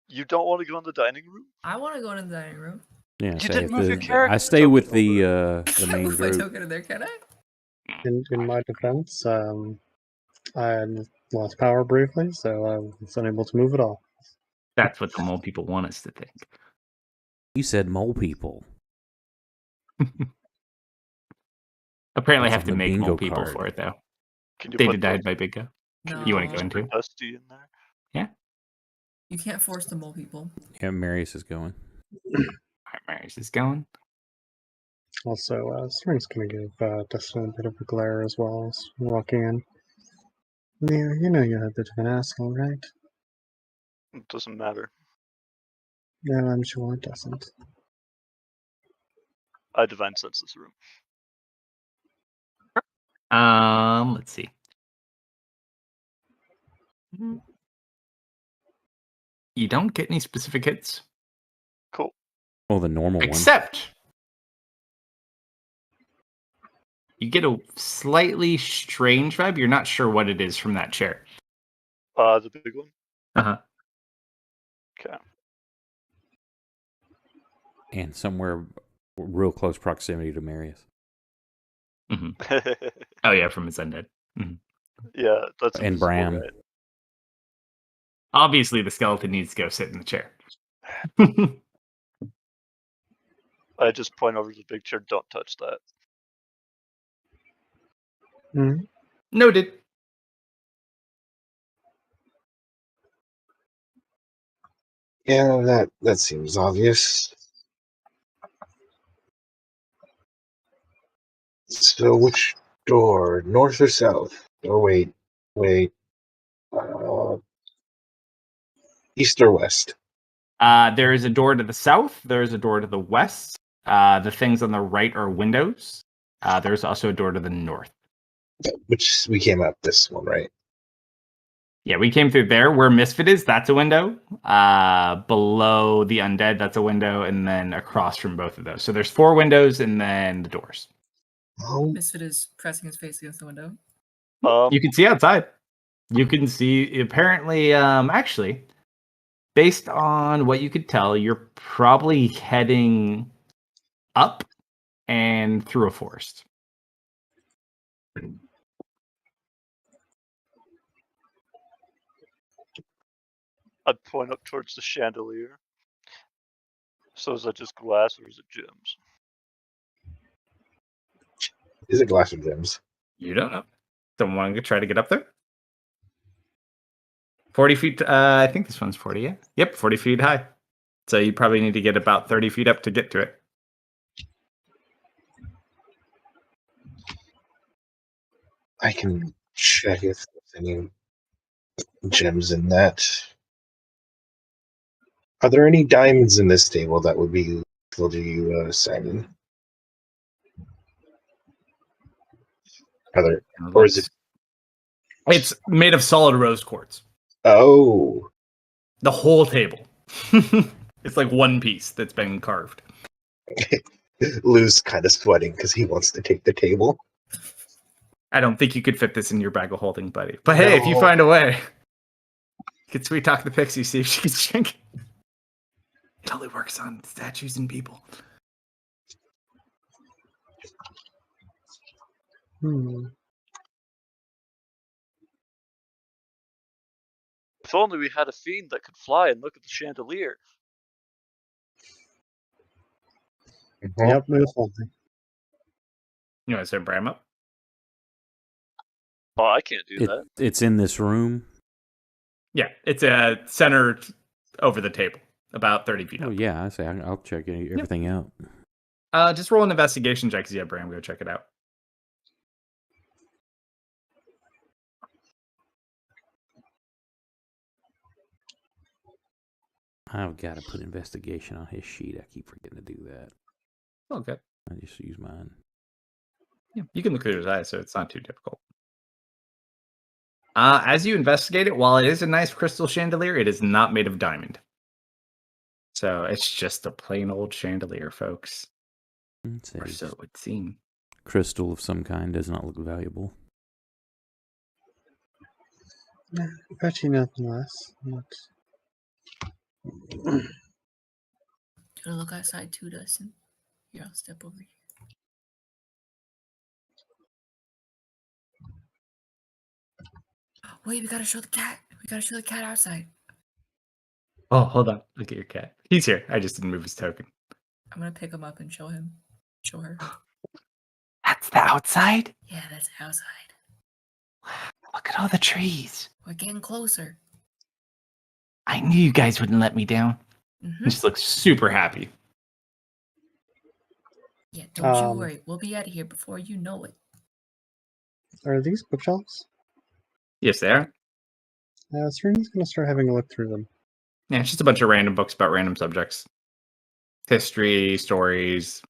You don't want to go in the dining room? I want to go in the dining room. Yeah, You say didn't if move your the- character I stay with the main Move my group. token in there, can I? In my defense, I had lost power briefly, so I was unable to move at all. That's what the mole people want us to think. You said mole people. Apparently That's have on to the make bingo more people card. for it, though. Can you They put died by bingo. No. You want to go into? Dusty in there? You can't force the mole people. Yeah, Marius is going. All right, Marius is going. Also, Spring's gonna give Dustin a bit of a glare as well as walking in. Leo, you know you're a bit of an asshole, right? It doesn't matter. Yeah, I'm sure it doesn't. I divine sense this room. Let's see. You don't get any specific hits. Cool. Oh, the normal one. Except you get a slightly strange vibe. You're not sure what it is from that chair. The big one? Uh-huh. Okay. And somewhere real close proximity to Marius. Mm-hmm. Oh, yeah, from his undead. Mm-hmm. Yeah, that's And Bram. right? Obviously, the skeleton needs to go sit in the chair. I just point over to the big chair, don't touch that. Hmm? Noted. Yeah, that seems obvious. So which door? North or south? Oh, wait. East or west? There is a door to the south. There is a door to the west. The things on the right are windows. There's also a door to the north. Which we came up this one, right? Yeah, we came through there. Where Misfit is, that's a window. Below the undead, that's a window. And then across from both of those. So there's 4 windows and then the doors. Oh, Misfit is pressing his face against the window. You can see outside. You can see, apparently, actually, based on what you could tell, you're probably heading up and through a forest. I'd point up towards the chandelier. So is that just glass or is it gems? is it glass or gems? You don't know. Don't want to try to get up there? 40 feet. I think this one's 40, yeah? Yep, 40 feet high. So you probably need to get about 30 feet up to get to it. I can check if there's any gems in that. Are there any diamonds in this table that would be useful to you, Simon? Are there, or is it? It's made of solid rose quartz. Oh, The whole table. It's like one piece that's been carved. Lou's kind of sweating because he wants to take the table. I don't think you could fit this in your bag of holding, buddy. But hey, if you find a way, you could sweet talk the pixie, see if she can drink. Totally works on statues and people. If only we had a fiend that could fly and look at the chandelier. Mm-hmm. Yep, move holding. You want to set Bram up? Oh, I can't do that. It's in this room. Yeah, it's centered over the table, about 30 feet up. Oh, yeah, I say I'll check everything out. Just roll an investigation check because you have Bram. Go check it out. I've got to put investigation on his sheet. I keep forgetting to do that. Okay. I just use mine. Yeah, you can look through his eyes, so it's not too difficult. As you investigate it, while it is a nice crystal chandelier, it is not made of diamond. So it's just a plain old chandelier, folks. Or so it would seem. Crystal of some kind does not look valuable. Bet you nothing less. Gonna look outside too, Dustin. Here, I'll step over here. Wait, we gotta show the cat. We gotta show the cat outside. Oh, hold on. Look at your cat. He's here. I just didn't move his token. I'm gonna pick him up and show him. Show her. That's the outside? Yeah, that's outside. Look at all the trees. We're getting closer. I knew you guys wouldn't let me down. Mm-hmm. He just looks super happy. Yeah, don't you worry. We'll be out of here before you know it. Are these bookshelves? Yes, they are. Serena's going to start having a look through them. Yeah, it's just a bunch of random books about random subjects. History, stories.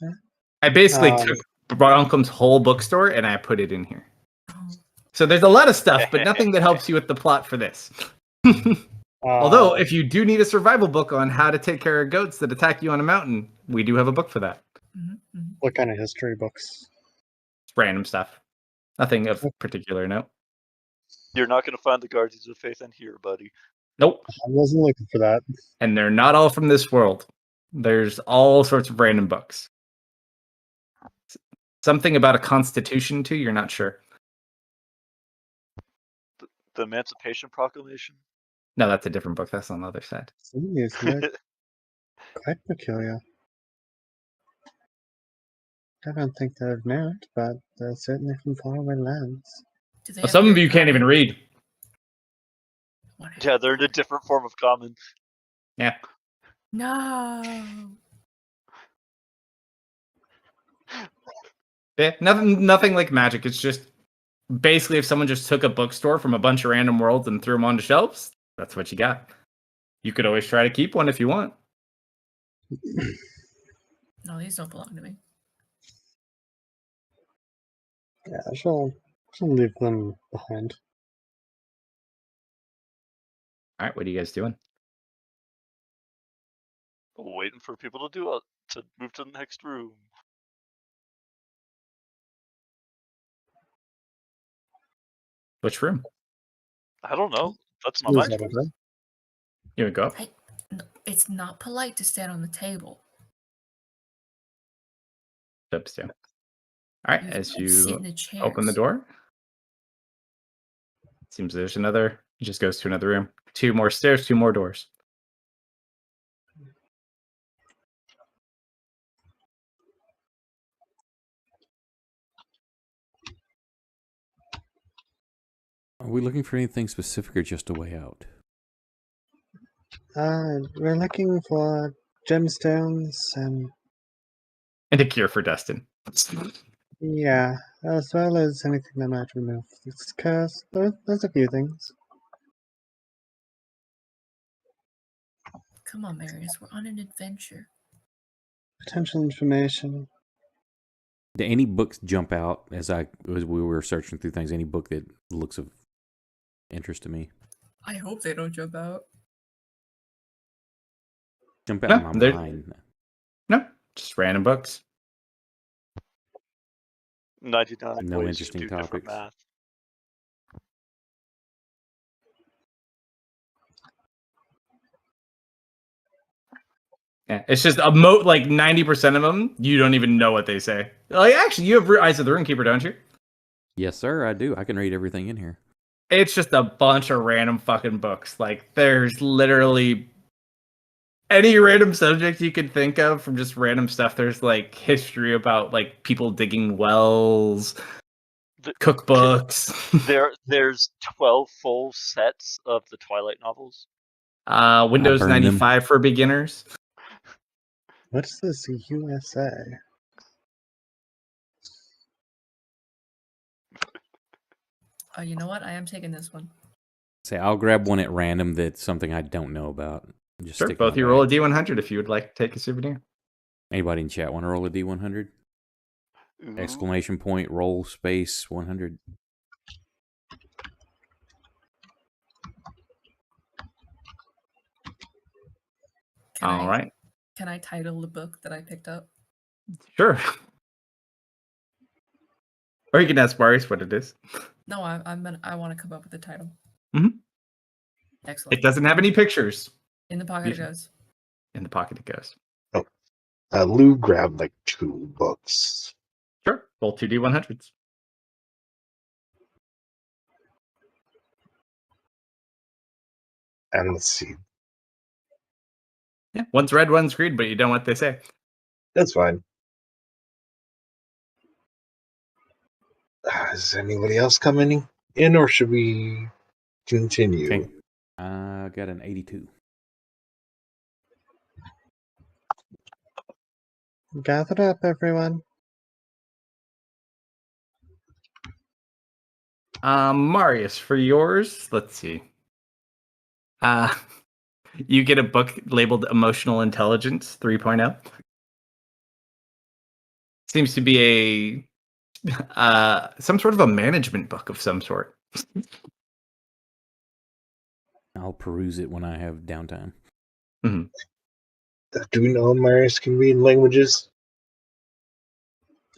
Yeah. I basically took Bronkum's whole bookstore and I put it in here. So there's a lot of stuff, but nothing that helps you with the plot for this. Although, if you do need a survival book on how to take care of goats that attack you on a mountain, we do have a book for that. What kind of history books? It's random stuff. Nothing of particular note. You're not going to find the Guardians of Faith in here, buddy. Nope. I wasn't looking for that. And they're not all from this world. There's all sorts of random books. Something about a constitution, too, you're not sure. The Emancipation Proclamation? No, that's a different book. That's on the other side. Some of these look quite peculiar. I don't think they're merit, but they're certainly from faraway lands. Well, some of you can't even read. Yeah, they're in a different form of common. Yeah. No. Yeah, nothing like magic. It's just basically if someone just took a bookstore from a bunch of random worlds and threw them onto shelves, that's what you got. You could always try to keep one if you want. No, these don't belong to me. Yeah, she'll leave them behind. All right, what are you guys doing? Waiting for people to move to the next room. Which room? I don't know. That's not my choice. You would go up? No, it's not polite to stand on the table. Steps down. All right, as you open the door, seems there's another. It just goes to another room. 2 more stairs, 2 more doors. Are we looking for anything specific or just a way out? We're looking for gemstones and a cure for Dustin. Yeah, as well as anything that might remove this curse. There's a few things. Come on, Marius, we're on an adventure. Potential information. Do any books jump out as we were searching through things? Any book that looks of interest to me? I hope they don't jump out. Jump out of my mind. No, just random books. 99 no ways interesting to do different topics. math. Yeah, it's just like 90% of them, you don't even know what they say. Like, actually, you have Eyes of the Runekeeper, don't you? Yes, sir, I do. I can read everything in here. It's just a bunch of random fucking books. Like, there's literally any random subject you could think of from just random stuff. There's like history about like people digging wells, cookbooks. There's 12 full sets of the Twilight novels. Windows 95 for beginners. What's this USA? You know what? I am taking this one. Say, I'll grab one at random that's something I don't know about. Just sure, both you roll a D100 if you would like to take a souvenir. Anybody in chat want to roll a D100? Exclamation point, roll space 100. All right. Can I title the book that I picked up? Sure. Or you can ask Marius what it is. No, I want to come up with the title. Mm-hmm. Excellent. It doesn't have any pictures. In the pocket it goes. In the pocket it goes. Oh, Lou grabbed like 2 books. Sure. Roll 2 D100s. And let's see. Yeah, one's red, one's green, but you don't know what they say. That's fine. Is anybody else coming in, or should we continue? Okay. I got an 82. Gather up, everyone. Marius, for yours, let's see. You get a book labeled Emotional Intelligence 3.0. Seems to be a some sort of a management book of some sort. I'll peruse it when I have downtime. Mm-hmm. Do we know Marius can read languages?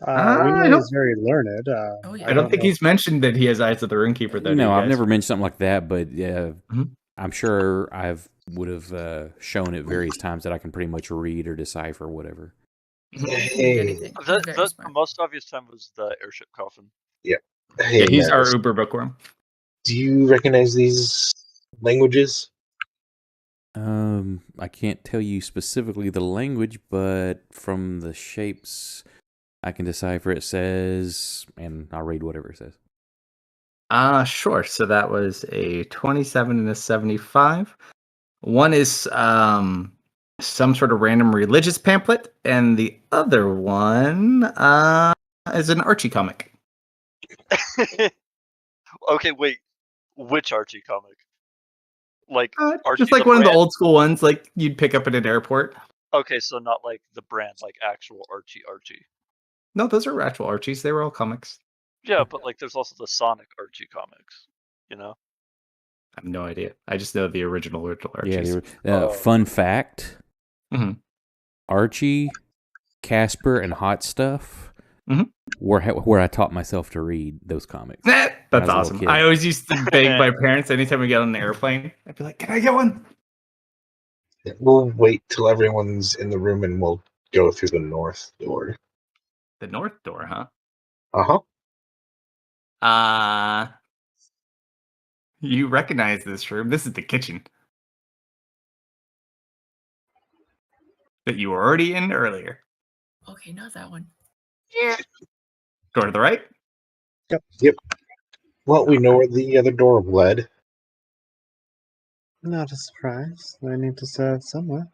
We I know he's very learned. Oh, yeah. I don't think know. he's mentioned that he has Eyes of the Runekeeper, though. No, I've never mentioned something like that, but yeah, Mhm. I'm sure would have shown at various times that I can pretty much read or decipher whatever. He can read Hey, anything. He's very The smart. most obvious time was the airship coffin. hey, Yeah, he's our Marius, Uber bookworm. do you recognize these languages? I can't tell you specifically the language, but from the shapes, I can decipher. It says, and I'll read whatever it says. Sure. So that was a 27 and a 75. One is some sort of random religious pamphlet, and the other one is an Archie comic. Okay, wait. Which Archie comic? Like Archie Just like the one of the brand? old school ones, like you'd pick up at an airport. Okay, so not like the brand, like actual Archie. No, those are actual Archies. They were all comics. Yeah, but like there's also the Sonic Archie comics, you know? I have no idea. I just know the original Archies. Yeah. Fun fact: Mhm. Archie, Casper, and Hot Stuff Mhm. where I taught myself to read those comics. That's I was a little awesome. kid. I always used to beg my parents anytime we get on an airplane. I'd be like, "Can I get one?" We'll wait till everyone's in the room and we'll go through the north door. The north door, huh? You recognize this room. This is the kitchen that you were already in earlier. Okay, not that one. Door to the right. Yep. Well, we know where the other door led. Not a surprise. They need to serve somewhere.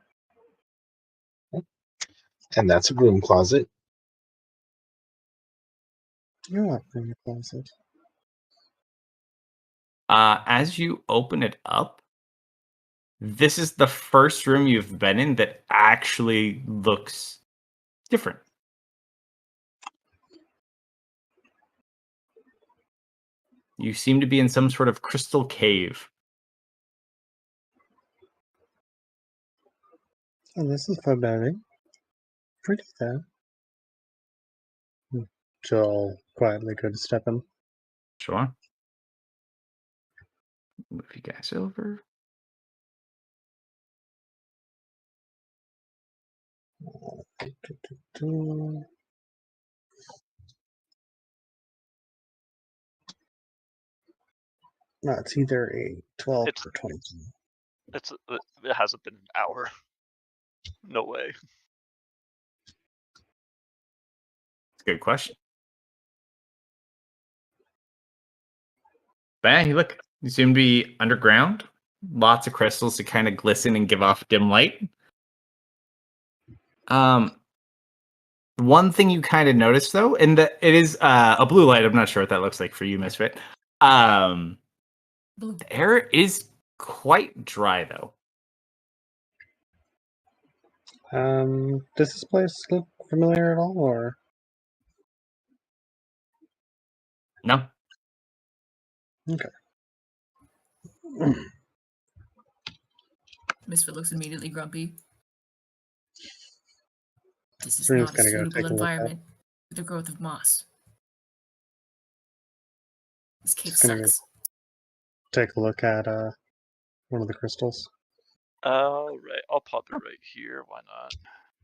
And that's a broom closet. You're up in your closet. As you open it up, this is the first room you've been in that actually looks different. You seem to be in some sort of crystal cave. Oh, this is foreboding. Pretty though. She'll quietly go to step in. Sure. Move you guys over. No, it's either a 12 It's- or 22. It hasn't been an hour. No way. It's a good question. But you look, you seem to be underground. Lots of crystals to kind of glisten and give off dim light. One thing you kind of notice though, and that it is a blue light. I'm not sure what that looks like for you, Misfit. Blue. The air is quite dry though. Does this place look familiar at all, or? No. Okay. Misfit looks immediately grumpy. This is Serena's not a gonna go suitable take a look at it. environment for the growth of moss. This cave Just gonna go sucks. take a look at one of the crystals. All right, I'll pop it right here. Why not?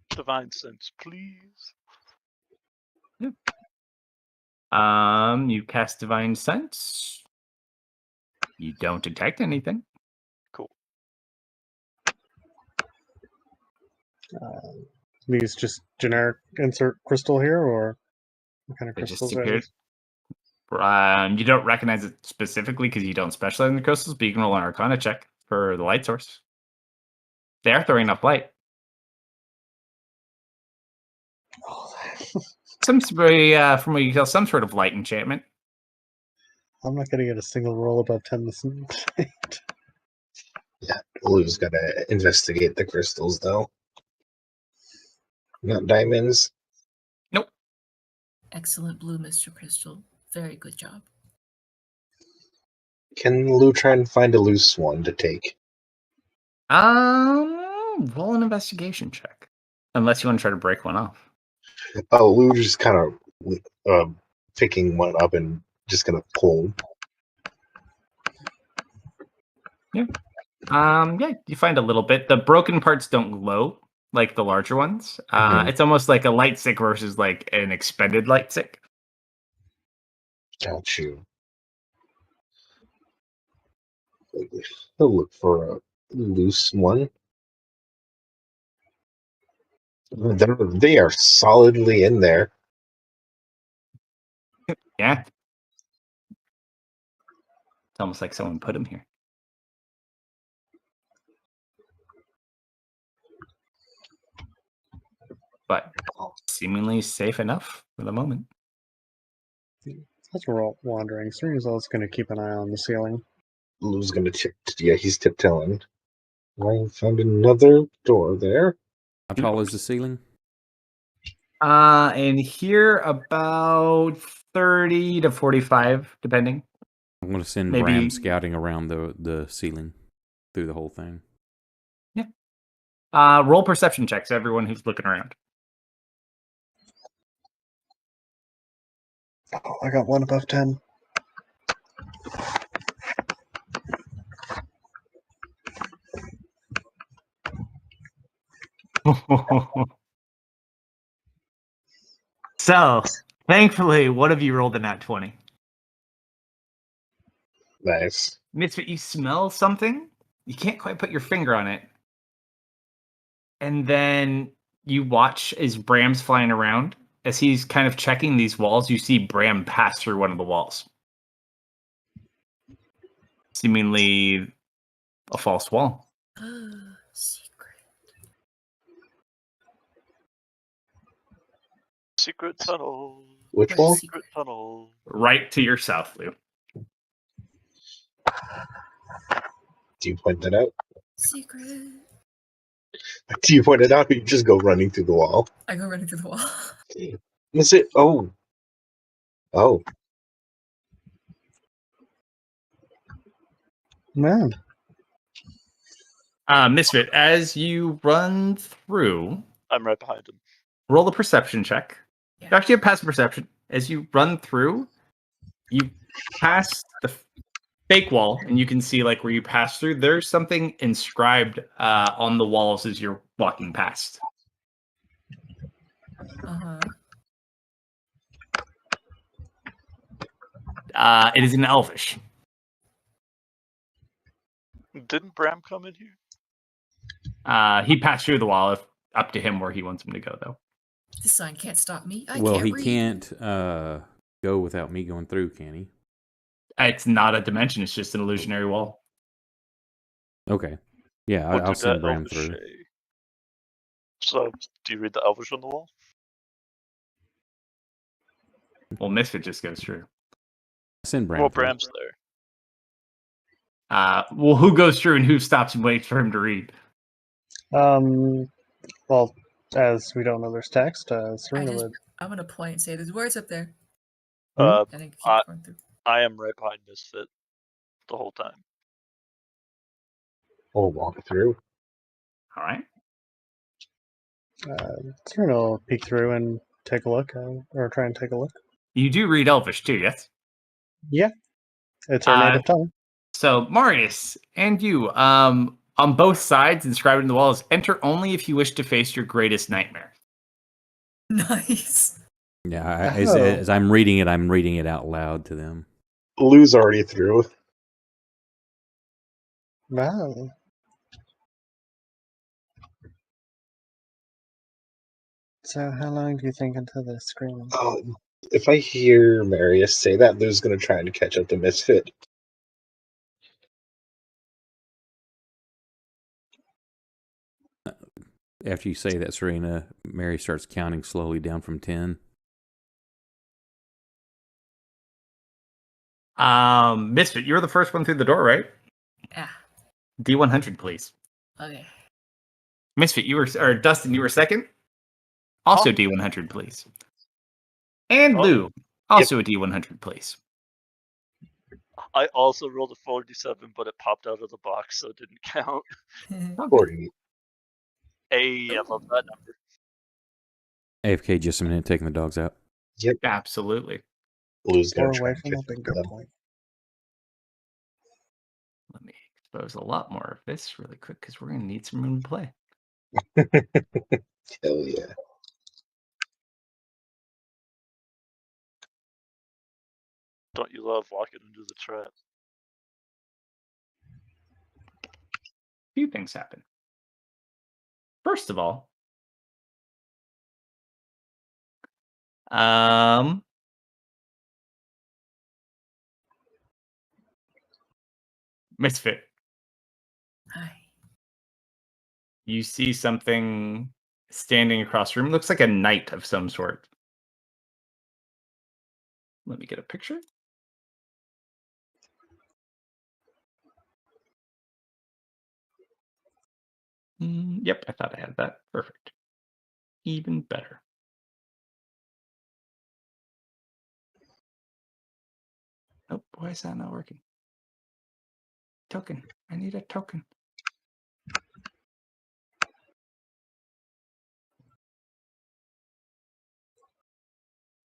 Divine sense, please. You cast Divine Sense. You don't detect anything. Cool. These just generic insert crystal here, or what kind of They just crystals are appeared. these? You don't recognize it specifically because you don't specialize in the crystals, but you can roll an Arcana check for the light source. They are throwing up light. Oh, Seems to be, from what you can tell, some sort of light enchantment. I'm not gonna get a single roll above 10 this night. Yeah, Lou's gotta investigate the crystals, though. Not diamonds. Nope. Excellent blue, Mr. Crystal. Very good job. Can Lou try and find a loose one to take? Roll an investigation check. Unless you want to try to break one off. Oh, Lou just kind of picking one up and just gonna pull. Yeah, you find a little bit. The broken parts don't glow like the larger ones. It's almost like a light stick versus like an expended light stick. Got you. He'll look for a loose one. They are solidly in there. Yeah. It's almost like someone put them here. But seemingly safe enough for the moment. As we're all wandering, Serena's gonna keep an eye on the ceiling. Lou's gonna he's tiptoeing. I found another door there. How tall is the ceiling? And here about 30 to 45, depending. I'm going to send Maybe- Bram scouting around the ceiling through the whole thing. Yeah. Roll perception checks, everyone who's looking around. Oh, I got one above 10. So, thankfully, what have you rolled in that 20? Nice. Misfit, you smell something. You can't quite put your finger on it. And then you watch as Bram's flying around. As he's kind of checking these walls, you see Bram pass through one of the walls. Seemingly a false wall. Secret. Secret tunnel. Which What wall? is Secret tunnel. Right to your south, Lou. Do you point that out? Secret. Do you point it out, or you just go running through the wall? I go running through the wall. Is it? Oh. Man, Misfit, as you run through, I'm right behind him. roll a perception check. Yeah. You actually have passive perception. As you run through, you pass the fake wall, and you can see like where you pass through. There's something inscribed on the walls as you're walking past. Uh-huh. It is in Elvish. Didn't Bram come in here? He passed through the wall. Up to him where he wants him to go, though. This sign can't stop me. I Well, can't he read. can't go without me going through, can he? It's not a dimension. It's just an illusionary wall. Okay. Yeah, What I'll did send that Bram Elvish through. say? So, do you read the Elvish on the wall? Well, Misfit just goes through. Send Bram Well, through. Bram's there. Well, who goes through and who stops and waits for him to read? well, as we don't know there's text, Serena just- would. I'm gonna point and say there's words up there. Uh, And then keep I- going through. I am right behind Misfit the whole time. We'll walk through. All right. Serena will peek through and take a look, or try and take a look. You do read Elvish too, yes? Yeah, it's our native tongue. So, Marius and you, on both sides, inscribed in the walls, enter only if you wish to face your greatest nightmare. Nice. Yeah, Oh. as I'm reading it out loud to them. Lou's already through. Wow. So, how long do you think until the scream? If I hear Marius say that, Lou's gonna try and catch up to Misfit. After you say that, Serena, Mary starts counting slowly down from 10. Misfit, you were the first one through the door, right? Yeah. D100, please. Okay. Misfit, or Dustin, you were second. Also D100, please. And Lou, also a D100, please. I also rolled a 47, but it popped out of the box, so it didn't count. 40. Hey, I love that number. AFK just a minute, taking the dogs out. Yep. Absolutely. Blue's Far gonna try away and from catch the up to bingo them. point. Let me expose a lot more of this really quick because we're going to need some room to play. Hell yeah. Don't you love walking into the trap? A few things happen. First of all, Misfit, Hi. you see something standing across the room. Looks like a knight of some sort. Let me get a picture. Yep, I thought I had that. Perfect. Even better. Oh, why is that not working? Token. I need a token.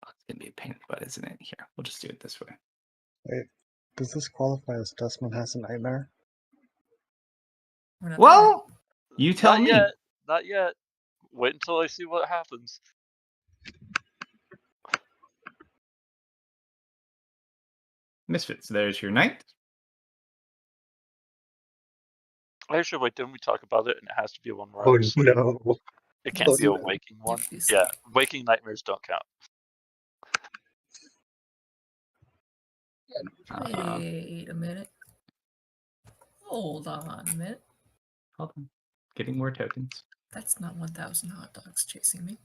Oh, it's going to be a pain in the butt, isn't it? Here, we'll just do it this way. Wait, does this qualify as Dustman has a nightmare? We're not there Well, you tell Not me. yet. Not yet. Wait until I see what happens. Misfits, there's your knight. Actually, wait, didn't we talk about it? And it has to be one where Oh I'm asleep. no. It can't Oh, be a no. waking You one. have to be Yeah, asleep. waking nightmares don't count. Wait a minute. Hold on a minute. Hold on. Getting more tokens. That's not 1,000 hot dogs chasing me.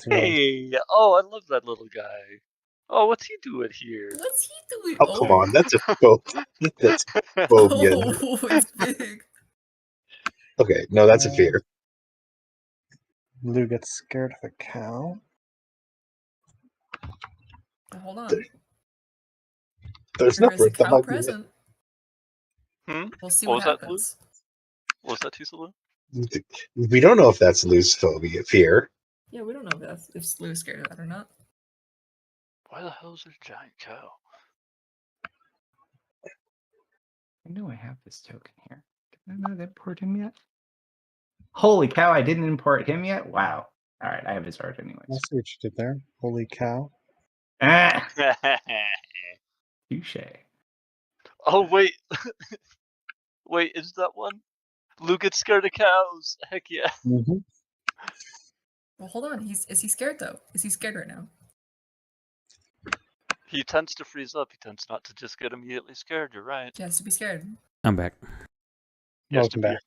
Hey! Oh, I love that little guy. Oh, what's he doing here? What's he doing? Oh, come on. That's a phobia. That's a phobia. Oh, it's big. Okay, no, that's a fear. Lou gets scared of a cow. Well, hold on. There's There no is a birth cow dog. present. Hmm? We'll see What what was that, Lou? happens. What was that, Tusalu? We don't know if that's Lou's phobia fear. Yeah, we don't know if Lou's scared of that or not. Why the hell is there a giant cow? I know I have this token here. Did I not import him yet? Holy cow, I didn't import him yet? Wow. All right, I have his art I anyways. see what you did there. Holy cow. Ah, touche. Oh, wait. Wait, is that one? Lou gets scared of cows. Heck yeah. Mm-hmm. Well, hold on. Is he scared though? Is he scared right now? He tends to freeze up. He tends not to just get immediately scared. You're right. He has to be scared. I'm back. He has to Welcome be- back.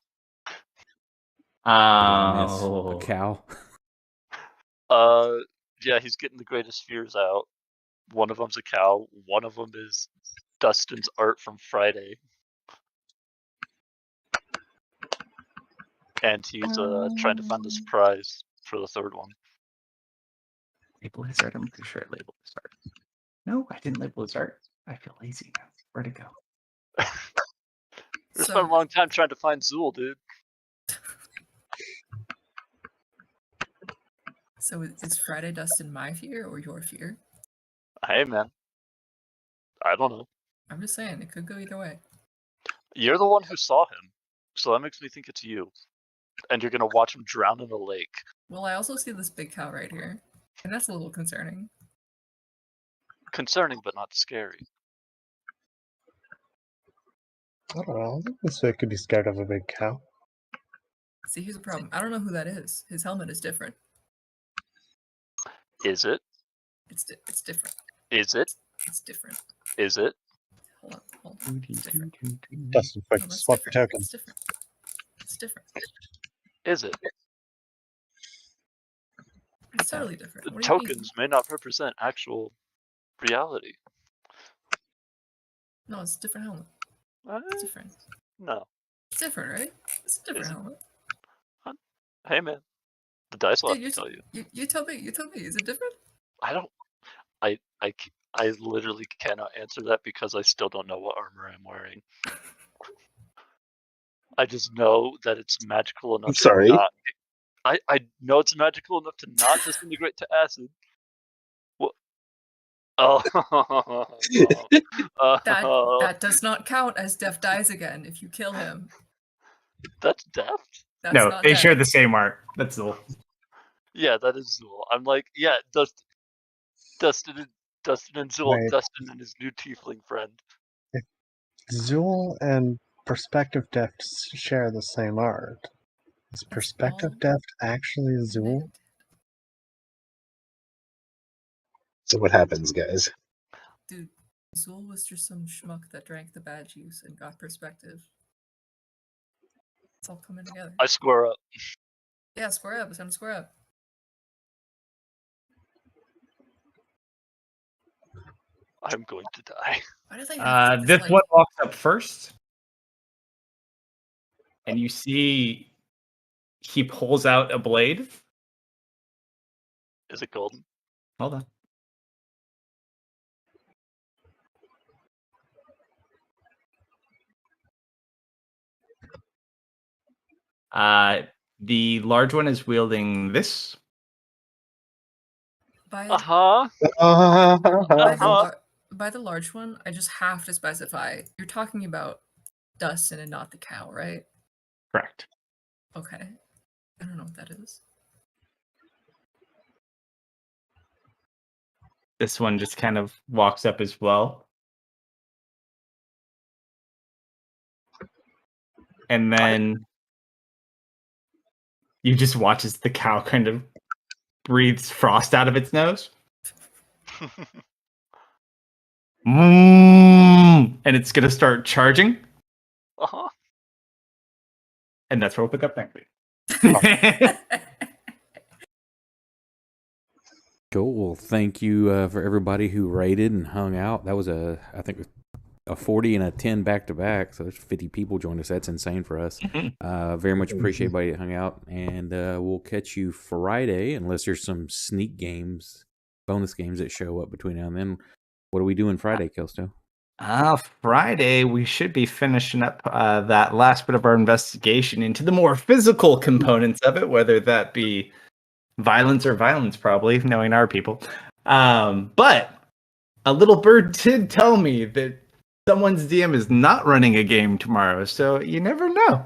Did I miss Oh, a cow? Yeah, he's getting the greatest fears out. One of them's a cow. One of them is Dustin's art from Friday. And he's trying to find the surprise for the third one. label his art. I'm pretty sure I labeled his art. No, I didn't label his art. I feel lazy now. Where'd it go? We spent a long time trying to find Zool, dude. So is Friday Dustin my fear or your fear? Hey, man. I don't know. I'm just saying it could go either way. You're the one who saw him, so that makes me think it's you. And you're gonna watch him drown in a lake. Well, I also see this big cow right here, and that's a little concerning. Concerning, but not scary. I don't know. I think this way could be scared of a big cow. See, here's the problem. I don't know who that is. His helmet is different. Is it? It's different. Is it? It's different. Is it? Hold on. It's different. Dustin, quick, No, that's swap your different. token. It's different. It's different. Is it? It's totally different. The What do you mean? tokens may not represent actual reality. No, it's a different helmet. Uh, It's different. no. It's different, right? It's a different Is it? helmet. Hey man, the dice will Dude, have to tell you. you tell me. You tell me. Is it different? I don't. I literally cannot answer that because I still don't know what armor I'm wearing. I just know that it's magical enough. I'm sorry. To not, I know it's magical enough to not disintegrate to acid. What? Oh. That does not count as Death dies again if you kill him. That's death? That's No, not they death. share the same art. That's all. Yeah, that is Zool. I'm like, yeah, Dustin and Zool, Wait. Dustin and his new tiefling friend. Zool and Perspective Deft share the same art. Is Perspective all Deft actually Zool? So what happens, guys? Dude, Zool was just some schmuck that drank the bad juice and got perspective. It's all coming together. I square up. Yeah, square up. It's time to square up. I'm going to die. Why do they have This like, one walks up first, and you see he pulls out a blade. Is it golden? Hold on. The large one is wielding this. by, Uh-huh. by the large one, I just have to specify. You're talking about Dustin and not the cow, right? Correct. Okay. I don't know what that is. This one just kind of walks up as well. And then you just watch as the cow kind of breathes frost out of its nose. And it's going to start charging. Uh-huh. And that's where we'll pick up next week. Cool. Well, thank you for everybody who rated and hung out. That was I think a 40 and a 10 back to back. So there's 50 people joined us. That's insane for us. Very much appreciate everybody that hung out. And we'll catch you Friday, unless there's some sneak games, bonus games that show up between now and then. What are we doing Friday, Kelsto? Friday, we should be finishing up that last bit of our investigation into the more physical components of it, whether that be violence, probably, knowing our people. But a little bird did tell me that someone's DM is not running a game tomorrow, so you never know.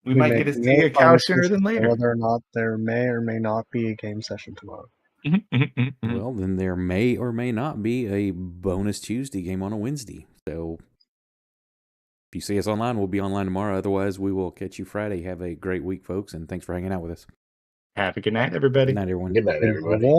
We might get to see a cow sooner than later. Whether or not there may or may not be a game session tomorrow. Well, then there may or may not be a bonus Tuesday game on a Wednesday. So if you see us online, we'll be online tomorrow. Otherwise, we will catch you Friday. Have a great week, folks, and thanks for hanging out with us. Have a good night, everybody. Good night, everyone. Good night, everybody.